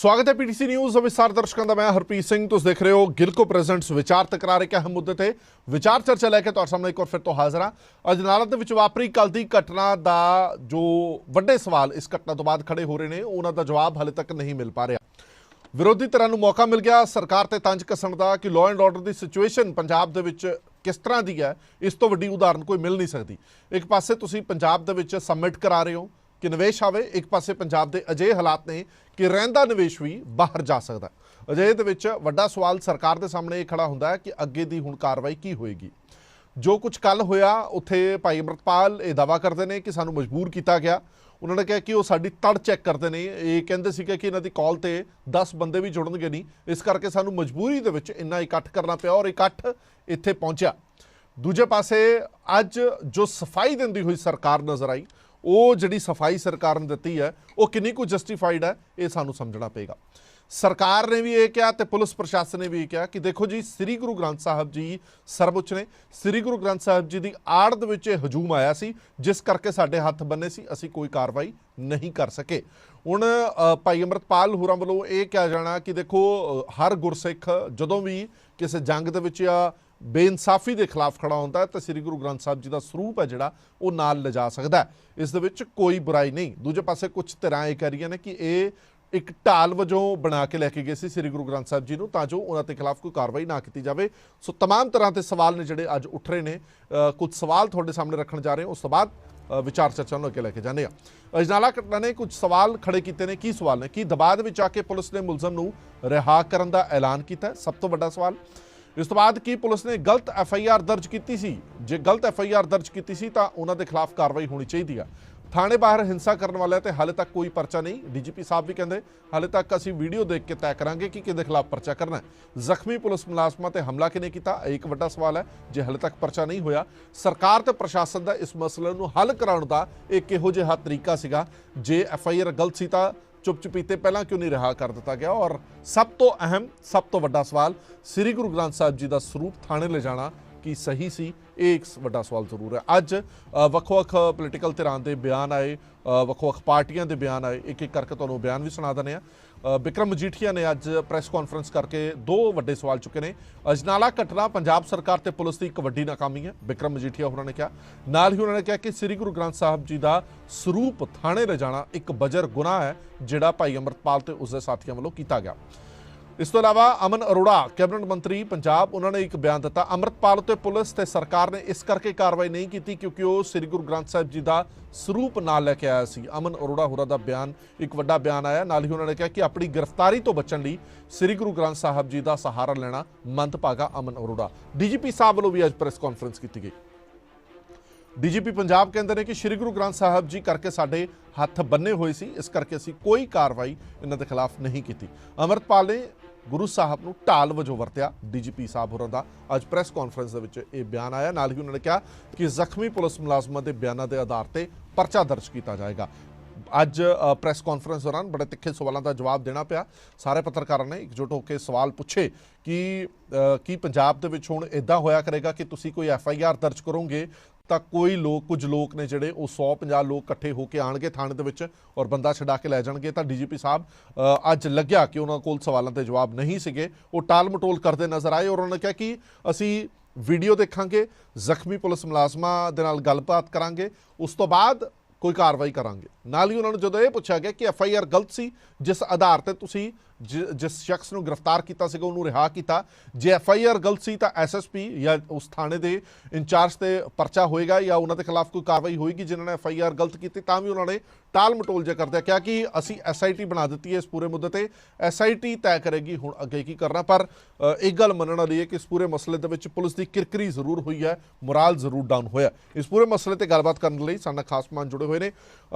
स्वागत है PTC news विस्तार दर्शकों का। मैं हरप्रीत सिंह, तुम देख रहे हो गिलको प्रेजेंट्स विचार तकरार एक अहम मुद्दे ते विचार चर्चा लैके तुहाडे सामने एक बार फिर तो हाजिर हाँ। अजनाला दे विच वापरी कल दी घटना दा जो वड्डे सवाल इस घटना तो बाद खड़े हो रहे हैं, उन्हां दा जवाब हाले तक नहीं मिल पा रहा। विरोधी धिरां नूं मौका मिल गया सरकार ते तंज कसण दा कि लॉ एंड ऑर्डर की सिचुएशन पंजाब दे विच किस तरह की है, इस तो वड्डी उदाहरण कोई मिल नहीं सकती। एक पासे तुसीं पंजाब दे विच सबमिट करा रहे हो कि निवेश आवे, एक पासे पंजाब के अजिहे हालात ने कि रहिंदा निवेश भी बाहर जा सकता। अजिहे दे विच वड्डा सवाल सरकार के सामने ये खड़ा हुंदा है कि अगे दी हुण कार्रवाई की होएगी। जो कुछ कल होया उत्थे भाई अमृतपाल ये दावा करते हैं कि सानू मजबूर किया गया। उन्होंने कहा कि वो साडी तड़ चैक करते हैं, ये कहते सी कि इन्हां दी कॉल ते 10 बंदे भी जुड़नगे नहीं, इस करके सानू मजबूरी दे विच इन्ना इकट्ठ करना पिया और इकट्ठ इत्थे पहुंचा। दूजे पासे अज जो सफाई दिंदी हुई सरकार नज़र आई, वो जिहड़ी सफाई सरकार ने दी है वो कितनी कुछ जस्टिफाइड है, ये सानू समझना पेगा। सरकार ने भी ये कहा तो पुलिस प्रशासन ने भी ये कहा कि देखो जी, श्री गुरु ग्रंथ साहब जी सर्वउच्च ने, श्री गुरु ग्रंथ साहब जी की आड़ दे विच हजूम आया सी, जिस करके साडे हत्थ बन्ने सी, असी कोई कार्रवाई नहीं कर सके। हुण भाई अमृतपाल होरां वल्लों ये कहा जाना कि देखो हर गुरसिख जदों भी किसी जंग दे विच या बेइंसाफी के खिलाफ खड़ा होता है तो श्री गुरु ग्रंथ साहब जी का स्वरूप है जिहड़ा वो नाल लिजा सकता है, इस दे विच कोई बुराई नहीं। दूजे पासे कुछ धिरां ये कह रही ने कि ये एक ढाल वजों बना के लैके गए सी श्री गुरु ग्रंथ साहब जी नूं, तां जो उन्हां दे खिलाफ कोई कार्रवाई ना की जाए। सो तमाम तरह के सवाल ने जिहड़े अज उठ रहे हैं, कुछ सवाल तुहाडे सामने रखण जा रहे हैं, उस तो बाद विचार चर्चा नूं अगे लैके जाने। अजनाला घटना ने कुछ सवाल खड़े किए हैं। की सवाल ने कि दबाव दे विच आके पुलिस ने मुलजम नूं रिहा करन दा ऐलान किया, सब तो वड्डा सवाल। इस तो बाद की पुलिस ने गलत FIR दर्ज की सी, जे गलत FIR दर्ज की सी तो उन्होंने खिलाफ कार्रवाई होनी चाहिए है। थाने बाहर हिंसा करने वाले तो हाले तक कोई परचा नहीं। DGP साहब भी कहते हाले तक असी वीडियो देख के तय करांगे कि किहदे खिलाफ परचा करना है। जख्मी पुलिस मुलाजमां ते हमला किने किया, एक वड्डा सवाल है। जे हाले तक परचा नहीं होया, सरकार ते प्रशासन का इस मसले नूं हल कराउण दा एक किहो जिहा तरीका सीगा। जे FIR गलत सी तां चुप चुपीते पहला क्यों नहीं रिहा कर दिता गया। और सब तो अहम, सब तो वड्डा सवाल, श्री गुरु ग्रंथ साहब जी का स्वरूप थाने ले जाना कि सही सी, एक वड्डा सवाल जरूर है। अज वख-वख पोलीटिकल धिरां दे बयान आए, वख-वख पार्टियां दे बयान आए, एक एक करके तुहानूं बयान भी सुना दिंदे आ। बिक्रम मजीठिया ने अज प्रैस कॉन्फ्रेंस करके दो वड्डे सवाल चुके हैं। अजनाला घटना पंजाब सरकार ते पुलिस की एक वड्डी नाकामी है, बिक्रम मजीठिया होरां ने कहा। नाल ही उन्होंने कहा कि श्री गुरु ग्रंथ साहब जी का स्वरूप थाने ले जाना एक बजर गुनाह है, जिहड़ा भाई अमृतपाल ते उसके साथियों वालों किया गया। इस तो इलावा अमन अरोड़ा कैबिनेट मंत्री पंजाब, उन्होंने एक बयान दिता, अमृतपाल उत्ते पुलिस ते सरकार ने इस करके कार्रवाई नहीं की क्योंकि वो श्री गुरु ग्रंथ साहब जी का स्वरूप नाल लैके आया सी। अमन अरोड़ा होरां दा बयान, एक वड्डा बयान आया। नाल ही उन्होंने कहा कि अपनी गिरफ्तारी तो बचण लई श्री गुरु ग्रंथ साहब जी का सहारा लेना मंदभागा। अमन अरोड़ा DGP साहब वालों भी अज प्रेस कॉन्फ्रेंस की गई। DGP पंजाब कहते हैं कि श्री गुरु ग्रंथ साहब जी करके साडे हत्थ बन्ने हुए सी, इस करके असीं कोई कार्रवाई इन्हां दे खिलाफ नहीं की। अमृतपाल ने गुरु साहब नूं ढाल वजों वरत्या। DGP साहब होरां दा अज प्रेस कॉन्फ्रेंस दे विच ये बयान आया। नाल ही उन्होंने कहा कि जख्मी पुलिस मुलाजमां दे बयानां दे आधार ते परचा दर्ज किया जाएगा। अज प्रैस कॉन्फ्रेंस दौरान बड़े तिखे सवालों का जवाब देना पिया। सारे पत्रकारों ने एकजुट होकर सवाल पूछे कि पंजाब दे विच हुण इदां होया करेगा कि तुसीं कोई FIR दर्ज करोगे तो कोई लोग, कुछ लोग ने जिहड़े वो 150 लोग इकट्ठे होकर आएंगे थाने दे विच और बंदा छड़ा के लै जाणगे। तो DGP साहब अज लग्या कि उन्होंने कोल सवालों के जवाब नहीं सीगे, वो टाल मटोल करते नज़र आए। और उन्होंने कहा कि असी वीडियो देखांगे, जख्मी पुलिस मुलाजमां दे नाल गलबात करांगे, उस तो बाद कोई कार्रवाई करांगे। नाल ही उन्होंने जो ये पूछा गया कि FIR गलत सी, जिस आधार पर तुसीं जिस शख्स नूं गिरफ्तार किया सीगा उन्होंने रिहा किया, जे FIR गलत सी तो SSP या उस थाने के इंचार्ज से परचा होएगा या उन्होंने खिलाफ कोई कार्रवाई होएगी जिन्होंने FIR गलत की। तां भी उन्होंने टाल मटोल जे करदे क्या कि असी SIT बना दी है इस पूरे मुद्दे ते, SIT तय करेगी हुण अगे की करना। पर एक गल मनण वाली है कि इस पूरे मसले दे विच पुलिस की किरकिरी जरूर हुई है, मुराल जरूर डाउन होया। इस पूरे मसले ते गलबात करने लई साडे नाल खास मेहमान जुड़े हुए हैं।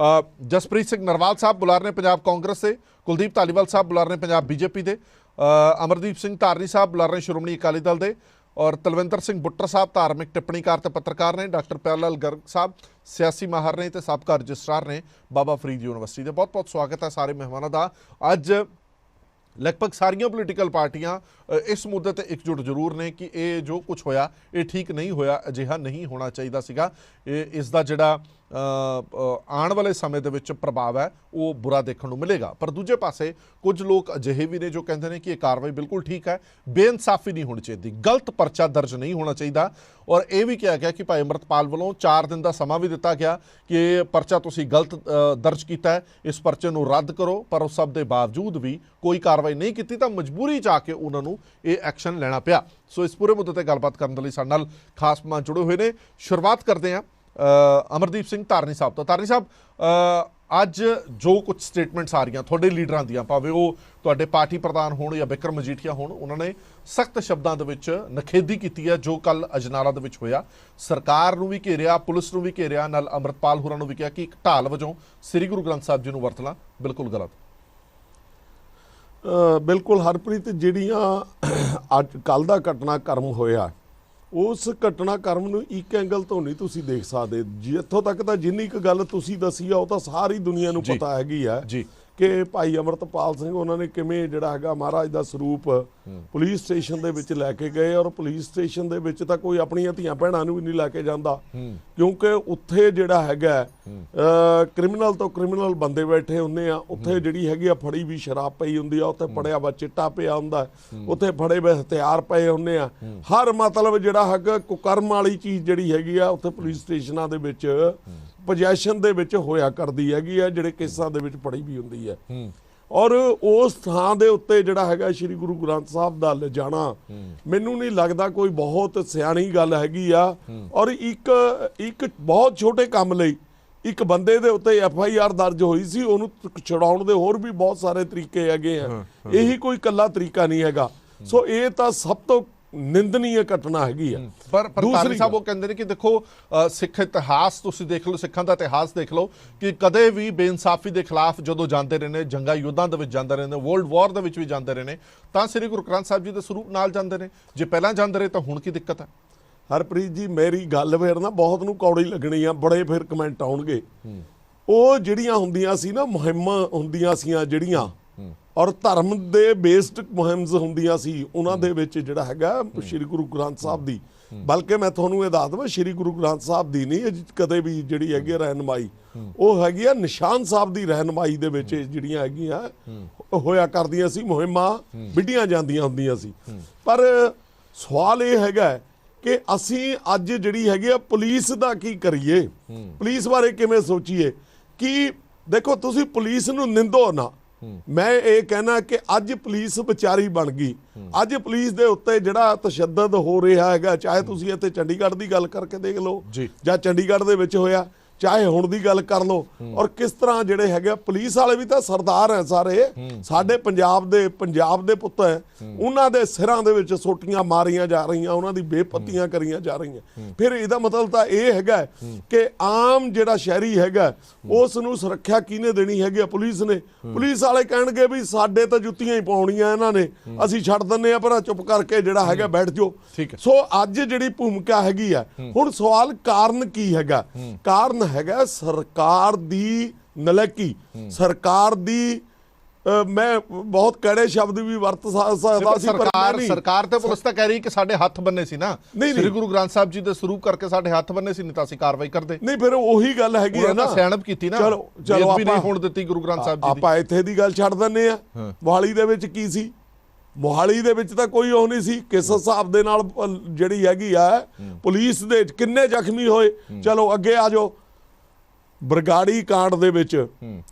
जसप्रीत सिंह नरवाल साहब बुला रहे पंजाब कांग्रेस से, कुलदीप धालीवाल साहब बुला रहे पंजाब BJP दे, अमरदीप सिंह धारनी साहब बुला रहे श्रोमणी अकाली दल दे, और तलविंदर सिंह बुट्टर साहब धार्मिक टिप्पणीकार ते पत्रकार ने, डॉक्टर प्यारेलाल गर्ग साहब सियासी माहर ने ते साबका रजिस्ट्रार ने बाबा फरीद यूनिवर्सिटी के। बहुत बहुत स्वागत है सारे मेहमानों का। अज लगभग सारिया पोलीटिकल पार्टियां इस मुद्दे ते एकजुट जरूर ने कि ये जो कुछ होया ये ठीक नहीं होया, अजिहा नहीं होना चाहिए सीगा। इसका जिहड़ा ਆਉਣ ਵਾਲੇ ਸਮੇਂ ਦੇ ਵਿੱਚ ਪ੍ਰਭਾਵ ਹੈ ਉਹ ਬੁਰਾ ਦੇਖਣ ਨੂੰ ਮਿਲੇਗਾ। ਪਰ ਦੂਜੇ ਪਾਸੇ ਕੁਝ ਲੋਕ ਅਜਿਹੇ ਵੀ ਨੇ ਜੋ ਕਹਿੰਦੇ ਨੇ ਕਿ ਇਹ ਕਾਰਵਾਈ ਬਿਲਕੁਲ ਠੀਕ ਹੈ, ਬੇਇਨਸਾਫੀ ਨਹੀਂ ਹੋਣੀ ਚਾਹੀਦੀ, ਗਲਤ ਪਰਚਾ ਦਰਜ ਨਹੀਂ ਹੋਣਾ ਚਾਹੀਦਾ। ਔਰ ਇਹ ਵੀ ਕਿਹਾ ਗਿਆ ਕਿ ਭਾਈ ਅੰਮ੍ਰਿਤਪਾਲ ਵੱਲੋਂ 4 ਦਿਨ ਦਾ ਸਮਾਂ ਵੀ ਦਿੱਤਾ ਗਿਆ ਕਿ ਇਹ ਪਰਚਾ ਤੁਸੀਂ ਗਲਤ ਦਰਜ ਕੀਤਾ ਹੈ, ਇਸ ਪਰਚੇ ਨੂੰ ਰੱਦ ਕਰੋ। ਪਰ ਉਸ ਸਭ ਦੇ ਬਾਵਜੂਦ ਵੀ ਕੋਈ ਕਾਰਵਾਈ ਨਹੀਂ ਕੀਤੀ ਤਾਂ ਮਜਬੂਰੀ 'ਚ ਆ ਕੇ ਉਹਨਾਂ ਨੂੰ ਇਹ ਐਕਸ਼ਨ ਲੈਣਾ ਪਿਆ। ਸੋ ਇਸ ਪੂਰੇ ਮੁੱਦੇ ਤੇ ਗੱਲਬਾਤ ਕਰਨ ਦੇ ਲਈ ਸਾਡੇ ਨਾਲ ਖਾਸ ਮਹਿਮਾਨ ਜੁੜੇ ਹੋਏ ਨੇ। ਸ਼ੁਰੂਆਤ ਕਰਦੇ ਹਾਂ ਅਮਰਦੀਪ ਸਿੰਘ ਧਾਰਨੀ ਸਾਹਿਬ ਤੋਂ। ਧਾਰਨੀ ਸਾਹਿਬ, ਅੱਜ ਜੋ ਕੁਝ ਸਟੇਟਮੈਂਟਸ ਆ ਰਹੀਆਂ ਤੁਹਾਡੇ ਲੀਡਰਾਂ ਦੀਆਂ, ਭਾਵੇਂ ਉਹ ਤੁਹਾਡੇ ਪਾਰਟੀ ਪ੍ਰਧਾਨ ਹੋਣ ਜਾਂ ਬਿਕਰਮ ਮਜੀਠੀਆ ਹੋਣ, ਉਹਨਾਂ ਨੇ ਸਖਤ ਸ਼ਬਦਾਂ ਦੇ ਵਿੱਚ ਨਿਖੇਧੀ ਕੀਤੀ ਹੈ ਜੋ ਕੱਲ ਅਜਨਾਲਾ ਦੇ ਵਿੱਚ ਹੋਇਆ। ਸਰਕਾਰ ਨੂੰ ਵੀ ਘੇਰਿਆ, ਪੁਲਿਸ ਨੂੰ ਵੀ ਘੇਰਿਆ, ਨਾਲ ਅੰਮ੍ਰਿਤਪਾਲ ਹੋਰਾਂ ਨੂੰ ਵੀ ਕਿਹਾ ਕਿ ਇੱਕ ਢਾਲ ਵਜੋਂ ਸ੍ਰੀ ਗੁਰੂ ਗ੍ਰੰਥ ਸਾਹਿਬ ਜੀ ਨੂੰ ਵਰਤਣਾ ਬਿਲਕੁਲ ਗਲਤ। ਬਿਲਕੁਲ ਹਰਪ੍ਰੀਤ, ਜਿਹੜੀਆਂ ਅੱਜ ਕੱਲ੍ਹ ਦਾ ਘਟਨਾਕ੍ਰਮ ਹੋਇਆ, ਉਸ ਘਟਨਾਕ੍ਰਮ ਨੂੰ ਇੱਕ ਐਂਗਲ ਤੋਂ ਨਹੀਂ ਤੁਸੀਂ ਦੇਖ ਸਕਦੇ। ਜਿੱਥੋਂ ਤੱਕ ਤਾਂ ਜਿੰਨੀ ਕੁ ਗੱਲ ਤੁਸੀਂ ਦੱਸੀ ਆ ਉਹ ਤਾਂ ਸਾਰੀ ਦੁਨੀਆ ਨੂੰ ਪਤਾ ਹੈਗੀ ਆ ਕਿ ਭਾਈ ਅੰਮ੍ਰਿਤਪਾਲ ਸਿੰਘ ਉਹਨਾਂ ਨੇ ਕਿਵੇਂ ਜਿਹੜਾ ਹੈਗਾ ਮਹਾਰਾਜ ਦਾ ਸਰੂਪ ਪੁਲਿਸ ਸਟੇਸ਼ਨ ਦੇ ਵਿੱਚ ਲੈ ਕੇ ਗਏ। ਔਰ ਪੁਲਿਸ ਸਟੇਸ਼ਨ ਦੇ ਵਿੱਚ ਤਾਂ ਕੋਈ ਆਪਣੀਆਂ ਧੀਆਂ ਭੈਣਾਂ ਨੂੰ ਵੀ ਨਹੀਂ ਲੈ ਕੇ ਜਾਂਦਾ, ਕਿਉਂਕਿ ਉੱਥੇ ਜਿਹੜਾ ਹੈਗਾ ਕ੍ਰਿਮੀਨਲ ਤੋਂ ਕ੍ਰਿਮੀਨਲ ਬੰਦੇ ਬੈਠੇ ਹੁੰਦੇ ਆ। ਉੱਥੇ ਜਿਹੜੀ ਹੈਗੀ ਆ ਫੜੀ ਵੀ ਸ਼ਰਾਬ ਪਈ ਹੁੰਦੀ ਆ, ਉੱਥੇ ਫੜਿਆ ਵਾ ਚਿੱਟਾ ਪਿਆ ਹੁੰਦਾ, ਉੱਥੇ ਫੜੇ ਵੇ ਹਥਿਆਰ ਪਏ ਹੁੰਦੇ ਆ। ਹਰ ਮਤਲਬ ਜਿਹੜਾ ਹੈਗਾ ਕੁਕਰਮ ਵਾਲੀ ਚੀਜ਼ ਜਿਹੜੀ ਹੈਗੀ ਆ ਉੱਥੇ ਪੁਲਿਸ ਸਟੇਸ਼ਨਾਂ ਦੇ ਵਿੱਚ ਪੋਜੈਸ਼ਨ ਦੇ ਵਿੱਚ ਹੋਇਆ ਕਰਦੀ ਹੈਗੀ ਆ, ਜਿਹੜੇ ਕੇਸਾਂ ਦੇ ਵਿੱਚ ਫੜੀ ਵੀ ਹੁੰਦੀ ਹੈ। ਔਰ ਉਸ ਥਾਂ ਦੇ ਉੱਤੇ ਜਿਹੜਾ ਹੈਗਾ ਸ਼੍ਰੀ ਗੁਰੂ ਗ੍ਰੰਥ ਸਾਹਿਬ ਦਾ ਲਿਜਾਣਾ ਮੈਨੂੰ ਨਹੀਂ ਲੱਗਦਾ ਕੋਈ ਬਹੁਤ ਸਿਆਣੀ ਗੱਲ ਹੈਗੀ ਆ। ਔਰ ਇੱਕ ਬਹੁਤ ਛੋਟੇ ਕੰਮ ਲਈ ਇੱਕ ਬੰਦੇ ਦੇ ਉੱਤੇ FIR ਦਰਜ ਹੋਈ ਸੀ, ਉਹਨੂੰ ਛੁਡਾਉਣ ਦੇ ਹੋਰ ਵੀ ਬਹੁਤ ਸਾਰੇ ਤਰੀਕੇ ਹੈਗੇ ਆ, ਇਹੀ ਕੋਈ ਇਕੱਲਾ ਤਰੀਕਾ ਨਹੀਂ ਹੈਗਾ। ਸੋ ਇਹ ਤਾਂ ਸਭ ਤੋਂ ਨਿੰਦਨੀय ਘਟਨਾ ਹੈਗੀ ਆ। ਪਰ ਧਾਰਨੀ ਸਾਹਿਬ ਉਹ ਕਹਿੰਦੇ ਨੇ ਕਿ ਦੇਖੋ ਸਿੱਖ ਇਤਿਹਾਸ ਤੁਸੀਂ ਦੇਖ ਲਓ, ਸਿੱਖਾਂ ਦਾ ਇਤਿਹਾਸ ਦੇਖ ਲਓ ਕਿ ਕਦੇ ਵੀ ਬੇਇਨਸਾਫੀ ਦੇ ਖਿਲਾਫ ਜਦੋਂ ਜਾਂਦੇ ਰਹੇ ਨੇ, ਜੰਗਾਂ ਯੁੱਧਾਂ ਦੇ ਵਿੱਚ ਜਾਂਦੇ ਰਹੇ ਨੇ, ਵਰਲਡ ਵਾਰ ਦੇ ਵਿੱਚ ਵੀ ਜਾਂਦੇ ਰਹੇ ਨੇ, ਤਾਂ ਸ੍ਰੀ ਗੁਰੂ ਗ੍ਰੰਥ ਸਾਹਿਬ ਜੀ ਦੇ ਸਰੂਪ ਨਾਲ ਜਾਂਦੇ ਨੇ। ਜੇ ਪਹਿਲਾਂ ਜਾਂਦੇ ਰਹੇ ਤਾਂ ਹੁਣ ਕੀ ਦਿੱਕਤ ਹੈ? ਹਰਪ੍ਰੀਤ ਜੀ, ਮੇਰੀ ਗੱਲ ਫਿਰ ਨਾ ਬਹੁਤ ਨੂੰ ਕੌੜੀ ਲੱਗਣੀ ਆ, ਬੜੇ ਫਿਰ ਕਮੈਂਟ ਆਉਣਗੇ। ਉਹ ਜਿਹੜੀਆਂ ਹੁੰਦੀਆਂ ਸੀ ਨਾ ਮੁਹਿੰਮਾਂ ਹੁੰਦੀਆਂ ਸੀਆਂ ਜਿਹੜੀਆਂ, ਔਰ ਧਰਮ ਦੇ ਬੇਸਡ ਮੁਹਿੰਮਸ ਹੁੰਦੀਆਂ ਸੀ, ਉਹਨਾਂ ਦੇ ਵਿੱਚ ਜਿਹੜਾ ਹੈਗਾ ਸ਼੍ਰੀ ਗੁਰੂ ਗ੍ਰੰਥ ਸਾਹਿਬ ਦੀ, ਬਲਕਿ ਮੈਂ ਤੁਹਾਨੂੰ ਇਹ ਦੱਸ ਦਵਾਂ ਸ਼੍ਰੀ ਗੁਰੂ ਗ੍ਰੰਥ ਸਾਹਿਬ ਦੀ ਨਹੀਂ ਕਦੇ ਵੀ ਜਿਹੜੀ ਹੈਗੀ ਰਹਿਨਮਾਈ, ਉਹ ਹੈਗੀ ਆ ਨਿਸ਼ਾਨ ਸਾਹਿਬ ਦੀ ਰਹਿਨਮਾਈ ਦੇ ਵਿੱਚ ਜਿਹੜੀਆਂ ਹੈਗੀਆਂ ਹੋਇਆ ਕਰਦੀਆਂ ਸੀ, ਮੁਹਿੰਮਾਂ ਵਿੱਢੀਆਂ ਜਾਂਦੀਆਂ ਹੁੰਦੀਆਂ ਸੀ। ਪਰ ਸਵਾਲ ਇਹ ਹੈਗਾ ਕਿ ਅਸੀਂ ਅੱਜ ਜਿਹੜੀ ਹੈਗੀ ਆ ਪੁਲਿਸ ਦਾ ਕੀ ਕਰੀਏ, ਪੁਲਿਸ ਬਾਰੇ ਕਿਵੇਂ ਸੋਚੀਏ। ਕਿ ਦੇਖੋ ਤੁਸੀਂ ਪੁਲਿਸ ਨੂੰ ਨਿੰਦੋ ਨਾ, ਮੈਂ ਇਹ ਕਹਿਣਾ ਕਿ ਅੱਜ ਪੁਲਿਸ ਵਿਚਾਰੀ ਬਣ ਗਈ। ਅੱਜ ਪੁਲਿਸ ਦੇ ਉੱਤੇ ਜਿਹੜਾ ਤਸ਼ੱਦਦ ਹੋ ਰਿਹਾ ਹੈਗਾ, ਚਾਹੇ ਤੁਸੀਂ ਇੱਥੇ ਚੰਡੀਗੜ੍ਹ ਦੀ ਗੱਲ ਕਰਕੇ ਦੇਖ ਲਓ ਜਾਂ ਚੰਡੀਗੜ੍ਹ ਦੇ ਵਿੱਚ ਹੋਇਆ, ਚਾਹੇ ਹੁਣ ਦੀ ਗੱਲ ਕਰ ਲਓ। ਔਰ ਕਿਸ ਤਰ੍ਹਾਂ ਜਿਹੜੇ ਹੈਗੇ ਪੁਲਿਸ ਵਾਲੇ ਵੀ ਤਾਂ ਸਰਦਾਰ ਹੈ ਸਾਰੇ, ਸਾਡੇ ਪੰਜਾਬ ਦੇ ਪੁੱਤ ਹੈ, ਉਹਨਾਂ ਦੇ ਸਿਰਾਂ ਦੇ ਵਿੱਚ ਸੋਟੀਆਂ ਮਾਰੀਆਂ ਜਾ ਰਹੀਆਂ, ਉਹਨਾਂ ਦੀ ਬੇਪੱਤੀਆਂ ਕਰੀਆਂ ਜਾ ਰਹੀਆਂ। ਫਿਰ ਇਹਦਾ ਮਤਲਬ ਤਾਂ ਇਹ ਹੈਗਾ ਕਿ ਆਮ ਜਿਹੜਾ ਸ਼ਹਿਰੀ ਹੈਗਾ ਉਸ ਨੂੰ ਸੁਰੱਖਿਆ ਕਿਹਨੇ ਦੇਣੀ ਹੈਗੀ ਆ? ਪੁਲਿਸ ਨੇ। ਪੁਲਿਸ ਵਾਲੇ ਕਹਿਣਗੇ ਵੀ ਸਾਡੇ ਤਾਂ ਜੁੱਤੀਆਂ ਹੀ ਪਾਉਣੀਆਂ ਇਹਨਾਂ ਨੇ, ਅਸੀਂ ਛੱਡ ਦਿੰਦੇ ਆ, ਪਰ ਚੁੱਪ ਕਰਕੇ ਜਿਹੜਾ ਹੈਗਾ ਬੈਠ ਜਾਓ। ਸੋ ਅੱਜ ਜਿਹੜੀ ਭੂਮਿਕਾ ਹੈਗੀ ਆ, ਹੁਣ ਸਵਾਲ ਕਾਰਨ ਕੀ ਹੈਗਾ? ਕਾਰਨ ਹੈਗਾ ਸਰਕਾਰ ਦੀ ਨਲਾਇਕੀ, ਸਰਕਾਰ ਦੀ ਮੈਂ ਬਹੁਤ ਕੜੇ ਸ਼ਬਦ ਵੀ ਵਰਤ ਸਕਦਾ ਸੀ। ਸਰਕਾਰ ਤੇ ਪੁਲਿਸ ਤਾਂ ਕਹਿ ਰਹੀ ਕਿ ਸਾਡੇ ਹੱਥ ਬੰਨੇ ਸੀ ਨਾ, ਸ੍ਰੀ ਗੁਰੂ ਗ੍ਰੰਥ ਸਾਹਿਬ ਜੀ ਦੇ ਸਰੂਪ ਕਰਕੇ ਸਾਡੇ ਹੱਥ ਬੰਨੇ ਸੀ, ਨਹੀਂ ਤਾਂ ਅਸੀਂ ਕਾਰਵਾਈ ਕਰਦੇ ਨਹੀਂ। ਫਿਰ ਉਹੀ ਗੱਲ ਹੈਗੀ ਹੈ ਨਾ, ਸਿਆਣਪ ਕੀਤੀ ਨਾ, ਚਲੋ ਵੀ ਨਹੀਂ ਹੋਣ ਦਿੱਤੀ ਗੁਰੂ ਗ੍ਰੰਥ ਸਾਹਿਬ ਜੀ ਦੀ। ਆਪਾਂ ਇੱਥੇ ਦੀ ਗੱਲ ਛੱਡ ਦਿੰਦੇ ਆ, ਮੋਹਾਲੀ ਦੇ ਵਿੱਚ ਕੀ ਸੀ? ਮੋਹਾਲੀ ਦੇ ਵਿੱਚ ਤਾਂ ਕੋਈ ਉਹ ਨਹੀਂ ਸੀ ਕਿਸ ਹਿਸਾਬ ਦੇ ਨਾਲ ਜਿਹੜੀ ਹੈਗੀ ਆ ਪੁਲਿਸ ਦੇ ਕਿੰਨੇ ਜ਼ਖਮੀ ਹੋਏ। ਚਲੋ ਅੱਗੇ ਆ ਜਾਓ, ਬਰਗਾੜੀ ਕਾਂਡ ਦੇ ਵਿੱਚ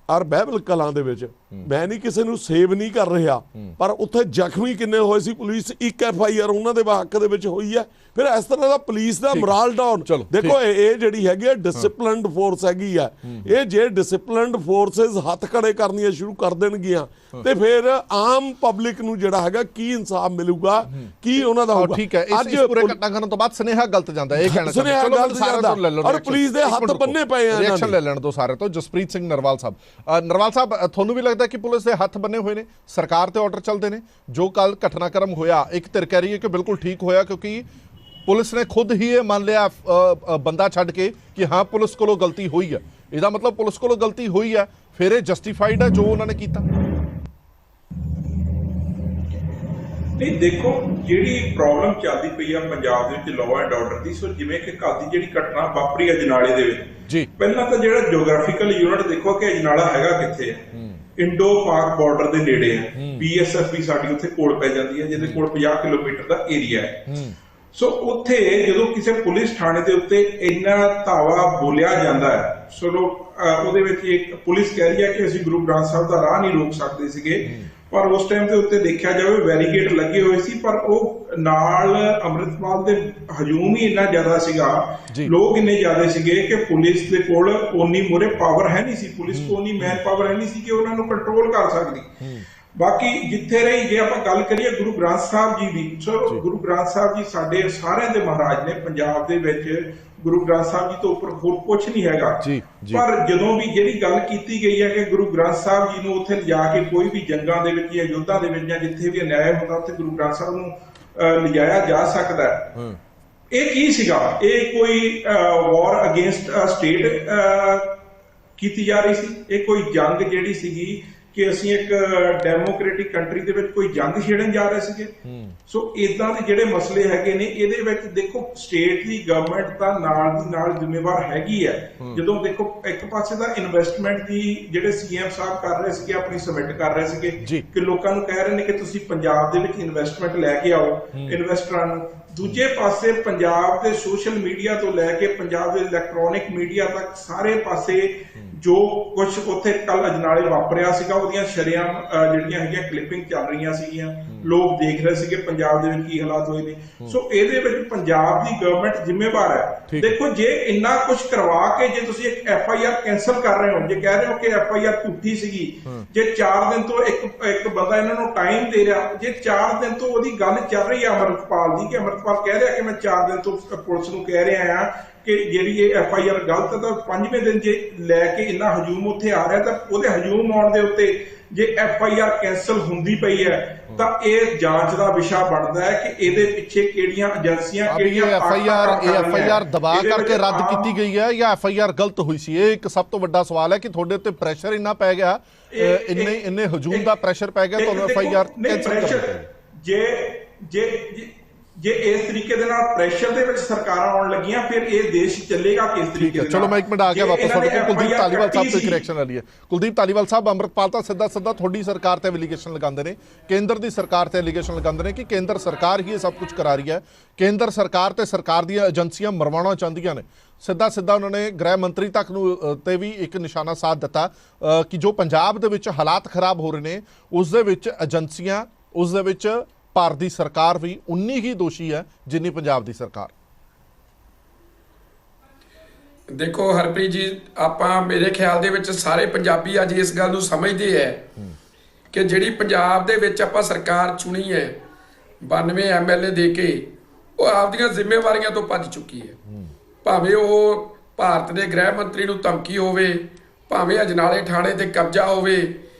ਔਰ ਬਹਿਬਲ ਕਲਾਂ ਦੇ ਵਿੱਚ, ਮੈਂ ਨਹੀਂ ਕਿਸੇ ਨੂੰ ਸੇਵ ਨਹੀਂ ਕਰ ਰਿਹਾ, ਪਰ ਉੱਥੇ ਜ਼ਖਮੀ ਕਿੰਨੇ ਹੋਏ ਸੀ? ਪੁਲਿਸ ਇੱਕ FIR ਉਹਨਾਂ ਦੇ ਹੱਕ ਦੇ ਵਿੱਚ ਹੋਈ ਹੈ। ਫਿਰ ਇਸ ਤਰ੍ਹਾਂ ਦਾ ਪੁਲਿਸ ਦਾ ਮੋਰਲ ਡਾਊਨ। ਦੇਖੋ ਇਹ ਜਿਹੜੀ ਹੈਗੀ ਹੈ ਡਿਸਪਲਿਨਡ ਫੋਰਸ ਹੈਗੀ ਆ, ਇਹ ਜੇ ਡਿਸਪਲਿਨਡ ਫੋਰਸਿਸ ਹੱਥ ਖੜੇ ਕਰਨੀਆਂ ਸ਼ੁਰੂ ਕਰ ਦੇਣਗੀਆਂ ਤੇ ਫਿਰ ਆਮ ਪਬਲਿਕ ਨੂੰ ਜਿਹੜਾ ਹੈਗਾ ਕੀ ਇਨਸਾਫ ਮਿਲੂਗਾ, ਕੀ ਉਹਨਾਂ ਦਾ ਹੋਊਗਾ? ਠੀਕ ਹੈ, ਇਸ ਪੂਰੇ ਘਟਨਾਕ੍ਰਮ ਤੋਂ ਬਾਅਦ ਸੁਨੇਹਾ ਗਲਤ ਜਾਂਦਾ, ਇਹ ਕਹਿਣਾ ਚਾਹੁੰਦਾ। ਔਰ ਪੁਲਿਸ ਦੇ ਹੱਥ ਬੰਨੇ ਪਏ ਆ, ਰਿਐਕਸ਼ਨ ਲੈ ਲੈਣ ਦੋ ਸਾਰੇ ਤੋਂ। ਜਸਪ੍ਰੀਤ ਸਿੰਘ ਨਰਵਾਲ ਸਾਹਿਬ, ਨਰਵਾਲ ਸਾਹਿਬ, ਤੁਹਾਨੂੰ ਵੀ ਲੱਗਦਾ ਕਿ ਪੁਲਿਸ ਦੇ ਹੱਥ ਬੰਨੇ ਹੋਏ ਨੇ, ਸਰਕਾਰ ਤੇ ਆਰਡਰ ਚੱਲਦੇ ਨੇ? ਜੋ ਕੱਲ ਘਟਨਾਕ੍ਰਮ ਹੋਇਆ, ਇੱਕ ਧਿਰ ਕਹਿ ਰਹੀ ਹੈ ਕਿ ਬਿਲਕੁਲ ਠੀਕ ਹੋਇਆ ਕਿਉਂਕਿ ਪੁਲਿਸ ਨੇ ਖੁਦ ਹੀ ਇਹ ਮੰਨ ਲਿਆ ਬੰਦਾ ਛੱਡ ਕੇ ਕਿ ਹਾਂ ਪੁਲਿਸ ਕੋਲੋਂ ਗਲਤੀ ਹੋਈ ਹੈ। ਇਹਦਾ ਮਤਲਬ ਪੁਲਿਸ ਕੋਲੋਂ ਗਲਤੀ ਹੋਈ ਹੈ, ਫਿਰ ਇਹ ਜਸਟੀਫਾਈਡ ਹੈ ਜੋ ਉਹਨਾਂ ਨੇ ਕੀਤਾ। ਨਹੀਂ ਦੇਖੋ, ਜਿਹੜੀ ਪ੍ਰੋਬਲਮ ਚੱਲਦੀ ਪਈ ਆ ਪੰਜਾਬ ਦੇ ਵਿੱਚ ਲਾਅ ਐਂਡ ਆਰਡਰ ਦੀ, ਸੋ ਜਿਵੇਂ ਕਿ ਕੱਲ੍ਹ ਦੀ ਜਿਹੜੀ ਘਟਨਾ ਵਾਪਰੀ ਅਜਨਾਲੇ ਦੇ ਵਿੱਚ ਜੀ, ਪਹਿਲਾਂ ਤਾਂ ਜਿਹੜਾ ਜਿਓਗ੍ਰਾਫੀਕਲ ਯੂਨਿਟ ਦੇਖੋ ਕਿ ਅਜਨਾਲਾ ਹੈਗਾ ਕਿੱਥੇ ਹੈ। ਇੰਡੋ ਪਾਕ ਬਾਰਡਰ ਦੇ ਨੇੜੇ ਹੈ। BSF ਵੀ ਸਾਡੀ ਉੱਥੇ ਕੋਲ ਪੈ ਜਾਂਦੀ ਹੈ, ਜਿਹਦੇ ਕੋਲ 50 ਕਿਲੋਮੀਟਰ ਦਾ ਏਰੀਆ ਹੈ। ਸੋ ਉੱਥੇ ਜਦੋਂ ਕਿਸੇ ਪੁਲਿਸ ਥਾਣੇ ਦੇ ਉੱਤੇ ਇੰਨਾ ਧਾਵਾ ਬੋਲਿਆ ਜਾਂਦਾ ਹੈ, ਚਲੋ ਉਹਦੇ ਵਿੱਚ ਇੱਕ ਪੁਲਿਸ ਕਹਿ ਰਹੀ ਹੈ ਕਿ ਅਸੀਂ ਗੁਰੂ ਗ੍ਰੰਥ ਸਾਹਿਬ ਦਾ ਰਾਹ ਨਹੀਂ ਰੋਕ ਸਕਦੇ ਸੀਗੇ, ਪਰ ਉਸ ਟਾਈਮ ਦੇ ਉੱਤੇ ਦੇਖਿਆ ਜਾਵੇ ਬੈਰੀਕੇਡ ਲੱਗੇ ਹੋਏ ਸੀ, ਪਰ ਉਹ ਨਾਲ ਅੰਮ੍ਰਿਤਪਾਲ ਦੇ ਹਜੂਮ ਹੀ ਇੰਨਾ ਜ਼ਿਆਦਾ ਸੀਗਾ, ਲੋਕ ਇੰਨੇ ਜ਼ਿਆਦਾ ਸੀਗੇ ਕਿ ਪੁਲਿਸ ਦੇ ਕੋਲ ਓਨੀ ਮੂਹਰੇ ਪਾਵਰ ਹੈ ਨਹੀਂ ਸੀ, ਪੁਲਿਸ ਕੋਲ ਓਨੀ ਮੈਨ ਪਾਵਰ ਹੈ ਨਹੀਂ ਸੀ ਕਿ ਉਹਨਾਂ ਨੂੰ ਕੰਟਰੋਲ ਕਰ ਸਕਦੀ। ਬਾਕੀ ਜਿੱਥੇ ਰਹੀ, ਜੇ ਆਪਾਂ ਗੱਲ ਕਰੀਏ ਗੁਰੂ ਗ੍ਰੰਥ ਸਾਹਿਬ ਜੀ ਦੀ, ਚਲੋ ਗੁਰੂ ਗ੍ਰੰਥ ਸਾਹਿਬ ਜੀ ਸਾਡੇ ਸਾਰਿਆਂ ਦੇ ਮਹਾਰਾਜ ਨੇ। ਪੰਜਾਬ ਦੇ ਵਿੱਚ ਗੁਰੂ ਗ੍ਰੰਥ ਸਾਹਿਬ ਜੀ ਤੋਂ ਉੱਪਰ ਹੋਰ ਕੁਝ ਨਹੀਂ ਹੈਗਾ। ਪਰ ਜਦੋਂ ਵੀ ਜਿਹੜੀ ਗੱਲ ਕੀਤੀ ਗਈ ਹੈ ਕਿ ਗੁਰੂ ਗ੍ਰੰਥ ਸਾਹਿਬ ਜੀ ਨੂੰ ਉੱਥੇ ਲਿਜਾ ਕੇ ਕੋਈ ਵੀ ਜੰਗਾਂ ਦੇ ਵਿੱਚ ਜਾਂ ਯੁੱਧਾਂ ਦੇ ਵਿੱਚ ਜਾਂ ਜਿੱਥੇ ਵੀ ਅਨਿਆਏ ਹੁੰਦਾ ਉੱਥੇ ਗੁਰੂ ਗ੍ਰੰਥ ਸਾਹਿਬ ਨੂੰ ਲਿਜਾਇਆ ਜਾ ਸਕਦਾ ਹੈ, ਇਹ ਕੀ ਸੀਗਾ? ਇਹ ਕੋਈ ਵਾਰ ਅਗੇਂਸਟ ਸਟੇਟ ਕੀਤੀ ਜਾ ਰਹੀ ਸੀ? ਇਹ ਕੋਈ ਜੰਗ ਜਿਹੜੀ ਸੀਗੀ ਕਿ ਅਸੀਂ ਇੱਕ ਡੈਮੋਕ੍ਰੈਟਿਕ ਕੰਟਰੀ ਦੇ ਵਿੱਚ ਕੋਈ ਜੰਗ ਛੇੜਨ ਜਾ ਰਹੇ ਸੀਗੇ? ਸੋ ਇਦਾਂ ਦੇ ਜਿਹੜੇ ਮਸਲੇ ਹੈਗੇ ਨੇ, ਇਹਦੇ ਵਿੱਚ ਦੇਖੋ ਸਟੇਟ ਦੀ ਗਵਰਨਮੈਂਟ ਤਾਂ ਨਾਲ ਦੀ ਨਾਲ ਜ਼ਿੰਮੇਵਾਰ ਹੈਗੀ ਹੈ। ਜਦੋਂ ਦੇਖੋ ਇੱਕ ਪਾਸੇ ਦਾ ਇਨਵੈਸਟਮੈਂਟ ਦੀ ਜਿਹੜੇ CM ਸਾਹਿਬ ਕਰ ਰਹੇ ਸੀਗੇ, ਆਪਣੀ ਸਬਮਿਟ ਕਰ ਰਹੇ ਸੀਗੇ ਕਿ ਲੋਕਾਂ ਨੂੰ ਕਹਿ ਰਹੇ ਨੇ ਕਿ ਤੁਸੀਂ ਪੰਜਾਬ ਦੇ ਵਿੱਚ ਇਨਵੈਸਟਮੈਂਟ ਲੈ ਕੇ ਆਓ ਇਨਵੈਸਟਰਾਂ ਨੂੰ। ਦੂਜੇ ਪਾਸੇ ਪੰਜਾਬ ਦੇ ਸੋਸ਼ਲ ਮੀਡੀਆ ਤੋਂ ਲੈ ਕੇ ਪੰਜਾਬ ਦੇ ਇਲੈਕਟ੍ਰੋਨਿਕ ਮੀਡੀਆ ਤੱਕ ਸਾਰੇ ਪਾਸੇ ਜੋ ਕੁਝ ਉੱਥੇ ਕੱਲ ਅਜਨਾਲੇ ਵਾਪਰਿਆ ਸੀਗਾ, ਉਹਦੀਆਂ ਸ਼ਰੇਆਮ ਜਿਹੜੀਆਂ ਹੈਗੀਆਂ ਕਲਿੱਪਿੰਗ ਚੱਲ ਰਹੀਆਂ ਸੀਗੀਆਂ, ਲੋਕ ਦੇਖ ਰਹੇ ਸੀਗੇ ਪੰਜਾਬ ਦੇ ਵਿੱਚ ਕੀ ਹਾਲਾਤ ਹੋਏ ਨੇ। ਸੋ ਇਹਦੇ ਵਿੱਚ ਪੰਜਾਬ ਦੀ ਗਵਰਨਮੈਂਟ ਜ਼ਿੰਮੇਵਾਰ ਹੈ। ਦੇਖੋ, ਜੇ ਇੰਨਾ ਕੁਝ ਕਰਵਾ ਕੇ ਜੇ ਤੁਸੀਂ ਇੱਕ FIR ਕੈਂਸਲ ਕਰ ਰਹੇ ਹੋ, ਜੇ ਕਹਿ ਰਹੇ ਹੋ ਕਿ FIR ਝੂਠੀ ਸੀਗੀ, ਜੇ 4 ਦਿਨ ਤੋਂ ਇੱਕ ਬੰਦਾ ਇਹਨਾਂ ਨੂੰ ਟਾਈਮ ਦੇ ਰਿਹਾ, ਜੇ 4 ਦਿਨ ਤੋਂ ਉਹਦੀ ਗੱਲ ਚੱਲ ਰਹੀ ਹੈ ਅੰਮ੍ਰਿਤਪਾਲ ਦੀ, ਕਿ ਅੰਮ੍ਰਿਤਪਾਲ ਕਹਿ ਰਿਹਾ ਕਿ ਮੈਂ 4 ਦਿਨ ਤੋਂ ਪੁਲਿਸ ਨੂੰ ਕਹਿ ਰਿਹਾ ਆ ਕਿ ਜਿਹੜੀ ਇਹ FIR ਗਲਤ ਹੈ, ਤਾਂ 5ਵੇਂ ਦਿਨ ਜੇ ਲੈ ਕੇ ਇੰਨਾ ਹਜੂਮ ਉੱਥੇ ਆ ਰਿਹਾ, ਤਾਂ ਉਹਦੇ ਹਜੂਮ ਆਉਣ ਦੇ ਉੱਤੇ ਜੇ FIR ਕੈਂਸਲ ਹੁੰਦੀ ਪਈ ਹੈ ਤਾਂ ਇਹ ਜਾਂਚ ਦਾ ਵਿਸ਼ਾ ਬਣਦਾ ਹੈ ਕਿ ਇਹਦੇ ਪਿੱਛੇ ਕਿਹੜੀਆਂ ਏਜੰਸੀਆਂ, ਕਿਹੜੀਆਂ FIR ਦਬਾ ਕਰਕੇ ਰੱਦ ਕੀਤੀ ਗਈ ਹੈ ਜਾਂ FIR ਗਲਤ ਹੋਈ ਸੀ? ਇਹ ਇੱਕ ਸਭ ਤੋਂ ਵੱਡਾ ਸਵਾਲ ਹੈ ਕਿ ਤੁਹਾਡੇ ਉੱਤੇ ਪ੍ਰੈਸ਼ਰ ਇੰਨਾ ਪੈ ਗਿਆ, ਇੰਨੇ ਹਜੂਮ ਦਾ ਪ੍ਰੈਸ਼ਰ ਪੈ ਗਿਆ, ਤੁਹਾਨੂੰ FIR ਕੈਂਸਲ ਕਰਨੀ ਪਈ। ਜੇ ਇਸ ਤਰੀਕੇ ਦੇ ਨਾਲ ਪ੍ਰੈਸ਼ਰ ਦੇ ਵਿੱਚ ਸਰਕਾਰਾਂ ਆਉਣ ਲੱਗੀਆਂ, ਫਿਰ ਇਹ ਦੇਸ਼ ਚੱਲੇਗਾ ਕਿਸ ਤਰੀਕੇ ਨਾਲ? ਚਲੋ ਮੈਂ ਇੱਕ ਮਿੰਟ ਆ ਗਿਆ ਵਾਪਸ ਤੁਹਾਡੇ ਕੋਲ। ਕੁਲਦੀਪ ਧਾਲੀਵਾਲ ਸਾਹਿਬ ਤੋਂ ਇੱਕ ਰਿਐਕਸ਼ਨ ਆ ਰਹੀ ਹੈ। ਕੁਲਦੀਪ ਧਾਲੀਵਾਲ ਸਾਹਿਬ, ਅੰਮ੍ਰਿਤਪਾਲ ਤਾਂ ਸਿੱਧਾ ਤੁਹਾਡੀ ਸਰਕਾਰ ਤੇ ਐਲੀਗੇਸ਼ਨ ਲਗਾਉਂਦੇ ਨੇ, ਕੇਂਦਰ ਦੀ ਸਰਕਾਰ ਤੇ ਐਲੀਗੇਸ਼ਨ ਲਗਾਉਂਦੇ ਨੇ ਕਿ ਕੇਂਦਰ ਸਰਕਾਰ ਹੀ ਇਹ ਸਭ ਕੁਝ ਕਰਾ ਰਹੀ ਹੈ, ਕੇਂਦਰ ਸਰਕਾਰ ਤੇ ਸਰਕਾਰ ਦੀਆਂ ਏਜੰਸੀਆਂ ਮਰਵਾਉਣਾ ਚਾਹੁੰਦੀਆਂ ਨੇ। ਸਿੱਧਾ ਉਹਨਾਂ ਨੇ ਗ੍ਰਹਿ ਮੰਤਰੀ ਤੱਕ ਨੂੰ ਤੇ ਵੀ ਇੱਕ ਨਿਸ਼ਾਨਾ ਸਾਧ ਦਿੱਤਾ ਕਿ ਜੋ ਪੰਜਾਬ ਦੇ ਵਿੱਚ ਹਾਲਾਤ ਖਰਾਬ ਹੋ ਰਹੇ ਨੇ, ਉਸ ਦੇ ਵਿੱਚ ਏਜੰਸੀਆਂ, ਉਸ ਦੇ ਵਿੱਚ ਭਾਰਤ ਦੀ ਸਰਕਾਰ ਵੀ ਉਨੀ ਹੀ ਦੋਸ਼ੀ ਹੈ ਜਿੰਨੀ ਪੰਜਾਬ ਦੀ ਸਰਕਾਰ। ਦੇਖੋ ਹਰਪ੍ਰੀਤ ਜੀ, ਆਪਾਂ ਮੇਰੇ ਖਿਆਲ ਦੇ ਵਿੱਚ ਸਾਰੇ ਪੰਜਾਬੀ ਅੱਜ ਇਸ ਗੱਲ ਨੂੰ ਸਮਝਦੇ ਹੈ ਕਿ ਜਿਹੜੀ ਪੰਜਾਬ ਦੇ ਵਿੱਚ ਆਪਾਂ ਸਰਕਾਰ ਚੁਣੀ ਹੈ 92 MLA ਦੇ ਕੇ, ਉਹ ਆਪਦੀਆਂ ਜ਼ਿੰਮੇਵਾਰੀਆਂ ਤੋਂ ਭੱਜ ਚੁੱਕੀ ਹੈ। ਭਾਵੇਂ ਉਹ ਭਾਰਤ ਦੇ ਗ੍ਰਹਿ ਮੰਤਰੀ ਨੂੰ ਧਮਕੀ ਹੋਵੇ, ਭਾਵੇਂ ਅਜਨਾਲੇ ਥਾਣੇ ਤੇ ਕਬਜ਼ਾ ਹੋਵੇ,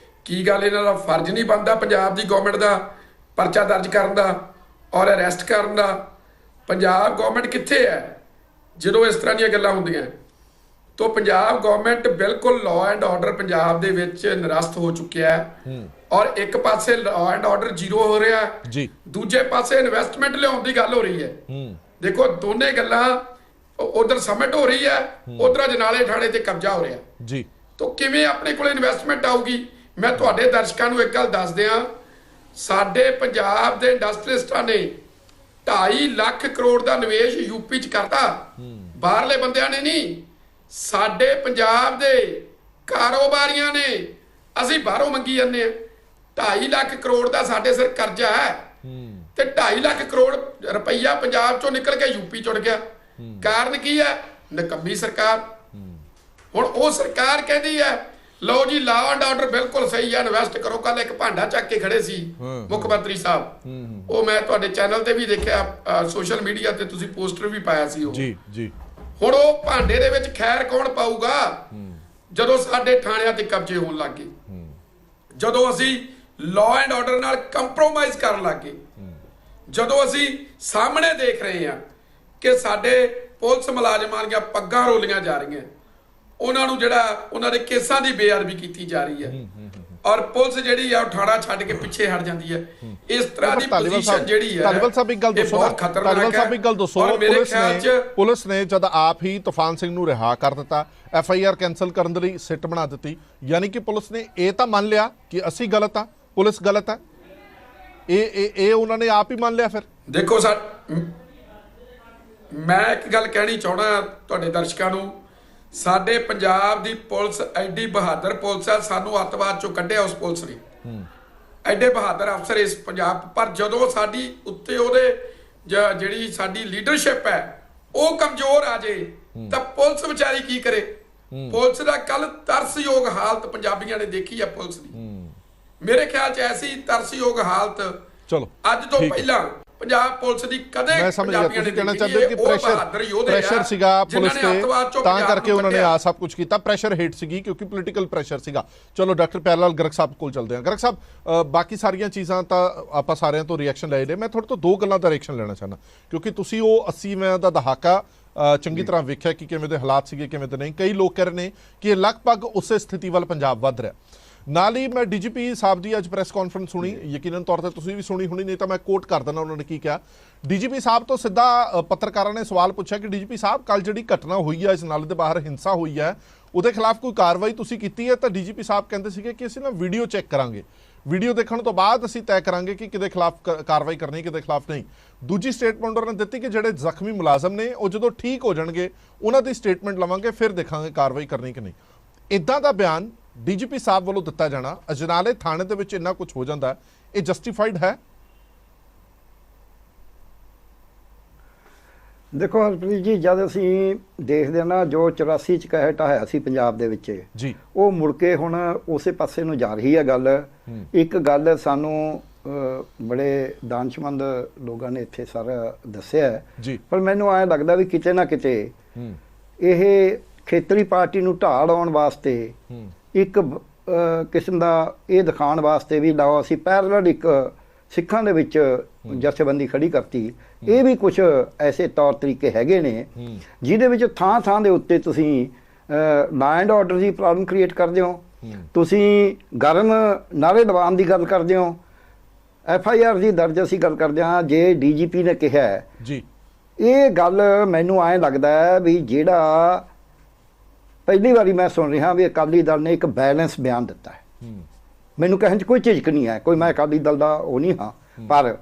ਕੀ ਗੱਲ ਇਹਨਾਂ ਦਾ ਫਰਜ਼ ਨਹੀਂ ਬਣਦਾ ਪੰਜਾਬ ਦੀ ਗਵਰਨਮੈਂਟ ਦਾ ਪਰਚਾ ਦਰਜ ਕਰਨ ਦਾ ਔਰ ਅਰੈਸਟ ਕਰਨ ਦਾ? ਪੰਜਾਬ ਗਵਰਨਮੈਂਟ ਕਿੱਥੇ ਹੈ ਜਦੋਂ ਇਸ ਤਰ੍ਹਾਂ ਦੀਆਂ ਗੱਲਾਂ ਹੁੰਦੀਆਂ? ਤਾਂ ਪੰਜਾਬ ਗਵਰਨਮੈਂਟ ਬਿਲਕੁਲ ਲਾਅ ਐਂਡ ਆਰਡਰ ਪੰਜਾਬ ਦੇ ਵਿੱਚ ਨਿਰਸਤ ਹੋ ਚੁੱਕਿਆ ਹੈ ਔਰ ਇੱਕ ਪਾਸੇ ਲਾਅ ਐਂਡ ਆਰਡਰ ਜ਼ੀਰੋ ਹੋ ਰਿਹਾ ਜੀ, ਦੂਜੇ ਪਾਸੇ ਇਨਵੈਸਟਮੈਂਟ ਲਿਆਉਣ ਦੀ ਗੱਲ ਹੋ ਰਹੀ ਹੈ। ਦੇਖੋ ਦੋਨੇ ਗੱਲਾਂ, ਉਧਰ ਸਮਿਟ ਹੋ ਰਹੀ ਹੈ, ਉਧਰ ਅਜਨਾਲੇ ਥਾਣੇ ਤੇ ਕਬਜ਼ਾ ਹੋ ਰਿਹਾ ਜੀ। ਤਾਂ ਕਿਵੇਂ ਆਪਣੇ ਕੋਲ ਇਨਵੈਸਟਮੈਂਟ ਆਊਗੀ? ਮੈਂ ਤੁਹਾਡੇ ਦਰਸ਼ਕਾਂ ਨੂੰ ਇੱਕ ਗੱਲ ਦੱਸ ਦਿਆਂ, ਸਾਡੇ ਪੰਜਾਬ ਦੇ ਇੰਡਸਟਰੀਲਿਸਟਾਂ ਨੇ 2.5 ਲੱਖ ਕਰੋੜ ਦਾ ਨਿਵੇਸ਼ ਯੂਪੀ ਚ ਕਰਤਾ, ਬਾਹਰਲੇ ਬੰਦਿਆਂ ਨੇ ਨਹੀਂ, ਸਾਡੇ ਪੰਜਾਬ ਦੇ ਕਾਰੋਬਾਰੀਆਂ ਨੇ। ਅਸੀਂ ਬਾਹਰੋਂ ਮੰਗੀ ਜਾਂਦੇ ਆ। 2.5 ਲੱਖ ਕਰੋੜ ਦਾ ਸਾਡੇ ਸਿਰ ਕਰਜ਼ਾ ਹੈ ਤੇ 2.5 ਲੱਖ ਕਰੋੜ ਰੁਪਈਆ ਪੰਜਾਬ ਚੋਂ ਨਿਕਲ ਕੇ ਯੂਪੀ ਚੁੜ ਗਿਆ। ਕਾਰਨ ਕੀ ਹੈ? ਨਕੰਮੀ ਸਰਕਾਰ। ਹੁਣ ਉਹ ਸਰਕਾਰ ਕਹਿੰਦੀ ਹੈ ਲਓ ਜੀ ਲਾਅ ਐਂਡ ਆਰਡਰ ਬਿਲਕੁਲ ਸਹੀ ਹੈ, ਇਨਵੈਸਟ ਕਰੋ। ਕੱਲ ਇੱਕ ਭਾਂਡਾ ਚੱਕ ਕੇ ਖੜੇ ਸੀ ਮੁੱਖ ਮੰਤਰੀ ਸਾਹਿਬ, ਉਹ ਮੈਂ ਤੁਹਾਡੇ ਚੈਨਲ ਤੇ ਵੀ ਦੇਖਿਆ, ਸੋਸ਼ਲ ਮੀਡੀਆ ਤੇ ਤੁਸੀਂ ਪੋਸਟਰ ਵੀ ਪਾਇਆ ਸੀ ਉਹ ਜੀ। ਹੁਣ ਉਹ ਭਾਂਡੇ ਦੇ ਵਿੱਚ ਖੈਰ ਕੌਣ ਪਾਊਗਾ ਜਦੋਂ ਸਾਡੇ ਥਾਣਿਆਂ ਤੇ ਕਬਜ਼ੇ ਹੋਣ ਲੱਗ ਗਏ, ਜਦੋਂ ਅਸੀਂ ਲਾਅ ਐਂਡ ਆਰਡਰ ਨਾਲ ਕੰਪਰੋਮਾਈਜ਼ ਕਰਨ ਲੱਗ ਗਏ, ਜਦੋਂ ਅਸੀਂ ਸਾਹਮਣੇ ਦੇਖ ਰਹੇ ਹਾਂ ਕਿ ਸਾਡੇ ਪੁਲਿਸ ਮੁਲਾਜ਼ਮਾਂ ਦੀਆਂ ਪੱਗਾਂ ਰੋਲੀਆਂ ਜਾ ਰਹੀਆਂ, ਉਹਨਾਂ ਨੂੰ ਜਿਹੜਾ ਉਹਨਾਂ ਦੇ ਕੇਸਾਂ ਦੀ ਬੇਅਦਬੀ ਕੀਤੀ ਜਾ ਰਹੀ ਹੈ। ਔਰ ਪੁਲਿਸ ਜਿਹੜੀ ਆ ਉਹ ਠਾਣਾ ਛੱਡ ਕੇ ਪਿੱਛੇ ਹਟ ਜਾਂਦੀ ਹੈ। ਇਸ ਤਰ੍ਹਾਂ ਦੀ ਧਾਲੀਵਾਲ ਪੋਜੀਸ਼ਨ ਜਿਹੜੀ ਹੈ, ਧਾਲੀਵਾਲ ਸਾਹਿਬ ਇੱਕ ਗੱਲ ਦੱਸੋ, ਧਾਲੀਵਾਲ ਸਾਹਿਬ ਇੱਕ ਗੱਲ ਦੱਸੋ, ਪੁਲਿਸ ਨੇ ਜਦ ਆਪ ਹੀ ਤੂਫਾਨ ਸਿੰਘ ਨੂੰ ਰਿਹਾ ਕਰ ਦਿੱਤਾ, FIR ਕੈਂਸਲ ਕਰਨ ਦੇ ਲਈ ਸਿੱਟ ਬਣਾ ਦਿੱਤੀ, ਯਾਨੀ ਕਿ ਪੁਲਿਸ ਨੇ ਇਹ ਤਾਂ ਮੰਨ ਲਿਆ ਕਿ ਅਸੀਂ ਗਲਤ ਆ, ਪੁਲਿਸ ਗਲਤ ਹੈ, ਇਹ ਉਹਨਾਂ ਨੇ ਆਪ ਹੀ ਮੰਨ ਲਿਆ। ਫਿਰ ਦੇਖੋ ਮੈਂ ਇੱਕ ਗੱਲ ਕਹਿਣੀ ਚਾਹੁੰਦਾ ਤੁਹਾਡੇ ਦਰਸ਼ਕਾਂ ਨੂੰ, ਸਾਡੇ ਪੰਜਾਬ ਦੀ ਪੁਲਿਸ ਐਡੀ ਬਹਾਦਰ ਪੁਲਿਸ ਹੈ, ਸਾਨੂੰ ਅੱਤਵਾਦ ਚੋਂ ਕੱਢਿਆ ਉਸ ਪੁਲਿਸ ਨੇ, ਐਡੇ ਬਹਾਦਰ ਅਫਸਰ ਇਸ ਪੰਜਾਬ, ਪਰ ਜਦੋਂ ਸਾਡੀ ਉੱਤੇ ਉਹਦੇ ਜਿਹੜੀ ਸਾਡੀ ਲੀਡਰਸ਼ਿਪ ਹੈ ਉਹ ਕਮਜ਼ੋਰ ਆ ਜੇ ਤਾਂ ਪੁਲਿਸ ਵਿਚਾਰੀ ਕੀ ਕਰੇ। ਪੁਲਿਸ ਦਾ ਕੱਲ ਤਰਸਯੋਗ ਹਾਲਤ ਪੰਜਾਬੀਆਂ ਨੇ ਦੇਖੀ ਆ ਪੁਲਿਸ ਦੀ, ਮੇਰੇ ਖਿਆਲ 'ਚ ਐਸੀ ਤਰਸਯੋਗ ਹਾਲਤ ਚਲੋ ਅੱਜ ਤੋਂ ਪਹਿਲਾਂ ਪੰਜਾਬ ਪੁਲਿਸ ਦੀ ਕਦੇ ਮੈਂ ਸਮਝ ਗਿਆ ਤੁਸੀਂ ਕਹਿਣਾ ਚਾਹੁੰਦੇ ਕਿ ਪ੍ਰੈਸ਼ਰ ਸੀਗਾ ਪੁਲਿਸ ਤੇ, ਤਾਂ ਕਰਕੇ ਉਹਨਾਂ ਨੇ ਆ ਸਭ ਕੁਝ ਕੀਤਾ, ਪ੍ਰੈਸ਼ਰ ਹੇਟ ਸੀਗੀ ਕਿਉਂਕਿ ਪੋਲੀਟੀਕਲ ਪ੍ਰੈਸ਼ਰ ਸੀਗਾ। ਚਲੋ ਡਾਕਟਰ ਪਿਆਰੇ ਲਾਲ ਗਰਗ ਸਾਹਿਬ ਕੋਲ ਚੱਲਦੇ ਹਾਂ। ਗਰਗ ਸਾਹਿਬ, ਬਾਕੀ ਸਾਰੀਆਂ ਚੀਜ਼ਾਂ ਤਾਂ ਆਪਾਂ ਸਾਰਿਆਂ ਤੋਂ ਰਿਐਕਸ਼ਨ ਲਏ ਨੇ, ਮੈਂ ਤੁਹਾਡੇ ਤੋਂ ਦੋ ਗੱਲਾਂ ਦਾ ਰਿਐਕਸ਼ਨ ਲੈਣਾ ਚਾਹੁੰਦਾ ਕਿਉਂਕਿ ਤੁਸੀਂ ਉਹ 80ਵੇਂ ਦਾ ਦਹਾਕਾ ਚੰਗੀ ਤਰ੍ਹਾਂ ਵੇਖਿਆ ਕਿ ਕਿਵੇਂ ਦੇ ਹਾਲਾਤ ਸੀਗੇ, ਕਿਵੇਂ ਦੇ ਨਹੀਂ। ਕਈ ਲੋਕ ਕਹਿ ਰਹੇ ਨੇ ਕਿ ਇਹ ਲਗਭਗ ਉਸੇ ਸਥਿਤੀ ਵੱਲ ਪੰਜਾਬ ਵੱਧ ਰਿਹਾ। ਨਾਲ ਹੀ ਮੈਂ DGP ਸਾਹਿਬ ਦੀ ਅੱਜ ਪ੍ਰੈਸ ਕਾਨਫਰੰਸ ਸੁਣੀ, ਯਕੀਨਨ ਤੌਰ ਤੇ ਤੁਸੀਂ ਵੀ ਸੁਣੀ ਹੋਣੀ, ਨਹੀਂ ਤਾਂ ਮੈਂ ਕੋਟ ਕਰ ਦਿੰਦਾ ਉਹਨਾਂ ਨੇ ਕੀ ਕਿਹਾ। DGP ਸਾਹਿਬ ਤੋਂ ਸਿੱਧਾ ਪੱਤਰਕਾਰਾਂ ਨੇ ਸਵਾਲ ਪੁੱਛਿਆ ਕਿ DGP ਸਾਹਿਬ ਕੱਲ ਜਿਹੜੀ ਘਟਨਾ ਹੋਈ ਹੈ, ਇਸ ਨਾਲੇ ਦੇ ਬਾਹਰ ਹਿੰਸਾ ਹੋਈ ਹੈ, ਉਹਦੇ ਖਿਲਾਫ ਕੋਈ ਕਾਰਵਾਈ ਤੁਸੀਂ ਕੀਤੀ ਹੈ? ਤਾਂ DGP ਸਾਹਿਬ ਕਹਿੰਦੇ ਸੀਗੇ ਕਿ ਅਸੀਂ ਨਾ ਵੀਡੀਓ ਚੈੱਕ ਕਰਾਂਗੇ, ਵੀਡੀਓ ਦੇਖਣ ਤੋਂ ਬਾਅਦ ਅਸੀਂ ਤੈਅ ਕਰਾਂਗੇ ਕਿ ਕਿਹਦੇ ਖਿਲਾਫ ਕਾਰਵਾਈ ਕਰਨੀ, ਕਿਹਦੇ ਖਿਲਾਫ ਨਹੀਂ। ਦੂਜੀ ਸਟੇਟਮੈਂਟ ਉਹਨਾਂ ਨੇ ਦਿੱਤੀ ਕਿ ਜਿਹੜੇ ਜ਼ਖਮੀ ਮੁਲਾਜ਼ਮ ਨੇ ਉਹ ਜਦੋਂ ਠੀਕ ਹੋ ਜਾਣਗੇ ਉਹਨਾਂ ਦੀ ਸਟੇਟਮੈਂਟ ਲਵਾਂਗੇ, ਫਿਰ ਦੇਖਾਂਗੇ ਕਾਰਵਾਈ ਕਰਨੀ ਕਿ ਨਹੀਂ। ਇੱਦਾਂ ਦਾ ਬਿਆਨ DGP ਸਾਹਿਬ ਵੱਲੋਂ ਦਿੱਤਾ ਜਾਣਾ, ਅਜਨਾਲੇ ਥਾਣੇ ਦੇ ਵਿੱਚ ਇੰਨਾ ਕੁਝ ਹੋ ਜਾਂਦਾ, ਇਹ ਜਸਟੀਫਾਈਡ ਹੈ? ਦੇਖੋ ਹਰਪ੍ਰੀਤ ਜੀ, ਜਦ ਅਸੀਂ ਦੇਖਦੇ ਹਾਂ ਨਾ ਜੋ 84 'ਚ ਕਹਿ ਢਾਇਆ ਸੀ ਪੰਜਾਬ ਦੇ ਵਿੱਚ ਜੀ, ਉਹ ਮੁੜ ਕੇ ਹੁਣ ਉਸੇ ਪਾਸੇ ਨੂੰ ਜਾ ਰਹੀ ਹੈ ਗੱਲ। ਇੱਕ ਗੱਲ ਸਾਨੂੰ ਬੜੇ ਦਾਨਸ਼ਮੰਦ ਲੋਕਾਂ ਨੇ ਇੱਥੇ ਸਾਰਾ ਦੱਸਿਆ ਜੀ, ਪਰ ਮੈਨੂੰ ਐਂ ਲੱਗਦਾ ਵੀ ਕਿਤੇ ਨਾ ਕਿਤੇ ਇਹ ਖੇਤਰੀ ਪਾਰਟੀ ਨੂੰ ਢਾਲ ਆਉਣ ਵਾਸਤੇ ਇੱਕ ਕਿਸਮ ਦਾ ਇਹ ਦਿਖਾਉਣ ਵਾਸਤੇ ਵੀ ਲਾਓ ਅਸੀਂ ਪੈਰਲਲ ਇੱਕ ਸਿੱਖਾਂ ਦੇ ਵਿੱਚ ਜਥੇਬੰਦੀ ਖੜੀ ਕਰਤੀ। ਇਹ ਵੀ ਕੁਝ ਐਸੇ ਤੌਰ ਤਰੀਕੇ ਹੈਗੇ ਨੇ ਜਿਹਦੇ ਵਿੱਚ ਥਾਂ ਥਾਂ ਦੇ ਉੱਤੇ ਤੁਸੀਂ law and order the problem create ਕਰਦੇ ਹੋ, ਤੁਸੀਂ ਗਰਮ ਨਾਰੇ ਲਵਾਉਣ ਦੀ ਗੱਲ ਕਰਦੇ ਹੋ, FIR ਦੀ ਦਰਜ ਅਸੀਂ ਗੱਲ ਕਰਦੇ ਹਾਂ। ਜੇ DGP ਨੇ ਕਿਹਾ ਜੀ, ਇਹ ਗੱਲ ਮੈਨੂੰ ਐਂ ਲੱਗਦਾ ਹੈ ਵੀ ਜਿਹੜਾ ਪਹਿਲੀ ਵਾਰੀ ਮੈਂ ਸੁਣ ਰਿਹਾ ਵੀ ਅਕਾਲੀ ਦਲ ਨੇ ਇੱਕ ਬੈਲੈਂਸ ਬਿਆਨ ਦਿੱਤਾ ਹੈ। ਮੈਨੂੰ ਕਹਿਣ 'ਚ ਕੋਈ ਝਿਜਕ ਨਹੀਂ ਹੈ, ਕੋਈ ਮੈਂ ਅਕਾਲੀ ਦਲ ਦਾ ਉਹ ਨਹੀਂ ਹਾਂ, ਪਰ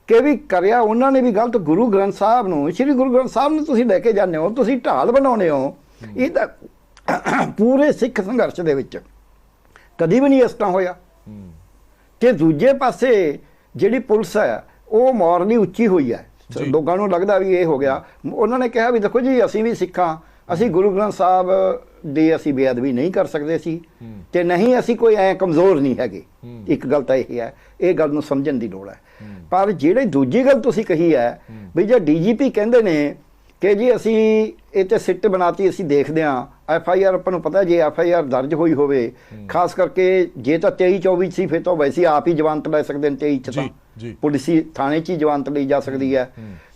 ਕਿ ਵੀ ਕਰਿਆ ਉਹਨਾਂ ਨੇ ਵੀ ਗਲਤ। ਗੁਰੂ ਗ੍ਰੰਥ ਸਾਹਿਬ ਨੂੰ, ਸ਼੍ਰੀ ਗੁਰੂ ਗ੍ਰੰਥ ਸਾਹਿਬ ਨੂੰ ਤੁਸੀਂ ਲੈ ਕੇ ਜਾਂਦੇ ਹੋ, ਤੁਸੀਂ ਢਾਲ ਬਣਾਉਂਦੇ ਹੋ। ਇਹ ਤਾਂ ਪੂਰੇ ਸਿੱਖ ਸੰਘਰਸ਼ ਦੇ ਵਿੱਚ ਕਦੀ ਵੀ ਨਹੀਂ ਇਸ ਤਰ੍ਹਾਂ ਹੋਇਆ। ਤੇ ਦੂਜੇ ਪਾਸੇ ਜਿਹੜੀ ਪੁਲਿਸ ਹੈ ਉਹ ਮੋਰਲੀ ਉੱਚੀ ਹੋਈ ਹੈ, ਲੋਕਾਂ ਨੂੰ ਲੱਗਦਾ ਵੀ ਇਹ ਹੋ ਗਿਆ। ਉਹਨਾਂ ਨੇ ਕਿਹਾ ਵੀ ਦੇਖੋ ਜੀ ਅਸੀਂ ਵੀ ਸਿੱਖਾਂ, ਅਸੀਂ ਗੁਰੂ ਗ੍ਰੰਥ ਸਾਹਿਬ ਦੀ ਅਸੀਂ ਬੇਅਦਬੀ ਨਹੀਂ ਕਰ ਸਕਦੇ ਸੀ ਤੇ ਨਹੀਂ ਅਸੀਂ ਕੋਈ ਐ ਕਮਜ਼ੋਰ ਨਹੀਂ ਹੈਗੇ। ਇੱਕ ਗੱਲ ਤਾਂ ਇਹ ਹੈ, ਇਹ ਗੱਲ ਨੂੰ ਸਮਝਣ ਦੀ ਲੋੜ ਹੈ। ਪਰ ਜਿਹੜੇ ਦੂਜੀ ਗੱਲ ਤੁਸੀਂ ਕਹੀ ਹੈ ਵੀ ਜੇ DGP ਕਹਿੰਦੇ ਨੇ ਕਿ ਜੀ ਅਸੀਂ ਇਹ ਤੇ ਸਿੱਟ ਬਣਾਤੀ, ਅਸੀਂ ਦੇਖਦੇ ਹਾਂ FIR, ਆਪਾਂ ਨੂੰ ਪਤਾ ਜੇ FIR ਦਰਜ ਹੋਈ ਹੋਵੇ, ਖਾਸ ਕਰਕੇ ਜੇ ਤਾਂ 23-24 ਸੀ ਫਿਰ ਤਾਂ ਵੈਸੇ ਆਪ ਹੀ ਜ਼ਮਾਨਤ ਲੈ ਸਕਦੇ ਨੇ। 23 'ਚ ਤਾਂ ਪੁਲਿਸੀ ਥਾਣੇ 'ਚ ਹੀ ਜ਼ਮਾਨਤ ਲਈ ਜਾ ਸਕਦੀ ਹੈ।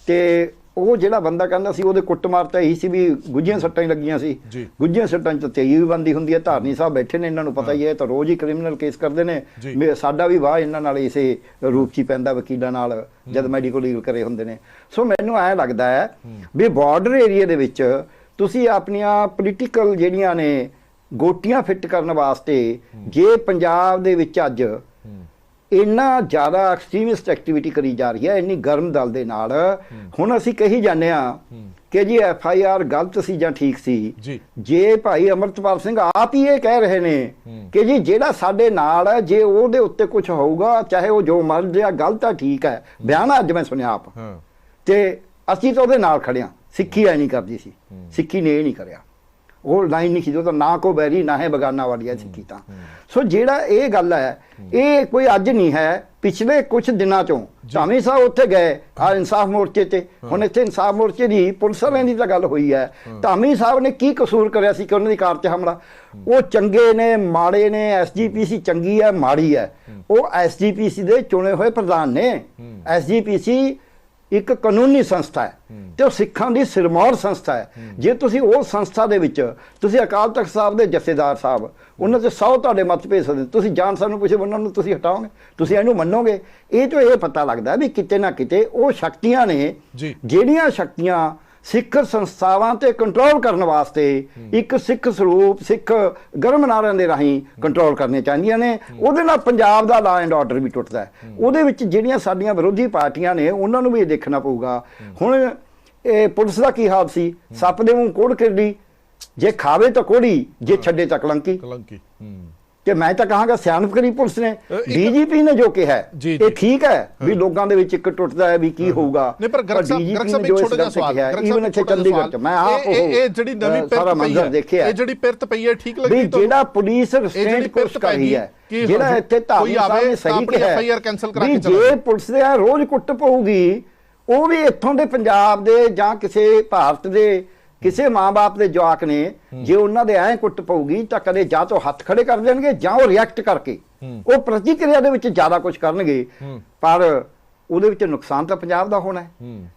ਤੇ ਉਹ ਜਿਹੜਾ ਬੰਦਾ ਕਹਿੰਦਾ ਸੀ ਉਹਦੇ ਕੁੱਟਮਾਰ ਤਾਂ ਇਹੀ ਸੀ ਵੀ ਗੁੱਝੀਆਂ ਸੱਟਾਂ ਹੀ ਲੱਗੀਆਂ ਸੀ, ਗੁੱਝੀਆਂ ਸੱਟਾਂ 'ਚ ਤਾਂ 23 ਵੀ ਬੰਦੀ ਹੁੰਦੀ ਹੈ। ਧਾਰਨੀ ਸਾਹਿਬ ਬੈਠੇ ਨੇ, ਇਹਨਾਂ ਨੂੰ ਪਤਾ ਹੀ ਹੈ, ਤਾਂ ਰੋਜ਼ ਹੀ ਕ੍ਰਿਮੀਨਲ ਕੇਸ ਕਰਦੇ ਨੇ। ਸਾਡਾ ਵੀ ਵਾਹ ਇਹਨਾਂ ਨਾਲ ਇਸੇ ਰੂਪ 'ਚ ਹੀ ਪੈਂਦਾ, ਵਕੀਲਾਂ ਨਾਲ ਜਦ ਮੈਡੀਕਲ ਲੀਗਲ ਕਰੇ ਹੁੰਦੇ ਨੇ। ਸੋ ਮੈਨੂੰ ਐਂ ਲੱਗਦਾ ਹੈ ਵੀ ਬਾਰਡਰ ਏਰੀਆ ਦੇ ਵਿੱਚ ਤੁਸੀਂ ਆਪਣੀਆਂ ਪੋਲੀਟੀਕਲ ਜਿਹੜੀਆਂ ਨੇ ਗੋਟੀਆਂ ਫਿੱਟ ਕਰਨ ਵਾਸਤੇ ਜੇ ਪੰਜਾਬ ਦੇ ਵਿੱਚ ਅੱਜ ਇੰਨਾ ਜ਼ਿਆਦਾ ਐਕਸਟ੍ਰੀਮਿਸਟ ਐਕਟੀਵਿਟੀ ਕਰੀ ਜਾ ਰਹੀ ਹੈ, ਇੰਨੀ ਗਰਮ ਦਲ ਦੇ ਨਾਲ, ਹੁਣ ਅਸੀਂ ਕਹੀ ਜਾਂਦੇ ਹਾਂ ਕਿ ਜੀ FIR ਗਲਤ ਸੀ ਜਾਂ ਠੀਕ ਸੀ। ਜੇ ਭਾਈ ਅਮਰਤਪਾਲ ਸਿੰਘ ਆਪ ਹੀ ਇਹ ਕਹਿ ਰਹੇ ਨੇ ਕਿ ਜੀ ਜਿਹੜਾ ਸਾਡੇ ਨਾਲ ਹੈ ਜੇ ਉਹਦੇ ਉੱਤੇ ਕੁਝ ਹੋਊਗਾ ਚਾਹੇ ਉਹ ਜੋ ਮਰ ਗਿਆ ਗਲਤ ਹੈ ਠੀਕ ਹੈ, ਬਿਆਨ ਅੱਜ ਮੈਂ ਸੁਣਿਆ ਆਪ, ਤੇ ਅਸੀਂ ਤਾਂ ਉਹਦੇ ਨਾਲ ਖੜੇ ਹਾਂ। ਸਿੱਖੀ ਐ ਨਹੀਂ ਕਰਦੀ ਸੀ, ਸਿੱਖੀ ਨੇ ਇਹ ਨਹੀਂ ਕਰਿਆ, ਉਹ ਲਾਈਨ ਨਹੀਂ ਖਿੱਚੋ ਤਾਂ ਨਾ ਕੋ ਬੈਰੀ ਨਾ ਹੈ ਬਗਾਨਾ ਵਾਲੀ ਹੈ ਸਿੱਖੀ ਤਾਂ। ਸੋ ਜਿਹੜਾ ਇਹ ਗੱਲ ਹੈ ਇਹ ਕੋਈ ਅੱਜ ਨਹੀਂ ਹੈ, ਪਿਛਲੇ ਕੁਝ ਦਿਨਾਂ ਚੋਂ ਧਾਮੀ ਸਾਹਿਬ ਉੱਥੇ ਗਏ ਆ ਇਨਸਾਫ ਮੋਰਚੇ ਤੇ। ਹੁਣ ਇੱਥੇ ਇਨਸਾਫ ਮੋਰਚੇ ਦੀ ਪੁਲਿਸ ਵਾਲਿਆਂ ਦੀ ਤਾਂ ਗੱਲ ਹੋਈ ਹੈ, ਧਾਮੀ ਸਾਹਿਬ ਨੇ ਕੀ ਕਸੂਰ ਕਰਿਆ ਸੀ ਕਿ ਉਹਨਾਂ ਦੀ ਕਾਰ 'ਚ ਹਮਲਾ? ਉਹ ਚੰਗੇ ਨੇ ਮਾੜੇ ਨੇ? SGPC ਚੰਗੀ ਹੈ ਮਾੜੀ ਹੈ? ਉਹ SGPC ਦੇ ਚੁਣੇ ਹੋਏ ਪ੍ਰਧਾਨ ਨੇ। SGPC ਇੱਕ ਕਾਨੂੰਨੀ ਸੰਸਥਾ ਹੈ ਤੇ ਉਹ ਸਿੱਖਾਂ ਦੀ ਸਿਰਮੌਰ ਸੰਸਥਾ ਹੈ। ਜੇ ਤੁਸੀਂ ਉਸ ਸੰਸਥਾ ਦੇ ਵਿੱਚ ਤੁਸੀਂ ਅਕਾਲ ਤਖਤ ਸਾਹਿਬ ਦੇ ਜਥੇਦਾਰ ਸਾਹਿਬ ਉਹਨਾਂ ਦੇ 100 ਤੁਹਾਡੇ ਮਤ ਭੇਜ ਸਕਦੇ, ਤੁਸੀਂ ਜਾਣ ਸਾਨੂੰ ਪੁੱਛੇ ਉਹਨਾਂ ਨੂੰ ਤੁਸੀਂ ਹਟਾਓਗੇ, ਤੁਸੀਂ ਇਹਨੂੰ ਮੰਨੋਗੇ? ਇਹ ਤੋਂ ਇਹ ਪਤਾ ਲੱਗਦਾ ਵੀ ਕਿਤੇ ਨਾ ਕਿਤੇ ਉਹ ਸ਼ਕਤੀਆਂ ਨੇ ਜਿਹੜੀਆਂ ਸ਼ਕਤੀਆਂ ਸਿੱਖ ਸੰਸਥਾਵਾਂ ਤੇ ਕੰਟਰੋਲ ਕਰਨ ਵਾਸਤੇ ਇੱਕ ਸਿੱਖ ਸਰੂਪ ਸਿੱਖ ਗਰਮਨਾਰਿਆਂ ਦੇ ਰਾਹੀਂ ਕੰਟਰੋਲ ਕਰਨੇ ਚਾਹੁੰਦੀਆਂ ਨੇ। ਉਹਦੇ ਨਾਲ ਪੰਜਾਬ ਦਾ ਲਾ ਐਂਡ ਆਰਡਰ ਵੀ ਟੁੱਟਦਾ ਹੈ। ਉਹਦੇ ਵਿੱਚ ਜਿਹੜੀਆਂ ਸਾਡੀਆਂ ਵਿਰੋਧੀ ਪਾਰਟੀਆਂ ਨੇ ਉਹਨਾਂ ਨੂੰ ਵੀ ਇਹ ਦੇਖਣਾ ਪਊਗਾ। ਹੁਣ ਇਹ ਪੁਲਿਸ ਦਾ ਕੀ ਹਾਲ ਸੀ? ਸੱਪ ਦੇ ਮੂੰਹ ਕੋੜ ਕਿਰਦੀ, ਜੇ ਖਾਵੇ ਤਾਂ ਕੋੜੀ, ਜੇ ਛੱਡੇ ਤਾਂ ਕਲੰਕੀ। ਕਿ ਮੈਂ ਤਾਂ ਕਹਾਂਗਾ ਸਿਆਣਪ ਕਰੀ ਪੁਲਿਸ ਨੇ, ਡੀਜੀਪੀ ਨੇ ਜੋ ਕਿਹਾ ਇਹ ਠੀਕ ਹੈ ਵੀ ਲੋਕਾਂ ਦੇ ਵਿੱਚ ਇੱਕ ਟੁੱਟਦਾ ਹੈ ਵੀ ਕੀ ਹੋਊਗਾ। ਨਹੀਂ ਪਰ ਗਰਗ ਸਾਹਿਬ ਇੱਕ ਛੋਟਾ ਜਿਹਾ ਸਵਾਲ ਹੈ, ਈਵਨ ਇੱਥੇ ਚੰਡੀਗੜ੍ਹ ਮੈਂ ਆਪ ਇਹ ਜਿਹੜੀ ਨਵੀਂ ਸਾਰਾ ਮੰਜ਼ਰ ਦੇਖਿਆ, ਇਹ ਜਿਹੜੀ ਪਿਰਤ ਪਈ ਹੈ ਠੀਕ ਲੱਗੀ ਤੁਹਾਨੂੰ? ਜਿਹੜਾ ਪੁਲਿਸ ਰਿਸਟ੍ਰੇਂਟ ਕੋਰਸ ਕਰ ਰਹੀ ਹੈ, ਜਿਹੜਾ ਇੱਥੇ ਧਾਮੀ ਸਾਹਿਬ ਨੇ ਸਹੀ ਕਿਹਾ ਵੀ ਜੇ ਪੁਲਿਸ ਦੇ ਰੋਜ਼ ਕੁੱਟ ਪਊਗੀ, ਉਹ ਵੀ ਇੱਥੋਂ ਦੇ ਪੰਜਾਬ ਦੇ ਜਾਂ ਕਿਸੇ ਭਾਰਤ ਦੇ ਕਿਸੇ ਮਾਂ-ਬਾਪ ਦੇ ਜਵਾਕ ਨੇ ਜੇ ਉਹਨਾਂ ਦੇ ਐਂ ਕੁੱਟ ਪਊਗੀ ਤਾਂ ਕਦੇ ਜਾਂ ਤਾਂ ਹੱਥ ਖੜੇ ਕਰ ਦੇਣਗੇ ਜਾਂ ਉਹ ਰਿਐਕਟ ਕਰਕੇ ਉਹ ਪ੍ਰਤੀਕਿਰਿਆ ਦੇ ਵਿੱਚ ਜ਼ਿਆਦਾ ਕੁਝ ਕਰਨਗੇ। ਪਰ ਉਹਦੇ ਵਿੱਚ ਨੁਕਸਾਨ ਤਾਂ ਪੰਜਾਬ ਦਾ ਹੋਣਾ ਹੈ।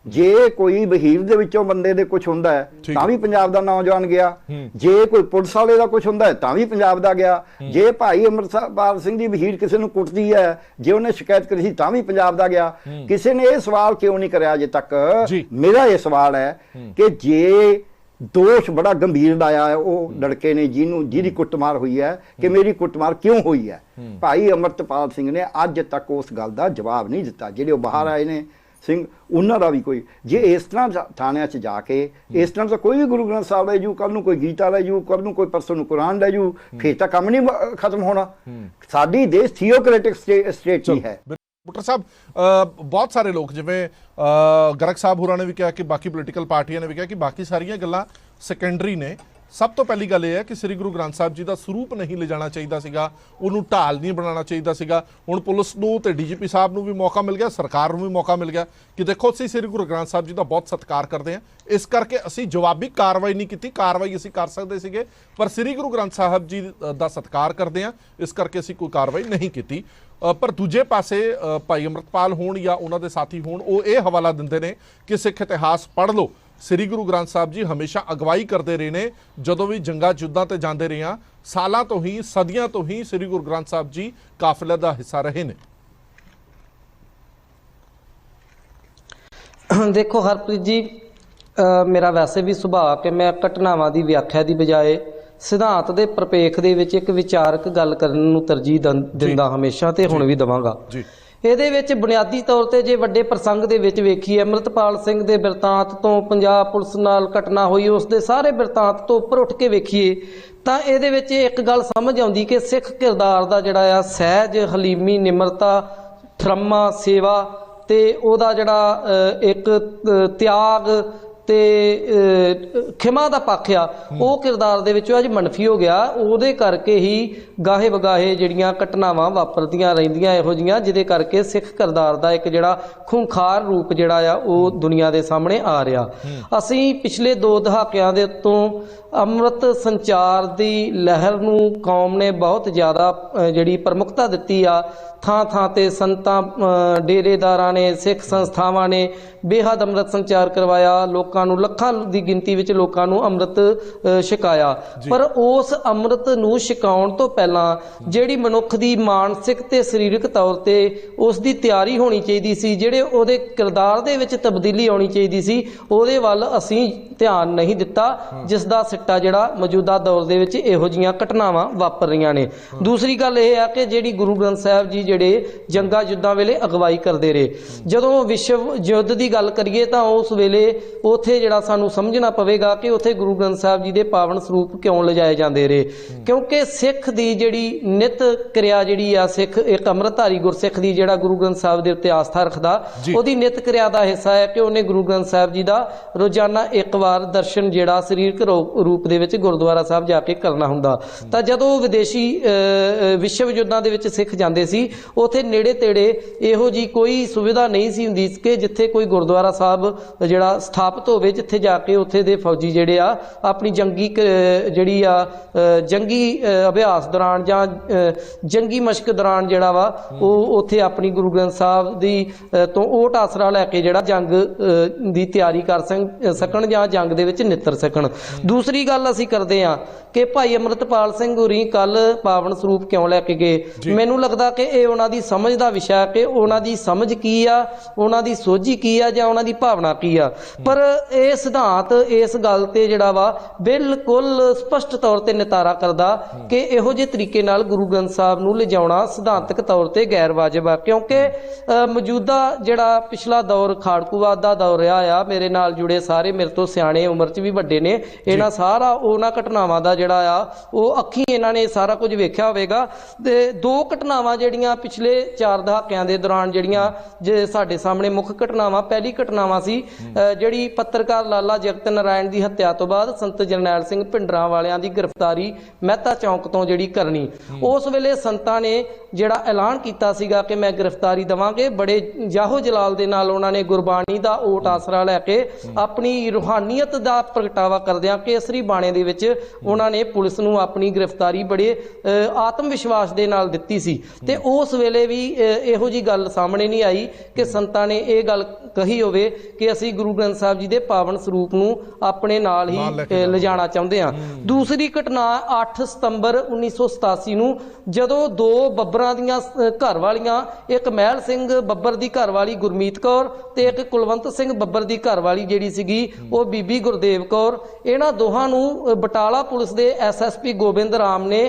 ਜੇ ਕੋਈ ਵਹੀਰ ਦੇ ਵਿੱਚੋਂ ਬੰਦੇ ਦੇ ਕੁਝ ਹੁੰਦਾ ਹੈ ਤਾਂ ਵੀ ਪੰਜਾਬ ਦਾ ਨੌਜਵਾਨ ਗਿਆ, ਜੇ ਕੋਈ ਪੁਲਿਸ ਵਾਲੇ ਦਾ ਕੁਝ ਹੁੰਦਾ ਹੈ ਤਾਂ ਵੀ ਪੰਜਾਬ ਦਾ ਗਿਆ। ਜੇ ਭਾਈ ਅਮਰਪਾਲ ਸਿੰਘ ਦੀ ਵਹੀਰ ਕਿਸੇ ਨੂੰ ਕੁੱਟਦੀ ਹੈ, ਜੇ ਉਹਨੇ ਸ਼ਿਕਾਇਤ ਕਰੀ ਸੀ ਤਾਂ ਵੀ ਪੰਜਾਬ ਦਾ ਗਿਆ। ਕਿਸੇ ਨੇ ਇਹ ਸਵਾਲ ਕਿਉਂ ਨਹੀਂ ਕਰਿਆ ਅਜੇ ਤੱਕ? ਮੇਰਾ ਇਹ ਸਵਾਲ ਹੈ ਕਿ ਜੇ ਦੋਸ਼ ਬੜਾ ਗੰਭੀਰ ਲਾਇਆ ਹੈ ਉਹ ਲੜਕੇ ਨੇ ਜਿਹਦੀ ਕੁੱਟਮਾਰ ਹੋਈ ਹੈ ਕਿ ਮੇਰੀ ਕੁੱਟਮਾਰ ਕਿਉਂ ਹੋਈ ਹੈ, ਭਾਈ ਅਮਰਪਾਲ ਸਿੰਘ ਨੇ ਅੱਜ ਤੱਕ ਉਸ ਗੱਲ ਦਾ ਜਵਾਬ ਨਹੀਂ ਦਿੱਤਾ। ਜਿਹੜੇ ਉਹ ਬਾਹਰ ਆਏ ਨੇ ਸਿੰਘ ਉਹਨਾਂ ਦਾ ਵੀ ਕੋਈ, ਜੇ ਇਸ ਤਰ੍ਹਾਂ ਥਾਣਿਆਂ 'ਚ ਜਾ ਕੇ ਇਸ ਤਰ੍ਹਾਂ ਤਾਂ ਕੋਈ ਵੀ ਗੁਰੂ ਗ੍ਰੰਥ ਸਾਹਿਬ ਲੈ ਜੂ, ਕੱਲ ਨੂੰ ਕੋਈ ਗੀਤਾ ਲੈ ਜੂ, ਕੱਲ ਨੂੰ ਕੋਈ ਪਰਸੋਂ ਨੂੰ ਕੁਰਾਨ ਲੈ ਜੂ, ਫਿਰ ਤਾਂ ਕੰਮ ਨਹੀਂ ਖਤਮ ਹੋਣਾ। ਸਾਡੀ ਦੇਸ਼ ਥੀਓਕ੍ਰੈਟਿਕ ਸਟੇਟ ਹੀ ਹੈ। ਬੁੱਟਰ ਸਾਹਿਬ ਬਹੁਤ ਸਾਰੇ ਲੋਕ ਜਿਵੇਂ ਗਰਗ ਸਾਹਿਬ ਹੋਰਾਂ ਨੇ ਵੀ ਕਿਹਾ ਕਿ ਬਾਕੀ ਪੋਲੀਟੀਕਲ ਪਾਰਟੀਆਂ ਨੇ ਵੀ ਕਿਹਾ ਕਿ ਬਾਕੀ ਸਾਰੀਆਂ ਗੱਲਾਂ ਸੈਕੰਡਰੀ ਨੇ। ਸਭ ਤੋਂ ਪਹਿਲੀ ਗੱਲ ਇਹ ਹੈ ਕਿ ਸ੍ਰੀ ਗੁਰੂ ਗ੍ਰੰਥ ਸਾਹਿਬ ਜੀ ਦਾ ਸਰੂਪ ਨਹੀਂ ਲਿਜਾਣਾ ਚਾਹੀਦਾ ਸੀਗਾ, ਉਹਨੂੰ ਢਾਲ ਨਹੀਂ ਬਣਾਉਣਾ ਚਾਹੀਦਾ ਸੀਗਾ। ਹੁਣ ਪੁਲਿਸ ਨੂੰ ਤੇ ਡੀਜੀਪੀ ਸਾਹਿਬ ਨੂੰ ਵੀ ਮੌਕਾ ਮਿਲ ਗਿਆ, ਸਰਕਾਰ ਨੂੰ ਵੀ ਮੌਕਾ ਮਿਲ ਗਿਆ ਕਿ ਦੇਖੋ ਅਸੀਂ ਸ੍ਰੀ ਗੁਰੂ ਗ੍ਰੰਥ ਸਾਹਿਬ ਜੀ ਦਾ ਬਹੁਤ ਸਤਿਕਾਰ ਕਰਦੇ ਹਾਂ, ਇਸ ਕਰਕੇ ਅਸੀਂ ਜਵਾਬੀ ਕਾਰਵਾਈ ਨਹੀਂ ਕੀਤੀ। ਕਾਰਵਾਈ ਅਸੀਂ ਕਰ ਸਕਦੇ ਸੀਗੇ ਪਰ ਸ੍ਰੀ ਗੁਰੂ ਗ੍ਰੰਥ ਸਾਹਿਬ ਜੀ ਦਾ ਸਤਿਕਾਰ ਕਰਦੇ ਹਾਂ, ਇਸ ਕਰਕੇ ਅਸੀਂ ਕੋਈ ਕਾਰਵਾਈ ਨਹੀਂ ਕੀਤੀ। ਪਰ ਦੂਜੇ ਪਾਸੇ ਭਾਈ ਅਮਰਪਾਲ ਹੋਣ ਜਾਂ ਉਹਨਾਂ ਦੇ ਸਾਥੀ ਹੋਣ, ਉਹ ਇਹ ਹਵਾਲਾ ਦਿੰਦੇ ਨੇ ਕਿ ਸਿੱਖ ਇਤਿਹਾਸ ਪੜ੍ਹ ਲਓ, ਸ੍ਰੀ ਗੁਰੂ ਗ੍ਰੰਥ ਸਾਹਿਬ ਜੀ ਹਮੇਸ਼ਾ ਅਗਵਾਈ ਕਰਦੇ ਰਹੇ ਨੇ। ਜਦੋਂ ਵੀ ਜੰਗਾਂ ਯੁੱਧਾਂ ਤੇ ਜਾਂਦੇ ਰਹੇ ਆ, ਸਾਲਾਂ ਤੋਂ ਹੀ ਸਦੀਆਂ ਤੋਂ ਹੀ ਸ੍ਰੀ ਗੁਰੂ ਗ੍ਰੰਥ ਸਾਹਿਬ ਜੀ ਕਾਫਲੇ ਦਾ ਹਿੱਸਾ ਰਹੇ ਨੇ। ਦੇਖੋ ਹਰਪ੍ਰੀਤ ਜੀ, ਮੇਰਾ ਵੈਸੇ ਵੀ ਸੁਭਾਅ ਕਿ ਮੈਂ ਘਟਨਾਵਾਂ ਦੀ ਵਿਆਖਿਆ ਦੀ ਬਜਾਏ ਸਿਧਾਂਤ ਦੇ ਪ੍ਰਪੇਖ ਦੇ ਵਿੱਚ ਇੱਕ ਵਿਚਾਰਕ ਗੱਲ ਕਰਨ ਨੂੰ ਤਰਜੀਹ ਦਿੰਦਾ ਹਮੇਸ਼ਾ, ਤੇ ਹੁਣ ਵੀ ਦਵਾਂਗਾ। ਇਹਦੇ ਵਿੱਚ ਬੁਨਿਆਦੀ ਤੌਰ ਤੇ ਜੇ ਵੱਡੇ ਪ੍ਰਸੰਗ ਦੇ ਵਿੱਚ ਵੇਖੀਏ, ਅਮਰਪਾਲ ਸਿੰਘ ਦੇ ਬਿਰਤਾਂਤ ਤੋਂ ਪੰਜਾਬ ਪੁਲਿਸ ਨਾਲ ਘਟਨਾ ਹੋਈ, ਉਸ ਦੇ ਸਾਰੇ ਬਿਰਤਾਂਤ ਤੋਂ ਉੱਪਰ ਉੱਠ ਕੇ ਵੇਖੀਏ ਤਾਂ ਇਹਦੇ ਵਿੱਚ ਇੱਕ ਗੱਲ ਸਮਝ ਆਉਂਦੀ ਕਿ ਸਿੱਖ ਕਿਰਦਾਰ ਦਾ ਜਿਹੜਾ ਆ ਸਹਿਜ, ਹਲੀਮੀ, ਨਿਮਰਤਾ, ਠਰਮਾ, ਸੇਵਾ ਤੇ ਉਹਦਾ ਜਿਹੜਾ ਇੱਕ ਤਿਆਗ ਤੇ ਖਿਮਾ ਦਾ ਪੱਖ ਆ, ਉਹ ਕਿਰਦਾਰ ਦੇ ਵਿੱਚੋਂ ਅੱਜ ਮਨਫੀ ਹੋ ਗਿਆ। ਉਹਦੇ ਕਰਕੇ ਹੀ ਗਾਹੇ ਬਗਾਹੇ ਜਿਹੜੀਆਂ ਘਟਨਾਵਾਂ ਵਾਪਰਦੀਆਂ ਰਹਿੰਦੀਆਂ ਇਹੋ ਜਿਹੀਆਂ, ਜਿਹਦੇ ਕਰਕੇ ਸਿੱਖ ਕਿਰਦਾਰ ਦਾ ਇੱਕ ਜਿਹੜਾ ਖੂੰਖਾਰ ਰੂਪ ਜਿਹੜਾ ਆ ਉਹ ਦੁਨੀਆ ਦੇ ਸਾਹਮਣੇ ਆ ਰਿਹਾ। ਅਸੀਂ ਪਿਛਲੇ 2 ਦਹਾਕਿਆਂ ਦੇ ਉੱਤੋਂ ਅੰਮ੍ਰਿਤ ਸੰਚਾਰ ਦੀ ਲਹਿਰ ਨੂੰ ਕੌਮ ਨੇ ਬਹੁਤ ਜ਼ਿਆਦਾ ਜਿਹੜੀ ਪ੍ਰਮੁਖਤਾ ਦਿੱਤੀ ਆ। ਥਾਂ ਥਾਂ ਤੇ ਸੰਤਾਂ, ਡੇਰੇਦਾਰਾਂ ਨੇ, ਸਿੱਖ ਸੰਸਥਾਵਾਂ ਨੇ ਬੇਹੱਦ ਅੰਮ੍ਰਿਤ ਸੰਚਾਰ ਕਰਵਾਇਆ, ਲੋਕਾਂ ਨੂੰ ਲੱਖਾਂ ਦੀ ਗਿਣਤੀ ਵਿੱਚ ਲੋਕਾਂ ਨੂੰ ਅੰਮ੍ਰਿਤ ਛਕਾਇਆ। ਪਰ ਉਸ ਅੰਮ੍ਰਿਤ ਨੂੰ ਛਕਾਉਣ ਤੋਂ ਪਹਿਲਾਂ ਜਿਹੜੀ ਮਨੁੱਖ ਦੀ ਮਾਨਸਿਕ ਤੇ ਸਰੀਰਕ ਤੌਰ ਤੇ ਉਸ ਦੀ ਤਿਆਰੀ ਹੋਣੀ ਚਾਹੀਦੀ ਸੀ, ਜਿਹੜੇ ਉਹਦੇ ਕਿਰਦਾਰ ਦੇ ਵਿੱਚ ਤਬਦੀਲੀ ਆਉਣੀ ਚਾਹੀਦੀ ਸੀ, ਉਹਦੇ ਵੱਲ ਅਸੀਂ ਧਿਆਨ ਨਹੀਂ ਦਿੱਤਾ, ਜਿਸ ਦਾ ਸਿੱਟਾ ਜਿਹੜਾ ਮੌਜੂਦਾ ਦੌਰ ਦੇ ਵਿੱਚ ਇਹੋ ਜਿਹੀਆਂ ਘਟਨਾਵਾਂ ਵਾਪਰ ਰਹੀਆਂ ਨੇ। ਦੂਸਰੀ ਗੱਲ ਇਹ ਆ ਕਿ ਜਿਹੜੀ ਗੁਰੂ ਗ੍ਰੰਥ ਸਾਹਿਬ ਜੀ ਜਿਹੜੇ ਜੰਗਾਂ ਯੁੱਧਾਂ ਵੇਲੇ ਅਗਵਾਈ ਕਰਦੇ ਰਹੇ, ਜਦੋਂ ਵਿਸ਼ਵ ਯੁੱਧ ਦੀ ਗੱਲ ਕਰੀਏ ਤਾਂ ਉਸ ਵੇਲੇ ਉੱਥੇ ਜਿਹੜਾ ਸਾਨੂੰ ਸਮਝਣਾ ਪਵੇਗਾ ਕਿ ਉੱਥੇ ਗੁਰੂ ਗ੍ਰੰਥ ਸਾਹਿਬ ਜੀ ਦੇ ਪਾਵਨ ਸਰੂਪ ਕਿਉਂ ਲਿਜਾਏ ਜਾਂਦੇ ਰਹੇ, ਕਿਉਂਕਿ ਸਿੱਖ ਦੀ ਜਿਹੜੀ ਨਿਤ ਕਿਰਿਆ ਜਿਹੜੀ ਆ, ਸਿੱਖ ਇੱਕ ਅੰਮ੍ਰਿਤਧਾਰੀ ਗੁਰਸਿੱਖ ਦੀ ਜਿਹੜਾ ਗੁਰੂ ਗ੍ਰੰਥ ਸਾਹਿਬ ਦੇ ਉੱਤੇ ਆਸਥਾ ਰੱਖਦਾ, ਉਹਦੀ ਨਿਤ ਕਿਰਿਆ ਦਾ ਹਿੱਸਾ ਹੈ ਕਿ ਉਹਨੇ ਗੁਰੂ ਗ੍ਰੰਥ ਸਾਹਿਬ ਜੀ ਦਾ ਰੋਜ਼ਾਨਾ ਇੱਕ ਵਾਰ ਦਰਸ਼ਨ ਜਿਹੜਾ ਸਰੀਰਕ ਰੂਪ ਦੇ ਵਿੱਚ ਗੁਰਦੁਆਰਾ ਸਾਹਿਬ ਜਾ ਕੇ ਕਰਨਾ ਹੁੰਦਾ। ਤਾਂ ਜਦੋਂ ਵਿਦੇਸ਼ੀ ਵਿਸ਼ਵ ਯੁੱਧਾਂ ਦੇ ਵਿੱਚ ਸਿੱਖ ਜਾਂਦੇ ਸੀ, ਉੱਥੇ ਨੇੜੇ ਤੇੜੇ ਇਹੋ ਜੀ ਕੋਈ ਸੁਵਿਧਾ ਨਹੀਂ ਸੀ ਹੁੰਦੀ ਕਿ ਜਿੱਥੇ ਕੋਈ ਗੁਰਦੁਆਰਾ ਸਾਹਿਬ ਜਿਹੜਾ ਸਥਾਪਿਤ ਹੋਵੇ ਜਿੱਥੇ ਜਾ ਕੇ ਉੱਥੇ ਦੇ ਫੌਜੀ ਜਿਹੜੇ ਆ ਆਪਣੀ ਜੰਗੀ ਜਿਹੜੀ ਆ ਜੰਗੀ ਅਭਿਆਸ ਦੌਰਾਨ ਜਾਂ ਜੰਗੀ ਮਸ਼ਕ ਦੌਰਾਨ ਜਿਹੜਾ ਵਾ ਉਹ ਉੱਥੇ ਆਪਣੀ ਗੁਰੂ ਗ੍ਰੰਥ ਸਾਹਿਬ ਦੀ ਤੋਂ ਓਟ ਆਸਰਾ ਲੈ ਕੇ ਜਿਹੜਾ ਜੰਗ ਦੀ ਤਿਆਰੀ ਕਰ ਸਕਣ ਜਾਂ ਜੰਗ ਦੇ ਵਿੱਚ ਨਿੱਤਰ ਸਕਣ। ਦੂਸਰੀ ਗੱਲ ਅਸੀਂ ਕਰਦੇ ਹਾਂ ਕਿ ਭਾਈ ਅੰਮ੍ਰਿਤਪਾਲ ਸਿੰਘ ਹੋਰੀ ਕੱਲ ਪਾਵਨ ਸਰੂਪ ਕਿਉਂ ਲੈ ਕੇ ਗਏ। ਮੈਨੂੰ ਲੱਗਦਾ ਕਿ ਇਹ ਉਹਨਾਂ ਦੀ ਸਮਝ ਦਾ ਵਿਸ਼ਾ ਕਿ ਉਹਨਾਂ ਦੀ ਸਮਝ ਕੀ ਆ, ਉਹਨਾਂ ਦੀ ਸੋਝੀ ਕੀ ਆ ਜਾਂ ਉਹਨਾਂ ਦੀ ਭਾਵਨਾ ਕੀ ਆ। ਪਰ ਇਹ ਸਿਧਾਂਤ ਇਸ ਗੱਲ ਤੇ ਜਿਹੜਾ ਵਾ ਬਿਲਕੁਲ ਸਪਸ਼ਟ ਤੌਰ ਤੇ ਨਿਤਾਰਾ ਕਰਦਾ ਕਿ ਇਹੋ ਜਿਹੇ ਤਰੀਕੇ ਨਾਲ ਗੁਰੂ ਗ੍ਰੰਥ ਸਾਹਿਬ ਨੂੰ ਲਿਜਾਉਣਾ ਸਿਧਾਂਤਕ ਤੌਰ ਤੇ ਗੈਰ ਵਾਜਬ ਆ, ਕਿਉਂਕਿ ਮੌਜੂਦਾ ਜਿਹੜਾ ਪਿਛਲਾ ਦੌਰ ਖਾੜਕੂਵਾਦ ਦਾ ਦੌਰ ਰਿਹਾ ਆ, ਮੇਰੇ ਨਾਲ ਜੁੜੇ ਸਾਰੇ ਮੇਰੇ ਤੋਂ ਸਿਆਣੇ ਉਮਰ 'ਚ ਵੀ ਵੱਡੇ ਨੇ, ਇਹਨਾਂ ਸਾਰਾ ਉਹਨਾਂ ਘਟਨਾਵਾਂ ਦਾ ਜਿਹੜਾ ਆ ਉਹ ਅੱਖੀਂ ਇਹਨਾਂ ਨੇ ਸਾਰਾ ਕੁਝ ਵੇਖਿਆ ਹੋਵੇਗਾ। ਤੇ ਦੋ ਘਟਨਾਵਾਂ ਜਿਹੜੀਆਂ ਪਿਛਲੇ 4 ਦਹਾਕਿਆਂ ਦੇ ਦੌਰਾਨ ਜਿਹੜੀਆਂ ਜੇ ਸਾਡੇ ਸਾਹਮਣੇ ਮੁੱਖ ਘਟਨਾਵਾਂ, ਪਹਿਲੀ ਘਟਨਾਵਾਂ ਸੀ ਜਿਹੜੀ ਪੱਤਰਕਾਰ ਲਾਲਾ ਜਗਤ ਨਾਰਾਇਣ ਦੀ ਹੱਤਿਆ ਤੋਂ ਬਾਅਦ ਸੰਤ ਜਰਨੈਲ ਸਿੰਘ ਭਿੰਡਰਾਂ ਵਾਲਿਆਂ ਦੀ ਗ੍ਰਿਫਤਾਰੀ ਮਹਿਤਾ ਚੌਂਕ ਤੋਂ ਜਿਹੜੀ ਕਰਨੀ। ਉਸ ਵੇਲੇ ਸੰਤਾਂ ਨੇ ਜਿਹੜਾ ਐਲਾਨ ਕੀਤਾ ਸੀਗਾ ਕਿ ਮੈਂ ਗ੍ਰਿਫਤਾਰੀ ਦੇਵਾਂਗੇ, ਬੜੇ ਜਾਹੋ ਜਲਾਲ ਦੇ ਨਾਲ ਉਹਨਾਂ ਨੇ ਗੁਰਬਾਣੀ ਦਾ ਓਟ ਆਸਰਾ ਲੈ ਕੇ ਆਪਣੀ ਰੂਹਾਨੀਅਤ ਦਾ ਪ੍ਰਗਟਾਵਾ ਕਰਦਿਆਂ ਕੇਸਰੀ ਬਾਣੇ ਦੇ ਵਿੱਚ ਉਹਨਾਂ ਨੇ ਪੁਲਿਸ ਨੂੰ ਆਪਣੀ ਗ੍ਰਿਫਤਾਰੀ ਬੜੇ ਆਤਮ ਵਿਸ਼ਵਾਸ ਦੇ ਨਾਲ ਦਿੱਤੀ ਸੀ। ਤੇ ਉਸ ਵੇਲੇ ਵੀ ਇਹੋ ਜੀ ਗੱਲ ਸਾਹਮਣੇ ਨਹੀਂ ਆਈ ਕਿ ਸੰਤਾਂ ਨੇ ਇਹ ਗੱਲ ਕਹੀ ਹੋਵੇ ਕਿ ਅਸੀਂ ਗੁਰੂ ਗ੍ਰੰਥ ਸਾਹਿਬ ਜੀ ਦੇ ਪਾਵਨ ਸਰੂਪ ਨੂੰ ਆਪਣੇ ਨਾਲ ਹੀ ਲਿਜਾਣਾ ਚਾਹੁੰਦੇ ਹਾਂ। ਦੂਸਰੀ ਘਟਨਾ 8 ਸਤੰਬਰ 1987 ਨੂੰ ਜਦੋਂ ਦੋ ਬੱਬਰਾਂ ਦੀਆਂ ਘਰ ਵਾਲੀਆਂ, ਇੱਕ ਮਹਿਲ ਸਿੰਘ ਬੱਬਰ ਦੀ ਘਰ ਵਾਲੀ ਗੁਰਮੀਤ ਕੌਰ ਤੇ ਇੱਕ ਕੁਲਵੰਤ ਸਿੰਘ ਬੱਬਰ ਦੀ ਘਰ ਵਾਲੀ ਜਿਹੜੀ ਸੀਗੀ ਉਹ ਬੀਬੀ ਗੁਰਦੇਵ ਕੌਰ, ਇਹਨਾਂ ਦੋਹਾਂ ਨੂੰ ਬਟਾਲਾ ਪੁਲਿਸ ਦੇ ਐਸਐਸਪੀ ਗੋਬਿੰਦ ਰਾਮ ਨੇ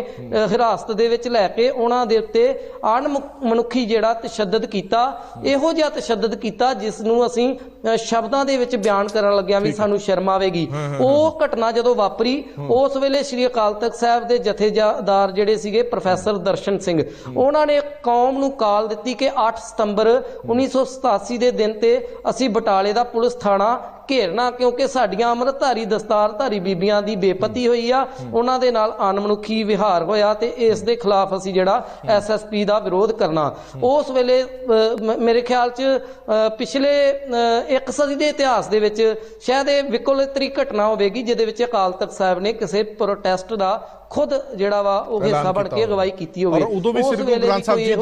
ਹਿਰਾਸਤ ਦੇ ਵਿੱਚ ਲੈ ਕੇ ਉਹਨਾਂ ਦੇ ਉੱਤੇ ਅਣਮਨੁੱਖੀ ਜਿਹੜਾ ਤਸ਼ੱਦਦ ਕੀਤਾ, ਇਹੋ ਜਿਹਾ ਤਸ਼ੱਦਦ ਕੀਤਾ ਜਿਸ ਨੂੰ ਅਸੀਂ ਸ਼ਬਦਾਂ ਦੇ ਵਿੱਚ ਬਿਆਨ ਕਰਨ ਲੱਗਿਆਂ ਵੀ ਸਾਨੂੰ ਸ਼ਰਮ ਆਵੇਗੀ। ਉਹ ਘਟਨਾ ਜਦੋਂ ਵਾਪਰੀ ਉਸ ਵੇਲੇ ਸ੍ਰੀ ਅਕਾਲ ਤਖਤ ਸਾਹਿਬ ਦੇ ਜਥੇਦਾਰ ਜਿਹੜੇ ਸੀਗੇ ਪ੍ਰੋਫੈਸਰ ਦਰਸ਼ਨ ਸਿੰਘ, ਉਹਨਾਂ ਨੇ ਕੌਮ ਨੂੰ ਕਾਲ ਦਿੱਤੀ ਕਿ 8 ਸਤੰਬਰ 1987 ਦੇ ਦਿਨ ਤੇ ਅਸੀਂ ਬਟਾਲੇ ਦਾ ਪੁਲਿਸ ਥਾਣਾ ਘੇਰਨਾ, ਕਿਉਂਕਿ ਸਾਡੀਆਂ ਅੰਮ੍ਰਿਤਧਾਰੀ ਦਸਤਾਰਧਾਰੀ ਬੀਬੀਆਂ ਦੀ ਬੇਪਤੀ ਹੋਈ ਆ, ਉਹਨਾਂ ਦੇ ਨਾਲ ਅਣਮਨੁੱਖੀ ਵਿਹਾਰ ਹੋਇਆ ਤੇ ਇਸ ਦੇ ਖਿਲਾਫ ਅਸੀਂ ਜਿਹੜਾ ਐਸਐਸਪੀ ਦਾ ਵਿਰੋਧ ਕਰਨਾ। ਉਸ ਵੇਲੇ ਮੇਰੇ ਖਿਆਲ 'ਚ ਪਿਛਲੇ 1 ਸਦੀ ਦੇ ਇਤਿਹਾਸ ਦੇ ਵਿੱਚ ਸ਼ਾਇਦ ਇਹ ਵਿਕਲਤਰੀ ਘਟਨਾ ਹੋਵੇਗੀ ਜਿਹਦੇ ਵਿੱਚ ਅਕਾਲ ਤਖਤ ਸਾਹਿਬ ਨੇ ਕਿਸੇ ਪ੍ਰੋਟੈਸਟ ਦਾ ਖੁਦ ਜਿਹੜਾ ਵਾ ਉਹ ਹਿੱਸਾ ਬਣ ਕੇ ਅਗਵਾਈ ਕੀਤੀ ਹੋਵੇ। ਉਸ ਵੇਲੇ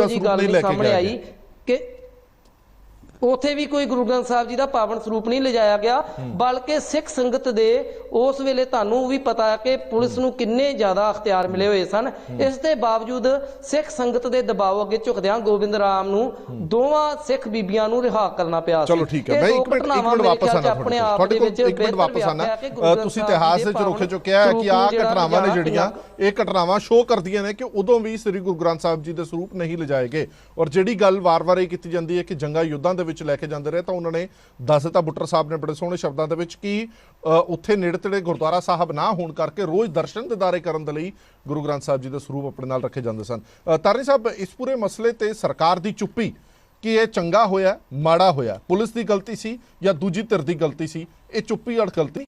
ਵੀ ਗੱਲ ਸਾਹਮਣੇ ਆਈ ਕਿ ਉੱਥੇ ਵੀ ਕੋਈ ਗੁਰੂ ਗ੍ਰੰਥ ਸਾਹਿਬ ਜੀ ਦਾ ਪਾਵਨ ਸਰੂਪ ਨਹੀਂ ਲਿਜਾਇਆ ਗਿਆ, ਬਲਕਿ ਸਿੱਖ ਸੰਗਤ ਦੇ ਉਸ ਵੇਲੇ ਤੁਹਾਨੂੰ ਵੀ ਪਤਾ ਹੈ ਕਿ ਪੁਲਿਸ ਨੂੰ ਕਿੰਨੇ ਜ਼ਿਆਦਾ ਅਖਤਿਆਰ ਮਿਲੇ ਹੋਏ ਸਨ। ਇਸ ਦੇ ਬਾਵਜੂਦ ਸਿੱਖ ਸੰਗਤ ਦੇ ਦਬਾਅ ਅੱਗੇ ਝੁਕਦਿਆਂ ਗੋਬਿੰਦ ਰਾਮ ਨੂੰ ਦੋਵਾਂ ਸਿੱਖ ਬੀਬੀਆਂ ਨੂੰ ਰਿਹਾ ਕਰਨਾ ਪਿਆ ਸੀ। ਚਲੋ ਠੀਕ ਹੈ, ਮੈਂ ਇੱਕ ਮਿੰਟ ਵਾਪਸ ਆਣਾ ਤੁਹਾਡੇ ਕੋਲ, ਇੱਕ ਮਿੰਟ ਵਾਪਸ ਆਣਾ। ਤੁਸੀਂ ਇਤਿਹਾਸ ਵਿੱਚ ਰੁਕ ਚੁੱਕਿਆ ਹੈ ਕਿ ਆਹ ਘਟਨਾਵਾਂ ਨੇ ਜਿਹੜੀਆਂ ਇਹ ਘਟਨਾਵਾਂ ਸ਼ੋਅ ਕਰਦੀਆਂ ਨੇ ਕਿ ਉਦੋਂ ਵੀ ਸ੍ਰੀ ਗੁਰੂ ਗ੍ਰੰਥ ਸਾਹਿਬ ਜੀ ਦੇ ਸਰੂਪ ਨਹੀਂ ਲਿਜਾਏ ਗਏ। ਔਰ ਜਿਹੜੀ ਗੱਲ ਵਾਰ-ਵਾਰ ਇਹ ਕੀਤੀ ਜਾਂਦੀ ਹੈ ਕਿ ਜੰਗਾਂ ਯੁੱਧਾਂ ਦੇ ਵਿੱਚ ਲੈ ਕੇ ਜਾਂਦੇ ਰਹੇ, ਤਾਂ ਉਹਨਾਂ ਨੇ ਦੱਸ ਦਿੱਤਾ ਬੁੱਟਰ ਸਾਹਿਬ ਨੇ ਬੜੇ ਸੋਹਣੇ ਸ਼ਬਦਾਂ ਦੇ ਵਿੱਚ ਕਿ ਉੱਥੇ ਨੇੜੇ ਤੇੜੇ ਗੁਰਦੁਆਰਾ ਸਾਹਿਬ ਨਾ ਹੋਣ ਕਰਕੇ ਰੋਜ਼ ਦਰਸ਼ਨ ਦਿਦਾਰੇ ਕਰਨ ਦੇ ਲਈ ਗੁਰੂ ਗ੍ਰੰਥ ਸਾਹਿਬ ਜੀ ਦੇ ਸਰੂਪ ਆਪਣੇ ਨਾਲ ਰੱਖੇ ਜਾਂਦੇ ਸਨ। ਤਾਰਨੀ ਸਾਹਿਬ, ਇਸ ਪੂਰੇ ਮਸਲੇ ਤੇ ਸਰਕਾਰ ਦੀ ਚੁੱਪੀ, ਕਿ ਇਹ ਚੰਗਾ ਹੋਇਆ ਮਾੜਾ ਹੋਇਆ, ਪੁਲਿਸ ਦੀ ਗਲਤੀ ਸੀ ਜਾਂ ਦੂਜੀ ਧਿਰ ਦੀ ਗਲਤੀ ਸੀ, ਇਹ ਚੁੱਪੀ ਅੜ ਗਲਤੀ,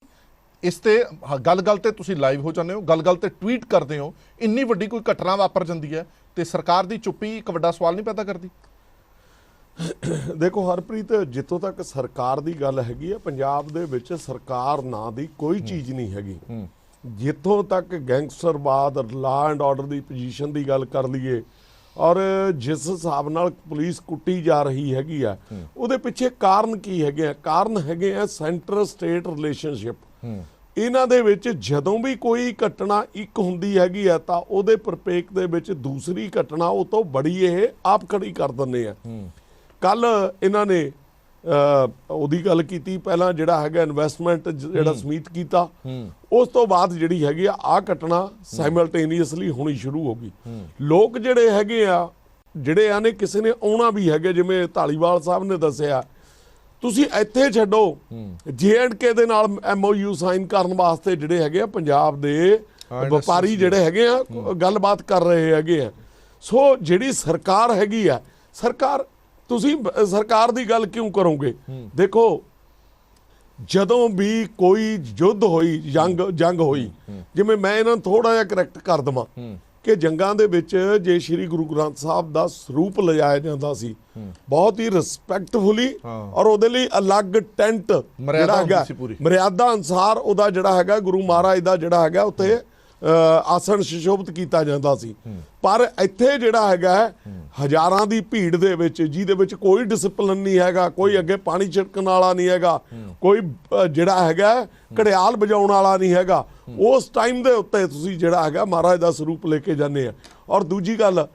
ਇਸ ਤੇ ਗੱਲ ਤੇ ਤੁਸੀਂ ਲਾਈਵ ਹੋ ਜਾਂਦੇ ਹੋ, ਗੱਲ ਤੇ ਟਵੀਟ ਕਰਦੇ ਹੋ, ਇੰਨੀ ਵੱਡੀ ਕੋਈ ਘਟਨਾ ਵਾਪਰ ਜਾਂਦੀ ਹੈ ਤੇ ਸਰਕਾਰ ਦੀ ਚੁੱਪੀ ਇੱਕ ਵੱਡਾ ਸਵਾਲ ਨਹੀਂ ਪੈਦਾ ਕਰਦੀ? ਦੇਖੋ ਹਰਪ੍ਰੀਤ, ਜਿੱਥੋਂ ਤੱਕ ਸਰਕਾਰ ਦੀ ਗੱਲ ਹੈਗੀ ਆ, ਪੰਜਾਬ ਦੇ ਵਿੱਚ ਸਰਕਾਰ ਨਾਂ ਦੀ ਕੋਈ ਚੀਜ਼ ਨਹੀਂ ਹੈਗੀ। ਜਿੱਥੋਂ ਤੱਕ ਗੈਂਗਸਟਰਵਾਦ, law and order the position ਦੀ ਗੱਲ ਕਰ ਲਈਏ, ਔਰ ਜਿਸ ਹਿਸਾਬ ਨਾਲ ਪੁਲਿਸ ਕੁੱਟੀ ਜਾ ਰਹੀ ਹੈਗੀ ਆ, ਉਹਦੇ ਪਿੱਛੇ ਕਾਰਨ ਕੀ ਹੈਗੇ ਆ? ਕਾਰਨ ਹੈਗੇ ਆ ਸੈਂਟਰ ਸਟੇਟ ਰਿਲੇਸ਼ਨਸ਼ਿਪ। ਇਹਨਾਂ ਦੇ ਵਿੱਚ ਜਦੋਂ ਵੀ ਕੋਈ ਘਟਨਾ ਇੱਕ ਹੁੰਦੀ ਹੈਗੀ ਆ ਤਾਂ ਉਹਦੇ ਪਰਪੇਖ ਦੇ ਵਿੱਚ ਦੂਸਰੀ ਘਟਨਾ ਉਹ ਤੋਂ ਬੜੀ ਇਹ ਆਪ ਖੜੀ ਕਰ ਦਿੰਦੇ ਆ। ਕੱਲ ਇਹਨਾਂ ਨੇ ਉਹਦੀ ਗੱਲ ਕੀਤੀ, ਪਹਿਲਾਂ ਜਿਹੜਾ ਹੈਗਾ ਇਨਵੈਸਟਮੈਂਟ ਜਿਹੜਾ ਸਮੀਤ ਕੀਤਾ, ਉਸ ਤੋਂ ਬਾਅਦ ਜਿਹੜੀ ਹੈਗੀ ਆ ਆਹ ਘਟਨਾ ਸਾਈਮਲਟੇਨੀਅਸਲੀ ਹੋਣੀ ਸ਼ੁਰੂ ਹੋ ਗਈ। ਲੋਕ ਜਿਹੜੇ ਹੈਗੇ ਆ, ਜਿਹੜੇ ਆ ਨੇ ਕਿਸੇ ਨੇ ਆਉਣਾ ਵੀ ਹੈਗੇ, ਜਿਵੇਂ ਧਾਲੀਵਾਲ ਸਾਹਿਬ ਨੇ ਦੱਸਿਆ, ਤੁਸੀਂ ਇੱਥੇ ਛੱਡੋ, JNK ਦੇ ਨਾਲ MOU ਸਾਈਨ ਕਰਨ ਵਾਸਤੇ ਜਿਹੜੇ ਹੈਗੇ ਆ ਪੰਜਾਬ ਦੇ ਵਪਾਰੀ ਜਿਹੜੇ ਹੈਗੇ ਆ ਗੱਲਬਾਤ ਕਰ ਰਹੇ ਹੈਗੇ ਆ। ਸੋ ਜਿਹੜੀ ਸਰਕਾਰ ਹੈਗੀ ਆ, ਤੁਸੀਂ ਸਰਕਾਰ ਦੀ ਗੱਲ ਕਿਉਂ ਕਰੋਗੇ? ਦੇਖੋ, ਜਦੋਂ ਵੀ ਕੋਈ ਯੁੱਧ ਹੋਈ, ਜੰਗ ਹੋਈ, ਜਿਵੇਂ ਮੈਂ ਇਹਨਾਂ ਨੂੰ ਥੋੜਾ ਜਿਹਾ ਕਰੈਕਟ ਕਰ ਦੇਵਾਂ ਕਿ ਜੰਗਾਂ ਦੇ ਵਿੱਚ ਜੇ ਸ਼੍ਰੀ ਗੁਰੂ ਗ੍ਰੰਥ ਸਾਹਿਬ ਦਾ ਸਰੂਪ ਲਿਜਾਇਆ ਜਾਂਦਾ ਸੀ ਬਹੁਤ ਹੀ ਰਿਸਪੈਕਟਫੁਲੀ ਔਰ ਉਹਦੇ ਲਈ ਅਲੱਗ ਟੈਂਟ ਜਿਹੜਾ ਹੈਗਾ ਮਰਿਆਦਾ ਅਨੁਸਾਰ ਉਹਦਾ ਜਿਹੜਾ ਹੈਗਾ ਗੁਰੂ ਮਹਾਰਾਜ ਦਾ ਜਿਹੜਾ ਹੈਗਾ ਉੱਥੇ ਆਸਣ ਸੁਸ਼ੋਭਿਤ ਕੀਤਾ ਜਾਂਦਾ ਸੀ। ਪਰ ਇੱਥੇ ਜਿਹੜਾ ਹੈਗਾ ਹਜ਼ਾਰਾਂ ਦੀ ਭੀੜ ਦੇ ਵਿੱਚ ਜਿਹਦੇ ਵਿੱਚ ਕੋਈ ਡਿਸਪਲਿਨ ਨਹੀਂ ਹੈਗਾ, ਕੋਈ ਅੱਗੇ ਪਾਣੀ ਛਿੜਕਣ ਵਾਲਾ ਨਹੀਂ ਹੈਗਾ, ਕੋਈ ਜਿਹੜਾ ਹੈਗਾ ਘੜਿਆਲ ਵਜਾਉਣ ਵਾਲਾ ਨਹੀਂ ਹੈਗਾ, ਉਸ ਟਾਈਮ ਦੇ ਉੱਤੇ ਤੁਸੀਂ ਜਿਹੜਾ ਹੈਗਾ ਮਹਾਰਾਜ ਦਾ ਸਰੂਪ ਲੈ ਕੇ ਜਾਂਦੇ ਆ। ਔਰ ਦੂਜੀ ਗੱਲ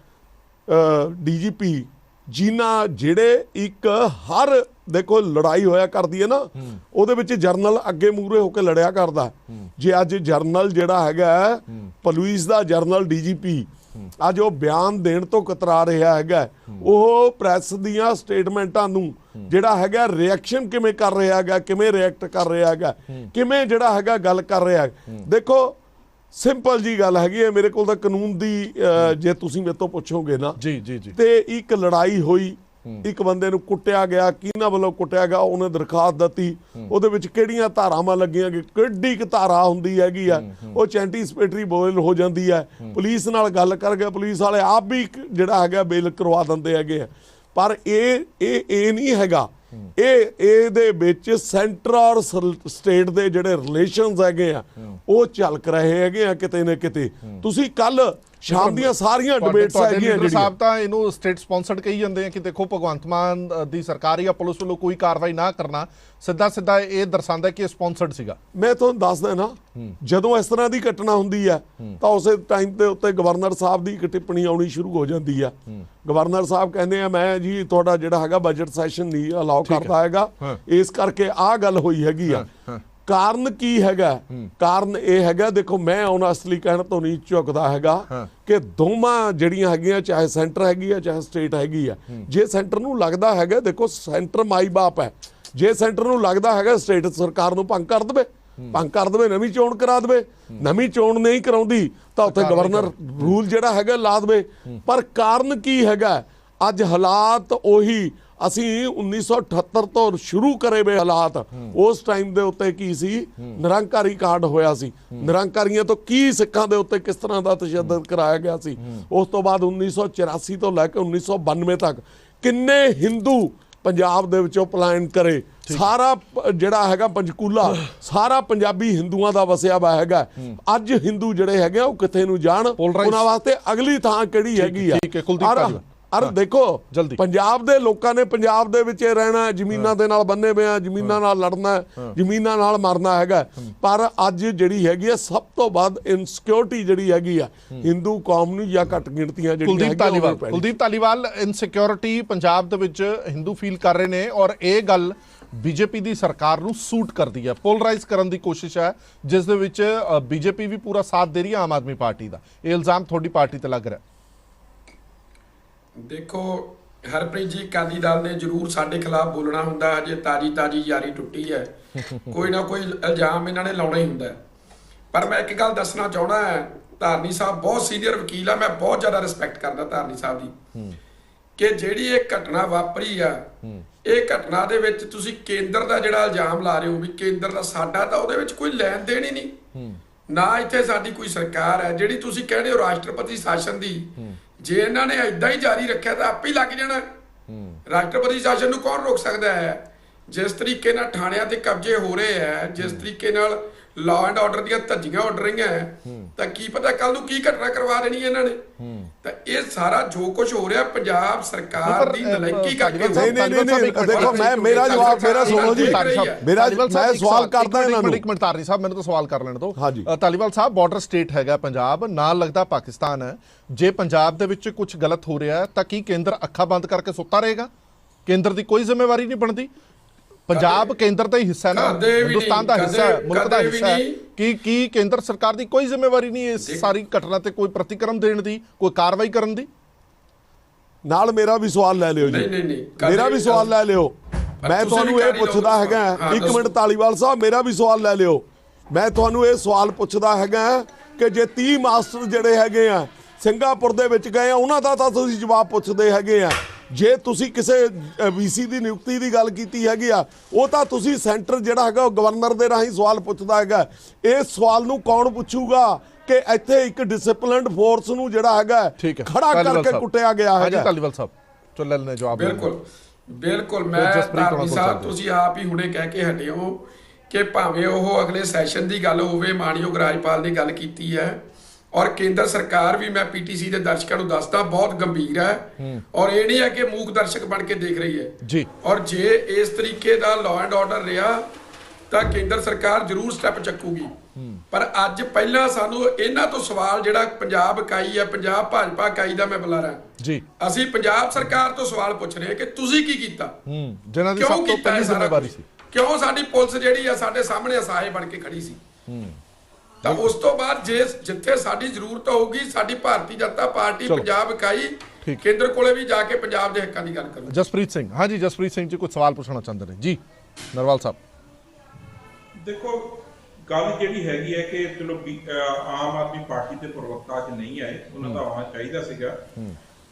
DGP ਜਿਨ੍ਹਾਂ ਜਿਹੜੇ ਇੱਕ ਹਰ ਦੇਖੋ ਲੜਾਈ ਹੋਇਆ ਕਰਦੀ ਹੈ ਨਾ ਉਹਦੇ ਵਿੱਚ ਜਰਨਲ ਅੱਗੇ ਮੂਹਰੇ ਹੋ ਕੇ ਲੜਿਆ ਕਰਦਾ। ਜੇ ਅੱਜ ਜਰਨਲ ਜਿਹੜਾ ਹੈਗਾ ਪੁਲਿਸ ਦਾ ਜਰਨਲ DGP ਅੱਜ ਉਹ ਬਿਆਨ ਦੇਣ ਤੋਂ ਕਤਰਾ ਰਿਹਾ ਹੈਗਾ, ਉਹ ਪ੍ਰੈਸ ਦੀਆਂ ਸਟੇਟਮੈਂਟਾਂ ਨੂੰ ਜਿਹੜਾ ਹੈਗਾ ਰਿਐਕਸ਼ਨ ਕਿਵੇਂ ਕਰ ਰਿਹਾ ਹੈਗਾ, ਕਿਵੇਂ ਰਿਐਕਟ ਕਰ ਰਿਹਾ ਹੈਗਾ, ਕਿਵੇਂ ਜਿਹੜਾ ਹੈਗਾ ਗੱਲ ਕਰ ਰਿਹਾ ਹੈ। ਦੇਖੋ ਸਿੰਪਲ ਜੀ ਗੱਲ ਹੈਗੀ ਹੈ, ਮੇਰੇ ਕੋਲ ਤਾਂ ਕਾਨੂੰਨ ਦੀ ਜੇ ਤੁਸੀਂ ਮੇਰੇ ਤੋਂ ਪੁੱਛੋਗੇ ਨਾ ਜੀ ਤੇ ਇੱਕ ਲੜਾਈ ਹੋਈ, ਇੱਕ ਬੰਦੇ ਨੂੰ ਕੁੱਟਿਆ ਗਿਆ, ਕਿਹਨਾਂ ਵੱਲੋਂ ਕੁੱਟਿਆ ਗਿਆ, ਉਹਨੇ ਦਰਖਾਸਤ ਦਿੱਤੀ, ਉਹਦੇ ਵਿੱਚ ਕਿਹੜੀਆਂ ਧਾਰਾਵਾਂ ਲੱਗੀਆਂ, ਕਿੱਡੀ ਕੁ ਧਾਰਾ ਹੁੰਦੀ ਹੈਗੀ ਆ, ਉਹ ਚੈਂਟੀ ਸਪੈਟਰੀ ਬੋਇਲ ਹੋ ਜਾਂਦੀ ਹੈ, ਪੁਲਿਸ ਨਾਲ ਗੱਲ ਕਰਕੇ ਪੁਲਿਸ ਵਾਲੇ ਆਪ ਵੀ ਜਿਹੜਾ ਹੈਗਾ ਬੇਲ ਕਰਵਾ ਦਿੰਦੇ ਹੈਗੇ ਆ। ਪਰ ਇਹ ਨਹੀਂ ਹੈਗਾ, ਇਹਦੇ ਵਿੱਚ ਸੈਂਟਰ ਔਰ ਸਟੇਟ ਦੇ ਜਿਹੜੇ ਰਿਲੇਸ਼ਨਸ ਹੈਗੇ ਆ ਉਹ ਝਲਕ ਰਹੇ ਹੈਗੇ ਆ ਕਿਤੇ ਨਾ ਕਿਤੇ। ਤੁਸੀਂ ਕੱਲ ਸ਼ਾਮ ਦੀਆਂ ਸਾਰੀਆਂ ਡਿਬੇਟਸ ਹੈਗੀਆਂ ਲੀਡਰ ਸਾਹਿਬ ਤਾਂ ਇਹਨੂੰ ਸਟੇਟ ਸਪਾਂਸਰਡ ਕਹੀ ਜਾਂਦੇ ਆ ਕਿ ਦੇਖੋ ਭਗਵੰਤ ਮਾਨ ਦੀ ਸਰਕਾਰ ਜਾਂ ਪੁਲਿਸ ਵੱਲੋਂ ਕੋਈ ਕਾਰਵਾਈ ਨਾ ਕਰਨਾ ਸਿੱਧਾ ਇਹ ਦਰਸਾਉਂਦਾ ਕਿ ਇਹ ਸਪਾਂਸਰਡ ਸੀਗਾ। ਮੈਂ ਤੁਹਾਨੂੰ ਦੱਸਦਾ ਨਾ, ਜਦੋਂ ਇਸ ਤਰ੍ਹਾਂ ਦੀ ਘਟਨਾ ਹੁੰਦੀ ਹੈ ਤਾਂ ਉਸੇ ਟਾਈਮ ਦੇ ਉੱਤੇ ਗਵਰਨਰ ਸਾਹਿਬ ਦੀ ਇੱਕ ਟਿੱਪਣੀ ਆਉਣੀ ਸ਼ੁਰੂ ਹੋ ਜਾਂਦੀ ਆ। ਗਵਰਨਰ ਸਾਹਿਬ ਕਹਿੰਦੇ ਆ ਮੈਂ ਜੀ ਤੁਹਾਡਾ ਜਿਹੜਾ ਹੈਗਾ ਬਜਟ ਸੈਸ਼ਨ ਨਹੀਂ ਅਲਾਉ ਕਰਦਾ ਹੈਗਾ, ਇਸ ਕਰਕੇ ਆਹ ਗੱਲ ਹੋਈ ਹੈਗੀ ਆ। ਕਾਰਨ ਕੀ ਹੈਗਾ? ਕਾਰਨ ਇਹ ਹੈਗਾ, ਦੇਖੋ ਮੈਂ ਓਨੈਸਟਲੀ ਕਹਿਣ ਤੋਂ ਨਹੀਂ ਝੁਕਦਾ ਹੈਗਾ ਕਿ ਦੋਵਾਂ ਜਿਹੜੀਆਂ ਹੈਗੀਆਂ ਚਾਹੇ ਸੈਂਟਰ ਹੈਗੀ ਆ ਚਾਹੇ ਸਟੇਟ ਹੈਗੀ ਆ, ਜੇ ਸੈਂਟਰ ਨੂੰ ਲੱਗਦਾ ਹੈਗਾ, ਦੇਖੋ ਸੈਂਟਰ ਮਾਈ ਬਾਪ ਹੈ, ਜੇ ਸੈਂਟਰ ਨੂੰ ਲੱਗਦਾ ਹੈਗਾ ਸਟੇਟ ਸਰਕਾਰ ਨੂੰ ਭੰਗ ਕਰ ਦੇਵੇ ਨਵੀਂ ਚੋਣ ਕਰਾ ਦੇਵੇ, ਨਵੀਂ ਚੋਣ ਨਹੀਂ ਕਰਾਉਂਦੀ ਤਾਂ ਉੱਥੇ ਗਵਰਨਰ ਰੂਲ ਜਿਹੜਾ ਹੈਗਾ ਲਾ ਦੇਵੇ। ਪਰ ਕਾਰਨ ਕੀ ਹੈਗਾ? ਅੱਜ ਹਾਲਾਤ ਉਹੀ ਅਸੀਂ 1978 ਤੋਂ ਸ਼ੁਰੂ ਕਰੇ ਵੇ ਹਾਲਾਤ, ਉਸ ਟਾਈਮ ਦੇ ਉੱਤੇ ਕੀ ਸੀ, ਨਿਰੰਕਾਰੀ ਕਾਂਡ ਹੋਇਆ ਸੀ, ਨਿਰੰਕਾਰੀਆਂ ਤੋਂ ਕੀ ਸਿੱਖਾਂ ਦੇ ਉੱਤੇ ਕਿਸ ਤਰ੍ਹਾਂ ਦਾ ਤਸ਼ੱਦਦ ਕਰਾਇਆ ਗਿਆ ਸੀ। ਉਸ ਤੋਂ ਬਾਅਦ 1984 ਤੋਂ ਲੈ ਕੇ 1992 ਤੱਕ ਕਿੰਨੇ ਹਿੰਦੂ ਪੰਜਾਬ ਦੇ ਵਿੱਚੋਂ ਪਲਾਇਨ ਕਰੇ, ਸਾਰਾ ਜਿਹੜਾ ਹੈਗਾ ਪੰਚਕੂਲਾ ਸਾਰਾ ਪੰਜਾਬੀ ਹਿੰਦੂਆਂ ਦਾ ਵਸਿਆ ਵਾ ਹੈਗਾ। ਅੱਜ ਹਿੰਦੂ ਜਿਹੜੇ ਹੈਗੇ ਉਹ ਕਿੱਥੇ ਨੂੰ ਜਾਣ, ਉਹਨਾਂ ਵਾਸਤੇ ਅਗਲੀ ਥਾਂ ਕਿਹੜੀ ਹੈਗੀ ਆ। ਅਰ ਦੇਖੋ ਪੰਜਾਬ ਦੇ ਲੋਕਾਂ ਨੇ ਪੰਜਾਬ ਦੇ ਵਿੱਚ ਰਹਿਣਾ, ਜ਼ਮੀਨਾਂ ਦੇ ਨਾਲ ਬੰਨੇ ਹੋਏ ਆ, ਜ਼ਮੀਨਾਂ ਨਾਲ ਲੜਨਾ, ਜ਼ਮੀਨਾਂ ਨਾਲ ਮਰਨਾ ਹੈਗਾ। ਪਰ ਅੱਜ ਜਿਹੜੀ ਹੈਗੀ ਆ ਸਭ ਤੋਂ ਵੱਧ ਇਨਸਿਕਿਉਰਿਟੀ ਜਿਹੜੀ ਹੈਗੀ ਆ ਹਿੰਦੂ ਕੌਮ ਨੂੰ ਜਾਂ ਘੱਟ ਗਿਣਤੀਆਂ ਜਿਹੜੀਆਂ ਕੁਲਦੀਪ ਧਾਲੀਵਾਲ ਇਨਸਿਕਿਉਰਿਟੀ ਪੰਜਾਬ ਦੇ ਵਿੱਚ ਹਿੰਦੂ ਫੀਲ ਕਰ ਰਹੇ ਨੇ ਔਰ ਇਹ ਗੱਲ ਬੀਜੇਪੀ ਦੀ ਸਰਕਾਰ ਨੂੰ ਸੂਟ ਕਰਦੀ ਹੈ, ਪੋਲਰਾਈਜ਼ ਕਰਨ ਦੀ ਕੋਸ਼ਿਸ਼ ਹੈ ਜਿਸ ਦੇ ਵਿੱਚ ਬੀਜੇਪੀ ਵੀ ਪੂਰਾ ਸਾਥ ਦੇ ਰਹੀ ਹੈ ਆਮ ਆਦਮੀ ਪਾਰਟੀ ਦਾ। ਇਹ ਇਲਜ਼ਾਮ ਤੁਹਾਡੀ ਪਾਰਟੀ ਤੇ ਲੱਗ ਰਿਹਾ। ਦੇਖੋ ਹਰਪ੍ਰੀਤ ਜੀ, ਅਕਾਲੀ ਦਲ ਨੇ ਜ਼ਰੂਰ ਸਾਡੇ ਖਿਲਾਫ ਬੋਲਣਾ ਹੁੰਦਾ, ਅਜੇ ਤਾਜੀ ਯਾਰੀ ਟੁੱਟੀ ਹੈ, ਕੋਈ ਨਾ ਕੋਈ ਇਲਜ਼ਾਮ ਇਹਨਾਂ ਨੇ ਲਾਉਣਾ ਹੀ ਹੁੰਦਾ। ਪਰ ਮੈਂ ਇੱਕ ਗੱਲ ਦੱਸਣਾ ਚਾਹੁੰਦਾ ਹਾਂ, ਧਾਰਨੀ ਸਾਹਿਬ ਬਹੁਤ ਸੀਨੀਅਰ ਵਕੀਲ ਆ, ਮੈਂ ਬਹੁਤ ਜ਼ਿਆਦਾ ਰਿਸਪੈਕਟ ਕਰਦਾ ਧਾਰਨੀ ਸਾਹਿਬ ਦੀ, ਕਿ ਜਿਹੜੀ ਇਹ ਘਟਨਾ ਵਾਪਰੀ ਆ, ਇਹ ਘਟਨਾ ਦੇ ਵਿੱਚ ਤੁਸੀਂ ਕੇਂਦਰ ਦਾ ਜਿਹੜਾ ਇਲਜ਼ਾਮ ਲਾ ਰਹੇ ਹੋ ਵੀ ਕੇਂਦਰ ਦਾ ਸਾਡਾ, ਤਾਂ ਉਹਦੇ ਵਿੱਚ ਕੋਈ ਲੈਣ ਦੇਣ ਹੀ ਨਹੀਂ, ਨਾ ਇੱਥੇ ਸਾਡੀ ਕੋਈ ਸਰਕਾਰ ਹੈ। ਜਿਹੜੀ ਤੁਸੀਂ ਕਹਿੰਦੇ ਹੋ ਰਾਸ਼ਟਰਪਤੀ ਸ਼ਾਸਨ ਦੀ, ਜੇ ਇਹਨਾਂ ਨੇ ਏਦਾਂ ਹੀ ਜਾਰੀ ਰੱਖਿਆ ਤਾਂ ਆਪੇ ਹੀ ਲੱਗ ਜਾਣਾ। ਰਾਸ਼ਟਰਪਤੀ ਸ਼ਾਸਨ ਨੂੰ ਕੌਣ ਰੋਕ ਸਕਦਾ ਹੈ? ਜਿਸ ਤਰੀਕੇ ਨਾਲ ਥਾਣਿਆਂ ਤੇ ਕਬਜ਼ੇ ਹੋ ਰਹੇ ਹੈ, ਜਿਸ ਤਰੀਕੇ ਨਾਲ ਲਾਅ ਐਂਡ ਆਰਡਰ ਦੀਆਂ ਧੱਜੀਆਂ ਉੱਡ ਰਹੀਆਂ ਤਾਂ ਕੀ ਪਤਾ ਕੱਲ ਨੂੰ ਕੀ ਘਟਨਾ ਕਰਵਾ ਦੇਣੀ ਇਹਨਾਂ ਨੇ। ਤਾਂ ਇਹ ਸਾਰਾ ਜੋ ਕੁਝ ਹੋ ਰਿਹਾ ਪੰਜਾਬ ਸਰਕਾਰ ਦੀ ਨਲਾਇਕੀ ਕਰਕੇ। ਦੇਖੋ ਮੇਰਾ ਜਵਾਬ ਮੇਰਾ ਸੁਣੋ ਜੀ, ਮੈਂ ਸਵਾਲ ਕਰਦਾ ਇਹਨਾਂ ਨੂੰ। ਇੱਕ ਮਿੰਟ ਧਾਰਨੀ ਸਾਹਿਬ, ਮੈਨੂੰ ਤਾਂ ਸਵਾਲ ਕਰ ਲੈਣ ਦਿਓ। ਧਾਲੀਵਾਲ ਸਾਹਿਬ, ਬਾਰਡਰ ਸਟੇਟ ਹੈਗਾ ਪੰਜਾਬ, ਨਾਲ ਲੱਗਦਾ ਪਾਕਿਸਤਾਨ ਹੈ। ਜੇ ਪੰਜਾਬ ਦੇ ਵਿੱਚ ਕੁਝ ਗਲਤ ਹੋ ਰਿਹਾ ਤਾਂ ਕੀ ਕੇਂਦਰ ਅੱਖਾਂ ਬੰਦ ਕਰਕੇ ਸੁੱਤਾ ਰਹੇਗਾ? ਕੇਂਦਰ ਦੀ ਕੋਈ ਜ਼ਿੰਮੇਵਾਰੀ ਨਹੀਂ ਬਣਦੀ? ਪੰਜਾਬ ਕੇਂਦਰ ਦਾ ਹੀ ਹਿੱਸਾ ਹੈ ਨਾ, ਹਿੰਦੁਸਤਾਨ ਦਾ ਹਿੱਸਾ ਹੈ, ਮੁਲਕ ਦਾ ਹਿੱਸਾ ਹੈ। ਕੀ ਕੇਂਦਰ ਸਰਕਾਰ ਦੀ ਕੋਈ ਜ਼ਿੰਮੇਵਾਰੀ ਨਹੀਂ ਇਸ ਸਾਰੀ ਘਟਨਾ ਤੇ ਕੋਈ ਪ੍ਰਤੀਕਰਮ ਦੇਣ ਦੀ, ਕੋਈ ਕਾਰਵਾਈ ਕਰਨ ਦੀ? ਨਾਲ ਮੇਰਾ ਵੀ ਸਵਾਲ ਲੈ ਲਿਓ ਜੀ, ਮੇਰਾ ਵੀ ਸਵਾਲ ਲੈ ਲਿਓ। ਮੈਂ ਤੁਹਾਨੂੰ ਇਹ ਪੁੱਛਦਾ ਹੈਗਾ, ਇੱਕ ਮਿੰਟ ਧਾਲੀਵਾਲ ਸਾਹਿਬ, ਮੇਰਾ ਵੀ ਸਵਾਲ ਲੈ ਲਿਓ। ਮੈਂ ਤੁਹਾਨੂੰ ਇਹ ਸਵਾਲ ਪੁੱਛਦਾ ਹੈਗਾ ਕਿ ਜੇ 30 ਮਾਸਟਰ ਜਿਹੜੇ ਹੈਗੇ ਆ ਸਿੰਗਾਪੁਰ ਦੇ ਵਿੱਚ ਗਏ ਆ, ਉਹਨਾਂ ਦਾ ਤਾਂ ਤੁਸੀਂ ਜਵਾਬ ਪੁੱਛਦੇ ਹੈਗੇ ਆ। ਜੇ ਤੁਸੀਂ ਕਿਸੇ VC ਦੀ ਨਿਯੁਕਤੀ ਦੀ ਗੱਲ ਕੀਤੀ ਹੈਗੀ ਆ, ਉਹ ਤਾਂ ਤੁਸੀਂ ਸੈਂਟਰ ਜਿਹੜਾ ਹੈਗਾ ਉਹ ਗਵਰਨਰ ਦੇ ਰਾਹੀਂ ਸਵਾਲ ਪੁੱਛਦਾ ਹੈਗਾ। ਇਸ ਸਵਾਲ ਨੂੰ ਕੌਣ ਪੁੱਛੂਗਾ? ਕਿ ਇੱਥੇ ਇੱਕ ਡਿਸਪਲਿਨਡ ਫੋਰਸ ਨੂੰ ਜਿਹੜਾ ਹੈਗਾ ਠੀਕ ਹੈ ਖੜਾ ਧਾਲੀਵਾਲ ਕਰਕੇ ਸਾਹਿਬ। ਕੁੱਟਿਆ ਗਿਆ ਹਾਂਜੀ ਹੈਗਾ। ਧਾਲੀਵਾਲ ਸਾਹਿਬ ਚੋ ਲੈ ਲੈਣੇ ਜਵਾਬ। ਬਿਲਕੁਲ ਮੈਂ ਜਸਪ੍ਰੀਤ ਧਾਰਮੀ ਹੋਣਾ ਸਾਹਿਬ ਕੋਲ ਤੁਸੀਂ ਆਪ ਹੀ ਹੁਣੇ ਕਹਿ ਕੇ ਹਟੇ ਹੋ ਕਿ ਭਾਵੇਂ ਉਹ ਅਗਲੇ ਸੈਸ਼ਨ ਦੀ ਗੱਲ ਹੋਵੇ, ਮਾਨਯੋਗ ਰਾਜਪਾਲ ਨੇ ਗੱਲ ਕੀਤੀ ਹੈ ਔਰ ਕੇਂਦਰ ਸਰਕਾਰ ਵੀ, ਮੈਂ ਪੀਟੀਸੀ ਦੇ ਦਰਸ਼ਕਾਂ ਨੂੰ ਦੱਸਦਾ, ਬਹੁਤ ਗੰਭੀਰ ਹੈ ਔਰ ਇਹ ਨਹੀਂ ਹੈ ਕਿ ਮੂਕ ਦਰਸ਼ਕ ਬਣ ਕੇ ਦੇਖ ਰਹੀ ਹੈ ਜੀ। ਔਰ ਜੇ ਇਸ ਤਰੀਕੇ ਦਾ ਲਾਅ ਐਂਡ ਆਰਡਰ ਰਿਹਾ ਤਾਂ ਕੇਂਦਰ ਸਰਕਾਰ ਜ਼ਰੂਰ ਸਟੈਪ ਚੱਕੂਗੀ। ਪਰ ਅੱਜ ਪਹਿਲਾਂ ਸਾਨੂੰ ਇਹਨਾਂ ਤੋਂ ਸਵਾਲ, ਜਿਹੜਾ ਪੰਜਾਬ ਇਕਾਈ ਹੈ, ਪੰਜਾਬ ਭਾਜਪਾ ਇਕਾਈ ਦਾ ਮੈਂ ਬੁਲਾਰਾ ਜੀ, ਅਸੀਂ ਪੰਜਾਬ ਸਰਕਾਰ ਤੋਂ ਸਵਾਲ ਪੁੱਛ ਰਹੇ ਹਾਂ ਕਿ ਤੁਸੀਂ ਕੀ ਕੀਤਾ, ਜਿਨ੍ਹਾਂ ਦੀ ਸਭ ਤੋਂ ਪਹਿਲੀ ਜ਼ਿੰਮੇਵਾਰੀ ਸੀ, ਕਿਉਂ ਸਾਡੀ ਪੁਲਿਸ ਜਿਹੜੀ ਆ ਸਾਡੇ ਸਾਹਮਣੇ ਅਸਹਾਏ ਬਣ ਕੇ ਖੜੀ ਸੀ। ਤਾਂ ਉਸ ਤੋਂ ਬਾਅਦ ਜਿੱਥੇ ਸਾਡੀ ਜ਼ਰੂਰਤ ਹੋਊਗੀ, ਸਾਡੀ ਭਾਰਤੀ ਜਨਤਾ ਪਾਰਟੀ ਪੰਜਾਬ ਇਕਾਈ ਕੇਂਦਰ ਕੋਲੇ ਵੀ ਜਾ ਕੇ ਪੰਜਾਬ ਦੇ ਹੱਕਾਂ ਦੀ ਗੱਲ ਕਰੂ। ਜਸਪ੍ਰੀਤ ਸਿੰਘ, ਹਾਂਜੀ ਜਸਪ੍ਰੀਤ ਸਿੰਘ ਜੀ ਕੁਝ ਸਵਾਲ ਪੁੱਛਣਾ ਚਾਹੁੰਦੇ ਨੇ ਜੀ ਨਰਵਾਲ ਸਾਹਿਬ। ਦੇਖੋ ਗੱਲ ਜਿਹੜੀ ਹੈਗੀ ਹੈ ਕਿ ਚਲੋ ਆਮ ਆਦਮੀ ਪਾਰਟੀ ਦੇ ਪ੍ਰਵਕਤਾ ਅੱਜ ਨਹੀਂ ਆਏ, ਉਹਨਾਂ ਦਾ ਆਉਣਾ ਚਾਹੀਦਾ ਸੀਗਾ।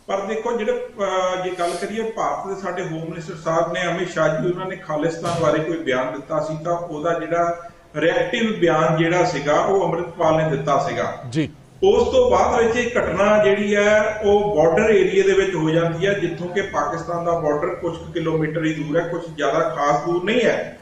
ਪਰ ਦੇਖੋ ਜਿਹੜੇ ਜੇ ਗੱਲ ਕਰੀਏ ਭਾਰਤ ਦੇ ਸਾਡੇ ਹੋਮ ਮਿਨਿਸਟਰ ਸਾਹਿਬ ਨੇ, ਅਮਿਤ ਸ਼ਾਹ ਜੀ, ਉਹਨਾਂ ਨੇ ਖਾਲਿਸਤਾਨ ਬਾਰੇ ਕੋਈ ਬਿਆਨ ਦਿੱਤਾ ਸੀ ਤਾਂ ਉਹਦਾ ਜਿਹੜਾ ਰਿਐਕਟਿਵ ਬਿਆਨ ਜਿਹੜਾ ਸੀਗਾ ਉਹ ਅੰਮ੍ਰਿਤਪਾਲ ਨੇ ਦਿੱਤਾ ਸੀਗਾ ਜੀ। ਉਸ ਤੋਂ ਬਾਅਦ ਵਿੱਚ ਇਹ ਘਟਨਾ ਜਿਹੜੀ ਹੈ ਉਹ ਬਾਰਡਰ ਏਰੀਆ ਦੇ ਵਿੱਚ ਹੋ ਜਾਂਦੀ ਹੈ, ਜਿੱਥੋਂ ਕਿ ਪਾਕਿਸਤਾਨ ਦਾ ਬਾਰਡਰ ਕੁਝ ਕਿਲੋਮੀਟਰ ਹੀ ਦੂਰ ਹੈ, ਕੁਝ ਜ਼ਿਆਦਾ ਖਾਸ ਦੂਰ ਨਹੀਂ ਹੈ।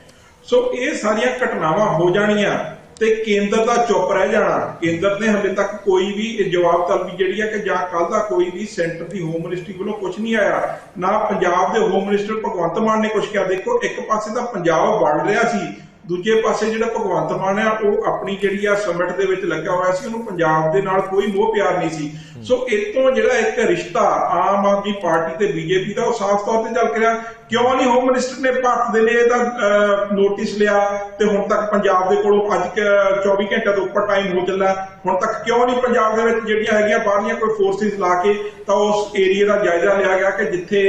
ਸੋ ਇਹ ਸਾਰੀਆਂ ਘਟਨਾਵਾਂ ਹੋ ਜਾਣੀਆਂ ਤੇ ਕੇਂਦਰ ਦਾ ਚੁੱਪ ਰਹਿ ਜਾਣਾ। ਕੇਂਦਰ ਨੇ ਹਲੇ ਤੱਕ ਕੋਈ ਵੀ ਜਵਾਬ ਤਲਬੀ ਜਿਹੜੀ ਹੈ ਕਿ ਜਾਂ ਕੱਲ ਦਾ ਕੋਈ ਵੀ ਸੈਂਟਰ ਦੀ ਹੋਮ ਮਿਨਿਸਟਰੀ ਵੱਲੋਂ ਕੁਝ ਨਹੀਂ ਆਇਆ, ਨਾ ਪੰਜਾਬ ਦੇ ਹੋਮ ਮਿਨਿਸਟਰ ਭਗਵੰਤ ਮਾਨ ਨੇ ਕੁਝ ਕਿਹਾ। ਦੇਖੋ ਇੱਕ ਪਾਸੇ ਤਾਂ ਪੰਜਾਬ ਵੜ ਰਿਹਾ ਸੀ, ਦੂਜੇ ਪਾਸੇ ਜਿਹੜਾ ਭਗਵੰਤ ਮਾਨ ਆ ਉਹ ਆਪਣੀ ਜਿਹੜੀ ਆ ਸਮਿਟ ਦੇ ਵਿੱਚ ਲੱਗਾ ਹੋਇਆ ਸੀ, ਉਹਨੂੰ ਪੰਜਾਬ ਦੇ ਨਾਲ ਕੋਈ ਮੋਹ ਪਿਆਰ ਨਹੀਂ ਸੀ। ਸੋ ਇਤੋਂ ਜਿਹੜਾ ਇੱਕ ਰਿਸ਼ਤਾ ਆਮ ਆਦਮੀ ਪਾਰਟੀ ਤੇ ਬੀਜੇਪੀ ਦਾ ਉਹ ਸਾਫ਼ ਤੌਰ ਤੇ ਚੱਲ ਰਿਹਾ। ਕਿਉਂ ਨਹੀਂ ਹੋਮ ਮਿਨਿਸਟਰ ਨੇ ਭਾਰਤ ਦੇ ਲਈ ਇਹਦਾ ਨੋਟਿਸ ਲਿਆ ਤੇ ਹੁਣ ਤੱਕ ਪੰਜਾਬ ਦੇ ਕੋਲੋਂ ਅੱਜ 24 ਘੰਟੇ ਤੋਂ ਉੱਪਰ ਟਾਈਮ ਹੋ ਚੱਲਾ, ਹੁਣ ਤੱਕ ਕਿਉਂ ਨਹੀਂ ਪੰਜਾਬ ਦੇ ਵਿੱਚ ਜਿਹੜੀਆਂ ਹੈਗੀਆਂ ਬਾਹਰਲੀਆਂ ਕੋਈ ਫੋਰਸਿਸ ਲਾ ਕੇ ਤਾਂ ਉਸ ਏਰੀਆ ਦਾ ਜਾਇਜ਼ਾ ਲਿਆ ਗਿਆ ਕਿ ਜਿੱਥੇ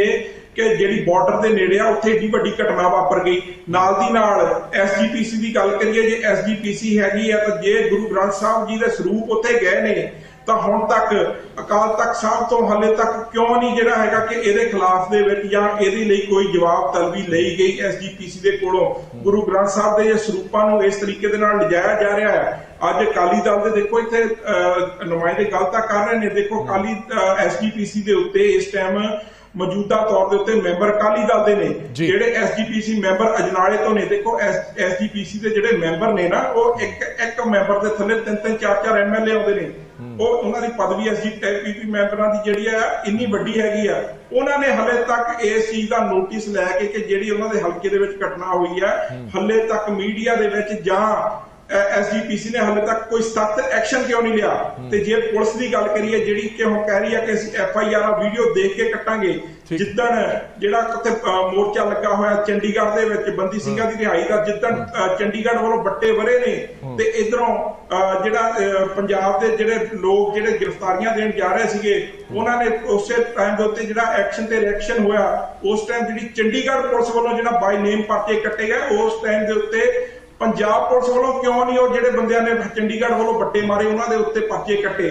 ਕਿ ਜਿਹੜੀ ਬਾਰਡਰ ਦੇ ਨੇੜੇ ਆ ਉੱਥੇ ਏਡੀ ਵੱਡੀ ਘਟਨਾ ਵਾਪਰ ਗਈ। ਨਾਲ ਦੀ ਨਾਲ ਐਸਜੀਪੀਸੀ ਦੀ ਗੱਲ ਕਰੀਏ, ਜੇ ਐਸਜੀਪੀਸੀ ਹੈਗੀ ਆ ਤਾਂ ਜੇ ਗੁਰੂ ਗ੍ਰੰਥ ਸਾਹਿਬ ਜੀ ਦੇ ਸਰੂਪ ਉੱਥੇ ਗਏ ਨੇ ਤਾਂ ਹੁਣ ਤੱਕ ਅਕਾਲ ਤਖਤ ਸਾਹਿਬ ਤੋਂ ਹਾਲੇ ਤੱਕ ਕਿਉਂ ਨਹੀਂ ਜਿਹੜਾ ਹੈਗਾ ਕਿ ਇਹਦੇ ਖਿਲਾਫ ਦੇ ਵਿੱਚ ਜਾਂ ਇਹਦੇ ਲਈ ਕੋਈ ਜਵਾਬ ਤਲਬੀ ਲਈ ਗਈ ਐਸਜੀਪੀਸੀ ਦੇ ਕੋਲੋਂ। ਗੁਰੂ ਗ੍ਰੰਥ ਸਾਹਿਬ ਦੇ ਸਰੂਪਾਂ ਨੂੰ ਇਸ ਤਰੀਕੇ ਦੇ ਨਾਲ ਲਿਜਾਇਆ ਜਾ ਰਿਹਾ ਹੈ। ਅੱਜ ਅਕਾਲੀ ਦਲ ਦੇ ਦੇਖੋ ਇੱਥੇ ਨੁਮਾਇੰਦੇ ਗੱਲ ਤਾਂ ਕਰ ਰਹੇ ਨੇ। ਦੇਖੋ ਅਕਾਲੀ ਐਸਜੀਪੀਸੀ ਦੇ ਉੱਤੇ ਇਸ ਟਾਈਮ ਮੌਜੂਦਾ ਤੌਰ ਦੇ ਉੱਤੇ ਮੈਂਬਰ ਅਕਾਲੀ ਦਲ ਦੇ ਨੇ, ਜਿਹੜੇ ਐਸਜੀਪੀਸੀ ਮੈਂਬਰ ਅਜਨਾਲੇ ਤੋਂ ਨੇ। ਦੇਖੋ ਐਸਜੀਪੀਸੀ ਦੇ ਜਿਹੜੇ ਮੈਂਬਰ ਨੇ ਨਾ, ਉਹ ਇੱਕ ਮੈਂਬਰ ਦੇ ਥੱਲੇ 3-3 4-4 ਐਮਐਲਏ ਆਉਂਦੇ ਨੇ। ਉਹ ਉਹਨਾਂ ਦੀ ਪਦਵੀ ਐਸਜੀਪੀਸੀ ਮੈਂਬਰਾਂ ਦੀ ਜਿਹੜੀ ਆ ਇੰਨੀ ਵੱਡੀ ਹੈਗੀ ਆ। ਉਹਨਾਂ ਨੇ ਹਲੇ ਤੱਕ ਇਸ ਚੀਜ਼ ਦਾ ਨੋਟਿਸ ਲੈ ਕੇ ਕਿ ਜਿਹੜੀ ਉਹਨਾਂ ਦੇ ਹਲਕੇ ਦੇ ਵਿੱਚ ਘਟਨਾ ਹੋਈ ਹੈ, ਹਲੇ ਤੱਕ ਮੀਡੀਆ ਦੇ ਵਿੱਚ ਜਾਂ ਐਸਜੀਪੀਸੀ ਨੇ ਹਾਲੇ ਤੱਕ ਕੋਈ ਸਖਤ ਐਕਸ਼ਨ ਕਿਉਂ ਨਹੀਂ ਲਿਆ। ਤੇ ਜੇ ਪੁਲਿਸ ਦੀ ਗੱਲ ਕਰੀਏ, ਜਿਹੜੀ ਕਿ ਉਹ ਕਹਿ ਰਹੀ ਹੈ ਕਿ ਅਸੀਂ ਐਫਆਈਆਰ ਵੀਡੀਓ ਦੇਖ ਕੇ ਕੱਟਾਂਗੇ, ਜਿੱਦਣ ਜਿਹੜਾ ਉੱਥੇ ਮੋਰਚਾ ਲੱਗਾ ਹੋਇਆ ਚੰਡੀਗੜ੍ਹ ਦੇ ਵਿੱਚ ਬੰਦੀ ਸਿੰਘਾਂ ਦੀ ਰਿਹਾਈ ਦਾ, ਜਿੱਦਣ ਚੰਡੀਗੜ੍ਹ ਵੱਲੋਂ ਵੱਟੇ ਵਰੇ ਨੇ ਤੇ ਇਧਰੋਂ ਜਿਹੜਾ ਪੰਜਾਬ ਦੇ ਜਿਹੜੇ ਲੋਕ ਜਿਹੜੇ ਗ੍ਰਿਫਤਾਰੀਆਂ ਦੇਣ ਜਾ ਰਹੇ ਸੀਗੇ, ਉਹਨਾਂ ਨੇ ਉਸੇ ਟਾਈਮ ਦੇ ਉੱਤੇ ਜਿਹੜਾ ਐਕਸ਼ਨ ਤੇ ਰਿਐਕਸ਼ਨ ਹੋਇਆ। ਉਸ ਟਾਈਮ ਜਿਹੜੀ ਚੰਡੀਗੜ੍ਹ ਪੁਲਿਸ ਵੱਲੋਂ ਜਿਹੜਾ ਬਾਈ ਨੇਮ ਪਰਚੇ ਕੱਟੇ ਗਏ, ਉਸ ਟਾਈਮ ਦੇ ਉੱਤੇ ਪੰਜਾਬ ਪੁਲਿਸ ਵੱਲੋਂ ਕਿਉਂ ਨਹੀਂ ਉਹ ਜਿਹੜੇ ਬੰਦਿਆਂ ਨੇ ਚੰਡੀਗੜ੍ਹ ਵੱਲੋਂ ਵੱਟੇ ਮਾਰੇ ਉਹਨਾਂ ਦੇ ਉੱਤੇ ਪਰਚੇ ਕੱਟੇ।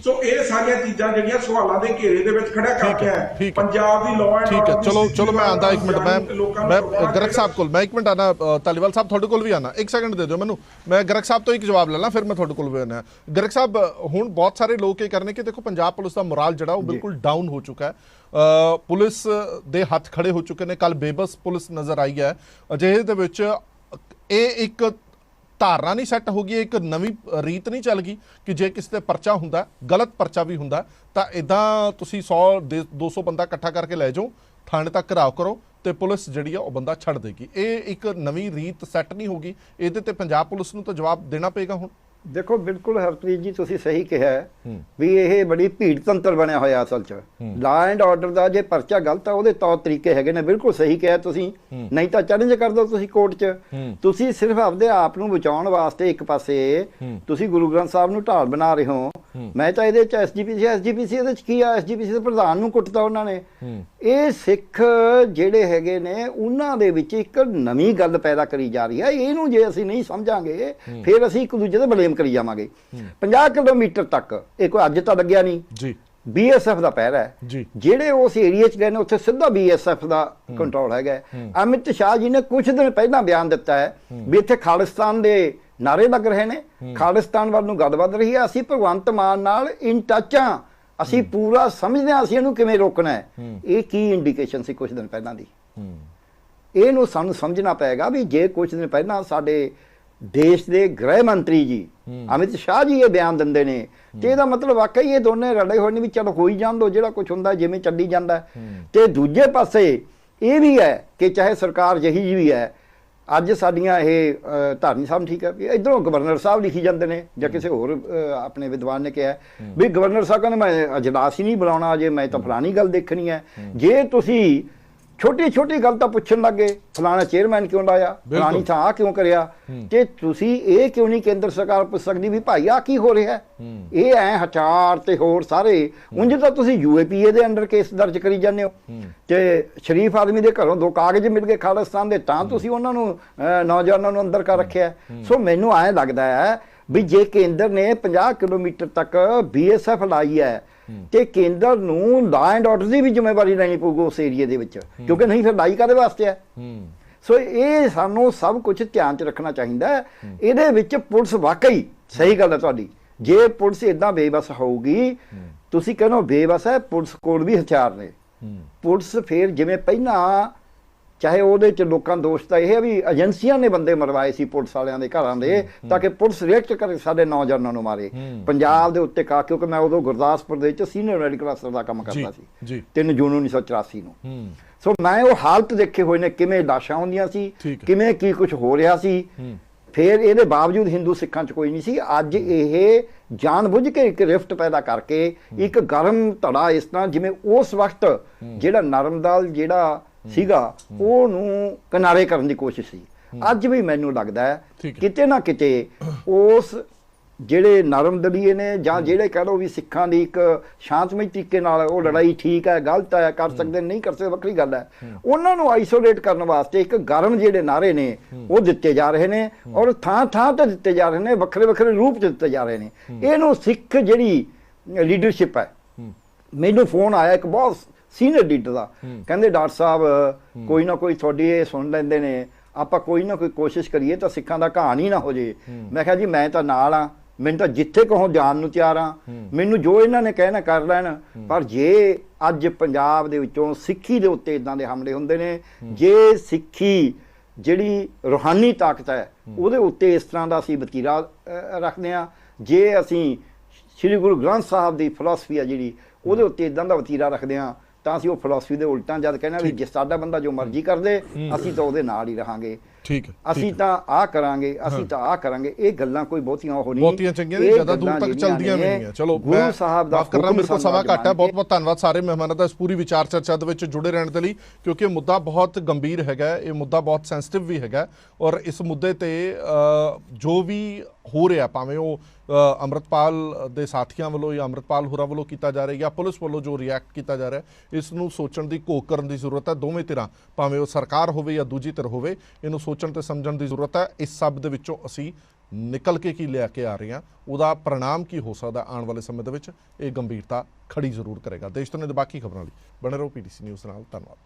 ਸੋ ਇਹ ਸਾਰੀਆਂ ਚੀਜ਼ਾਂ ਜਿਹੜੀਆਂ ਸਵਾਲਾਂ ਦੇ ਘੇਰੇ ਦੇ ਵਿੱਚ ਖੜਾ ਕਰਕੇ ਹੈ ਪੰਜਾਬ ਦੀ ਲਾਅ ਐਂਡ ਠੀਕ ਹੈ। ਚਲੋ ਮੈਂ ਆਂਦਾ ਇੱਕ ਮਿੰਟ, ਮੈਂ ਗਰਗ ਸਾਹਿਬ ਕੋਲ, ਮੈਂ ਇੱਕ ਮਿੰਟ ਆਣਾ, ਧਾਲੀਵਾਲ ਸਾਹਿਬ ਤੁਹਾਡੇ ਕੋਲ ਵੀ ਆਣਾ, ਇੱਕ ਸੈਕਿੰਡ ਦੇ ਦਿਓ ਮੈਨੂੰ। ਮੈਂ ਗਰਗ ਸਾਹਿਬ ਤੋਂ ਇੱਕ ਜਵਾਬ ਲੈ ਲਾਂ, ਫਿਰ ਮੈਂ ਤੁਹਾਡੇ ਕੋਲ ਵੀ ਆਣਾ। ਗਰਗ ਸਾਹਿਬ, ਹੁਣ ਬਹੁਤ ਸਾਰੇ ਲੋਕ ਇਹ ਕਰਨੇ ਕਿ ਦੇਖੋ ਪੰਜਾਬ ਪੁਲਿਸ ਦਾ ਮੋਰਾਲ ਜਿਹੜਾ ਉਹ ਬਿਲਕੁਲ ਡਾਊਨ ਹੋ ਚੁੱਕਾ ਹੈ, ਪੁਲਿਸ ਦੇ ਹੱਥ ਖੜੇ ਹੋ ਚੁੱਕੇ ਨੇ। ਕੱਲ ਬੇਬਸ ਪੁਲਿਸ ਨਜ਼ਰ ਆਈ ਹੈ। ਅਜਿਹੇ ਦੇ ਵਿੱਚ ਇਹ ਇੱਕ ਧਾਰਨਾ ਨਹੀਂ ਸੈੱਟ ਹੋ ਗਈ, ਇੱਕ ਨਵੀਂ ਰੀਤ ਨਹੀਂ ਚੱਲ ਗਈ ਕਿ ਜੇ ਕਿਸੇ ਤੇ ਪਰਚਾ ਹੁੰਦਾ, ਗਲਤ ਪਰਚਾ ਵੀ ਹੁੰਦਾ, ਤਾਂ ਇਦਾਂ ਤੁਸੀਂ 100-200 ਬੰਦਾ ਇਕੱਠਾ ਕਰਕੇ ਲੈ ਜਾਓ, ਥਾਣੇ ਤੱਕ ਘਿਰਾਓ ਕਰੋ ਤੇ ਪੁਲਿਸ ਜਿਹੜੀ ਆ ਉਹ ਬੰਦਾ ਛੱਡ ਦੇਗੀ। ਇਹ ਇੱਕ ਨਵੀਂ ਰੀਤ ਸੈੱਟ ਨਹੀਂ ਹੋਗੀ। ਇਹਦੇ ਤੇ ਪੰਜਾਬ ਪੁਲਿਸ ਨੂੰ ਤਾਂ ਜਵਾਬ ਦੇਣਾ ਪਏਗਾ ਹੁਣ। ਦੇਖੋ ਬਿਲਕੁਲ ਹਰਪ੍ਰੀਤ ਜੀ ਤੁਸੀਂ ਸਹੀ ਕਿਹਾ ਵੀ ਇਹ ਬੜੀ ਭੀੜ ਤੰਤਰ ਬਣਿਆ ਹੋਇਆ ਅਸਲ 'ਚ। ਲਾਅ ਐਂਡ ਆਰਡਰ ਦਾ ਜੇ ਪਰਚਾ ਗਲਤ ਆ, ਉਹਦੇ ਤੌਰ ਤਰੀਕੇ ਹੈਗੇ ਨੇ। ਬਿਲਕੁਲ ਸਹੀ ਕਿਹਾ ਤੁਸੀਂ, ਨਹੀਂ ਤਾਂ ਚੈਲੰਜ ਕਰ ਦਿਓ ਤੁਸੀਂ ਕੋਰਟ 'ਚ। ਤੁਸੀਂ ਸਿਰਫ ਆਪਦੇ ਆਪ ਨੂੰ ਬਚਾਉਣ ਵਾਸਤੇ ਇੱਕ ਪਾਸੇ ਤੁਸੀਂ ਗੁਰੂ ਗ੍ਰੰਥ ਸਾਹਿਬ ਨੂੰ ਢਾਲ ਬਣਾ ਰਹੇ ਹੋ। ਮੈਂ ਤਾਂ ਇਹਦੇ 'ਚ ਐਸਜੀਪੀਸੀ ਇਹਦੇ 'ਚ ਕੀ ਆ, ਐਸਜੀਪੀਸੀ ਦੇ ਪ੍ਰਧਾਨ ਨੂੰ ਕੁੱਟਦਾ ਉਹਨਾਂ ਨੇ। ਇਹ ਸਿੱਖ ਜਿਹੜੇ ਹੈਗੇ ਨੇ ਉਹਨਾਂ ਦੇ ਵਿੱਚ ਇੱਕ ਨਵੀਂ ਗੱਲ ਪੈਦਾ ਕਰੀ ਜਾ ਰਹੀ ਹੈ। ਇਹਨੂੰ ਜੇ ਅਸੀਂ ਨਹੀਂ ਸਮਝਾਂਗੇ ਫਿਰ ਅਸੀਂ ਇੱਕ ਦੂਜੇ ਤੇ ਬਲੇਮ ਕਰੀ ਜਾਵਾਂਗੇ। 50 ਕਿਲੋਮੀਟਰ ਤੱਕ ਇਹ ਕੋਈ ਅੱਜ ਤਾਂ ਲੱਗਿਆ ਨਹੀਂ ਜੀ, BSF ਦਾ ਪਹਿਰਾ ਹੈ ਜੀ। ਜਿਹੜੇ ਉਸ ਏਰੀਆ 'ਚ ਗਏ ਨੇ ਉੱਥੇ ਸਿੱਧਾ BSF ਦਾ ਕੰਟਰੋਲ ਹੈਗਾ। ਅਮਿਤ ਸ਼ਾਹ ਜੀ ਨੇ ਕੁਝ ਦਿਨ ਪਹਿਲਾਂ ਬਿਆਨ ਦਿੱਤਾ ਹੈ ਵੀ ਇੱਥੇ ਖਾਲਿਸਤਾਨ ਦੇ ਨਾਰੇ ਲੱਗ ਰਹੇ ਨੇ, ਖਾਲਿਸਤਾਨ ਵੱਲ ਨੂੰ ਗੱਲ ਵੱਧ ਰਹੀ ਹੈ। ਅਸੀਂ ਭਗਵੰਤ ਮਾਨ ਨਾਲ ਇਨ ਟੱਚ ਹਾਂ, ਅਸੀਂ ਪੂਰਾ ਸਮਝਦੇ ਹਾਂ ਅਸੀਂ ਇਹਨੂੰ ਕਿਵੇਂ ਰੋਕਣਾ ਹੈ। ਇਹ ਕੀ ਇੰਡੀਕੇਸ਼ਨ ਸੀ ਕੁਝ ਦਿਨ ਪਹਿਲਾਂ ਦੀ? ਇਹਨੂੰ ਸਾਨੂੰ ਸਮਝਣਾ ਪਏਗਾ ਵੀ ਜੇ ਕੁਝ ਦਿਨ ਪਹਿਲਾਂ ਸਾਡੇ ਦੇਸ਼ ਦੇ ਗ੍ਰਹਿ ਮੰਤਰੀ ਜੀ ਅਮਿਤ ਸ਼ਾਹ ਜੀ ਇਹ ਬਿਆਨ ਦਿੰਦੇ ਨੇ ਤੇ ਇਹਦਾ ਮਤਲਬ ਵਾਕਈ ਇਹ ਦੋਨੇ ਰਲੇ ਹੋਏ ਨੇ ਵੀ ਚਲੋ ਹੋਈ ਜਾਣ ਦੋ, ਜਿਹੜਾ ਕੁਝ ਹੁੰਦਾ ਜਿਵੇਂ ਚੱਲੀ ਜਾਂਦਾ। ਤੇ ਦੂਜੇ ਪਾਸੇ ਇਹ ਵੀ ਹੈ ਕਿ ਚਾਹੇ ਸਰਕਾਰ ਜਿਹੀ ਜਿਹੀ ਵੀ ਹੈ, ਅੱਜ ਸਾਡੀਆਂ ਇਹ ਧਾਰਨੀ ਸਾਹਿਬ ਠੀਕ ਹੈ ਵੀ ਇੱਧਰੋਂ ਗਵਰਨਰ ਸਾਹਿਬ ਲਿਖੀ ਜਾਂਦੇ ਨੇ ਜਾਂ ਕਿਸੇ ਹੋਰ ਆਪਣੇ ਵਿਦਵਾਨ ਨੇ ਕਿਹਾ ਵੀ ਗਵਰਨਰ ਸਾਹਿਬ ਕਹਿੰਦੇ ਮੈਂ ਅਜਲਾਸ ਹੀ ਨਹੀਂ ਬੁਲਾਉਣਾ, ਜੇ ਮੈਂ ਤਾਂ ਫਲਾਣੀ ਗੱਲ ਦੇਖਣੀ ਹੈ। ਜੇ ਤੁਸੀਂ ਛੋਟੀ ਛੋਟੀ ਗੱਲ ਤਾਂ ਪੁੱਛਣ ਲੱਗੇ, ਫਲਾਣਾ ਚੇਅਰਮੈਨ ਕਿਉਂ ਲਾਇਆ, ਫਲਾਣੀ ਥਾਂ ਆ ਕਿਉਂ ਕਰਿਆ, ਤੇ ਤੁਸੀਂ ਇਹ ਕਿਉਂ ਨਹੀਂ ਕੇਂਦਰ ਸਰਕਾਰ ਪੁੱਛ ਸਕਦੀ ਵੀ ਭਾਈ ਆ ਕੀ ਹੋ ਰਿਹਾ? ਇਹ ਐ ਹਥਿਆਰ ਤੇ ਹੋਰ ਸਾਰੇ ਉਂਝ ਤਾਂ ਤੁਸੀਂ UAPA ਦੇ ਅੰਡਰ ਕੇਸ ਦਰਜ ਕਰੀ ਜਾਂਦੇ ਹੋ ਤੇ ਸ਼ਰੀਫ ਆਦਮੀ ਦੇ ਘਰੋਂ 2 ਕਾਗਜ਼ ਮਿਲ ਗਏ ਖਾਲਿਸਤਾਨ ਦੇ, ਤਾਂ ਤੁਸੀਂ ਉਹਨਾਂ ਨੂੰ ਨੌਜਵਾਨਾਂ ਨੂੰ ਅੰਦਰ ਕਰ ਰੱਖਿਆ। ਸੋ ਮੈਨੂੰ ਐਂ ਲੱਗਦਾ ਹੈ ਵੀ ਜੇ ਕੇਂਦਰ ਨੇ 50 ਕਿਲੋਮੀਟਰ ਤੱਕ BSF ਲਾਈ ਹੈ ਤੇ ਕੇਂਦਰ ਨੂੰ ਲਾ ਐਂਡ ਆਰਡਰ ਦੀ ਵੀ ਜ਼ਿੰਮੇਵਾਰੀ ਲੈਣੀ ਪਊਗੀ ਉਸ ਏਰੀਏ ਦੇ ਵਿੱਚ, ਕਿਉਂਕਿ ਨਹੀਂ ਫਿਰ ਲਾਈ ਕਾਹਦੇ ਵਾਸਤੇ ਹੈ। ਸੋ ਇਹ ਸਾਨੂੰ ਸਭ ਕੁਝ ਧਿਆਨ 'ਚ ਰੱਖਣਾ ਚਾਹੀਦਾ ਹੈ। ਇਹਦੇ ਵਿੱਚ ਪੁਲਿਸ ਵਾਕਈ ਸਹੀ ਗੱਲ ਹੈ ਤੁਹਾਡੀ, ਜੇ ਪੁਲਿਸ ਇਦਾਂ ਬੇਬਸ ਹੋਊਗੀ, ਤੁਸੀਂ ਕਹਿੰਦੇ ਬੇਬਸ ਹੈ, ਪੁਲਿਸ ਕੋਲ ਵੀ ਹਥਿਆਰ ਨੇ। ਪੁਲਿਸ ਫਿਰ ਜਿਵੇਂ ਪਹਿਲਾਂ ਚਾਹੇ ਉਹਦੇ ਚ ਲੋਕਾਂ ਦੋਸ਼ ਤਾਂ ਇਹ ਹੈ ਵੀ ਏਜੰਸੀਆਂ ਨੇ ਬੰਦੇ ਮਰਵਾਏ ਸੀ ਪੁਲਿਸ ਵਾਲਿਆਂ ਦੇ ਘਰਾਂ ਦੇ ਤਾਂ ਕਿ ਪੁਲਿਸ ਰਿਐਕਟ ਕਰੇ ਸਾਡੇ ਨੌਜਵਾਨਾਂ ਨੂੰ ਮਾਰੇ ਪੰਜਾਬ ਦੇ ਉੱਤੇ ਕਾ, ਕਿਉਂਕਿ ਮੈਂ ਉਦੋਂ ਗੁਰਦਾਸਪੁਰ ਦੇ ਵਿੱਚ ਸੀਨੀਅਰ ਮੈਡੀਕਲ ਅਫਸਰ ਦਾ ਕੰਮ ਕਰਦਾ ਸੀ 3 ਜੂਨ 1984 ਨੂੰ। ਸੋ ਮੈਂ ਉਹ ਹਾਲਤ ਦੇਖੇ ਹੋਏ ਨੇ, ਕਿਵੇਂ ਲਾਸ਼ਾਂ ਹੁੰਦੀਆਂ ਸੀ, ਕਿਵੇਂ ਕੀ ਕੁਝ ਹੋ ਰਿਹਾ ਸੀ। ਫਿਰ ਇਹਦੇ ਬਾਵਜੂਦ ਹਿੰਦੂ ਸਿੱਖਾਂ 'ਚ ਕੋਈ ਨਹੀਂ ਸੀ। ਅੱਜ ਇਹ ਜਾਣਬੁੱਝ ਕੇ ਇੱਕ ਰਿਫਟ ਪੈਦਾ ਕਰਕੇ ਇੱਕ ਗਰਮ ਧੜਾ, ਇਸ ਤਰ੍ਹਾਂ ਜਿਵੇਂ ਉਸ ਵਕਤ ਜਿਹੜਾ ਨਰਮਦਾਲ ਜਿਹੜਾ ਸੀਗਾ ਉਹਨੂੰ ਕਿਨਾਰੇ ਕਰਨ ਦੀ ਕੋਸ਼ਿਸ਼ ਸੀ। ਅੱਜ ਵੀ ਮੈਨੂੰ ਲੱਗਦਾ ਹੈ ਕਿਤੇ ਨਾ ਕਿਤੇ ਉਸ ਜਿਹੜੇ ਨਰਮਦਲੀਏ ਨੇ ਜਾਂ ਜਿਹੜੇ ਕਹਿ ਲਓ ਵੀ ਸਿੱਖਾਂ ਦੀ ਇੱਕ ਸ਼ਾਂਤਮਈ ਤਰੀਕੇ ਨਾਲ ਉਹ ਲੜਾਈ ਠੀਕ ਹੈ ਗਲਤ ਹੈ ਕਰ ਸਕਦੇ ਨਹੀਂ ਕਰ ਸਕਦੇ ਵੱਖਰੀ ਗੱਲ ਹੈ, ਉਹਨਾਂ ਨੂੰ ਆਈਸੋਲੇਟ ਕਰਨ ਵਾਸਤੇ ਇੱਕ ਗਰਮ ਜਿਹੜੇ ਨਾਰੇ ਨੇ ਉਹ ਦਿੱਤੇ ਜਾ ਰਹੇ ਨੇ ਔਰ ਥਾਂ ਥਾਂ ਤੇ ਦਿੱਤੇ ਜਾ ਰਹੇ ਨੇ, ਵੱਖਰੇ ਵੱਖਰੇ ਰੂਪ 'ਚ ਦਿੱਤੇ ਜਾ ਰਹੇ ਨੇ। ਇਹਨੂੰ ਸਿੱਖ ਜਿਹੜੀ ਲੀਡਰਸ਼ਿਪ ਹੈ, ਮੈਨੂੰ ਫੋਨ ਆਇਆ ਇੱਕ ਬਹੁਤ ਸੀਨੀਅਰ ਲੀਡਰ ਦਾ, ਕਹਿੰਦੇ ਡਾਕਟਰ ਸਾਹਿਬ ਕੋਈ ਨਾ ਕੋਈ ਤੁਹਾਡੀ ਇਹ ਸੁਣ ਲੈਂਦੇ ਨੇ, ਆਪਾਂ ਕੋਈ ਨਾ ਕੋਈ ਕੋਸ਼ਿਸ਼ ਕਰੀਏ ਤਾਂ ਸਿੱਖਾਂ ਦਾ ਕਹਾਣ ਹੀ ਨਾ ਹੋ ਜੇ। ਮੈਂ ਕਿਹਾ ਜੀ ਮੈਂ ਤਾਂ ਨਾਲ ਆ, ਮੈਨੂੰ ਤਾਂ ਜਿੱਥੇ ਕਹੋ ਜਾਣ ਨੂੰ ਤਿਆਰ ਆ, ਮੈਨੂੰ ਜੋ ਇਹਨਾਂ ਨੇ ਕਹਿਣਾ ਕਰ ਲੈਣ। ਪਰ ਜੇ ਅੱਜ ਪੰਜਾਬ ਦੇ ਵਿੱਚੋਂ ਸਿੱਖੀ ਦੇ ਉੱਤੇ ਇਦਾਂ ਦੇ ਹਮਲੇ ਹੁੰਦੇ ਨੇ, ਜੇ ਸਿੱਖੀ ਜਿਹੜੀ ਰੂਹਾਨੀ ਤਾਕਤ ਹੈ ਉਹਦੇ ਉੱਤੇ ਇਸ ਤਰ੍ਹਾਂ ਦਾ ਅਸੀਂ ਵਤੀਰਾ ਰੱਖਦੇ ਹਾਂ, ਜੇ ਅਸੀਂ ਸ੍ਰੀ ਗੁਰੂ ਗ੍ਰੰਥ ਸਾਹਿਬ ਦੀ ਫਿਲਾਸਫੀ ਆ ਜਿਹੜੀ ਉਹਦੇ ਉੱਤੇ ਇਦਾਂ ਦਾ ਵਤੀਰਾ ਰੱਖਦੇ ਹਾਂ, ਤਾਂ ਅਸੀਂ ਉਹ ਫਿਲਾਸਫੀ ਦੇ ਉਲਟਾਂ ਜਦ ਕਹਿਣਾ ਵੀ ਜੇ ਸਾਡਾ ਬੰਦਾ ਜੋ ਮਰਜ਼ੀ ਕਰਦੇ ਅਸੀਂ ਤਾਂ ਉਹਦੇ ਨਾਲ ਹੀ ਰਹਾਂਗੇ, ਅਸੀਂ ਤਾਂ ਆਹ ਕਰਾਂਗੇ, ਅਸੀਂ ਤਾਂ ਆਹ ਕਰਾਂਗੇ। ਇਹ ਗੱਲਾਂ ਕੋਈ ਬਹੁਤੀਆਂ ਉਹ ਨਹੀਂ, ਬਹੁਤੀਆਂ ਚੰਗੀਆਂ ਨਹੀਂ, ਜ਼ਿਆਦਾ ਦੂਰ ਤੱਕ ਚੱਲਦੀਆਂ ਵੀ ਨਹੀਂ। ਚਲੋ ਗੁਰੂ ਸਾਹਿਬ ਦਾ ਹੁਕਮ, ਮੇਰੇ ਕੋਲ ਸਮਾਂ ਘੱਟ ਹੈ। ਬਹੁਤ ਬਹੁਤ ਧੰਨਵਾਦ ਸਾਰੇ ਮਹਿਮਾਨਾਂ ਦਾ ਇਸ ਪੂਰੀ ਵਿਚਾਰ ਚਰਚਾ ਦੇ ਵਿੱਚ ਜੁੜੇ ਰਹਿਣ ਦੇ ਲਈ, ਕਿਉਂਕਿ ਇਹ ਮੁੱਦਾ ਬਹੁਤ ਗੰਭੀਰ ਹੈਗਾ, ਇਹ ਮੁੱਦਾ ਬਹੁਤ ਸੈਂਸਿਟਿਵ ਵੀ ਹੈਗਾ ਔਰ ਇਸ ਮੁੱਦੇ ਤੇ ਜੋ ਵੀ ਹੋ ਰਿਹਾ, ਭਾਵੇਂ ਉਹ ਅੰਮ੍ਰਿਤਪਾਲ ਦੇ ਸਾਥੀਆਂ ਵੱਲੋਂ ਜਾਂ ਅੰਮ੍ਰਿਤਪਾਲ ਹੋਰਾਂ ਵੱਲੋਂ ਕੀਤਾ ਜਾ ਰਿਹਾ ਜਾਂ ਪੁਲਿਸ ਵੱਲੋਂ ਜੋ ਰਿਐਕਟ ਕੀਤਾ ਜਾ ਰਿਹਾ, ਇਸ ਨੂੰ ਸੋਚਣ ਦੀ ਘੋਖ ਕਰਨ ਦੀ ਜ਼ਰੂਰਤ ਹੈ। ਦੋਵੇਂ ਧਿਰਾਂ, ਭਾਵੇਂ ਉਹ ਸਰਕਾਰ ਹੋਵੇ ਜਾਂ ਦੂਜੀ ਧਿਰ ਹੋਵੇ, ਇਹਨੂੰ ਸੋਚਣ ਤੇ ਸਮਝਣ ਦੀ ਜ਼ਰੂਰਤ ਹੈ। ਇਸ ਸਭ ਦੇ ਵਿੱਚੋਂ ਅਸੀਂ ਨਿਕਲ ਕੇ ਕੀ ਲੈ ਕੇ ਆ ਰਹੇ ਹਾਂ, ਉਹਦਾ परिणाम ਕੀ ਹੋ ਸਕਦਾ ਆਉਣ ਵਾਲੇ ਸਮੇਂ ਦੇ ਵਿੱਚ, ਇਹ ਗੰਭੀਰਤਾ ਖੜੀ ਜ਼ਰੂਰ ਕਰੇਗਾ। ਦੇਸ਼ ਤੋਂ ਨੇ ਬਾਕੀ ਖਬਰਾਂ ਲਈ ਬਣੇ ਰਹੋ PTC ਨਿਊਜ਼ ਨਾਲ। ਧੰਨਵਾਦ।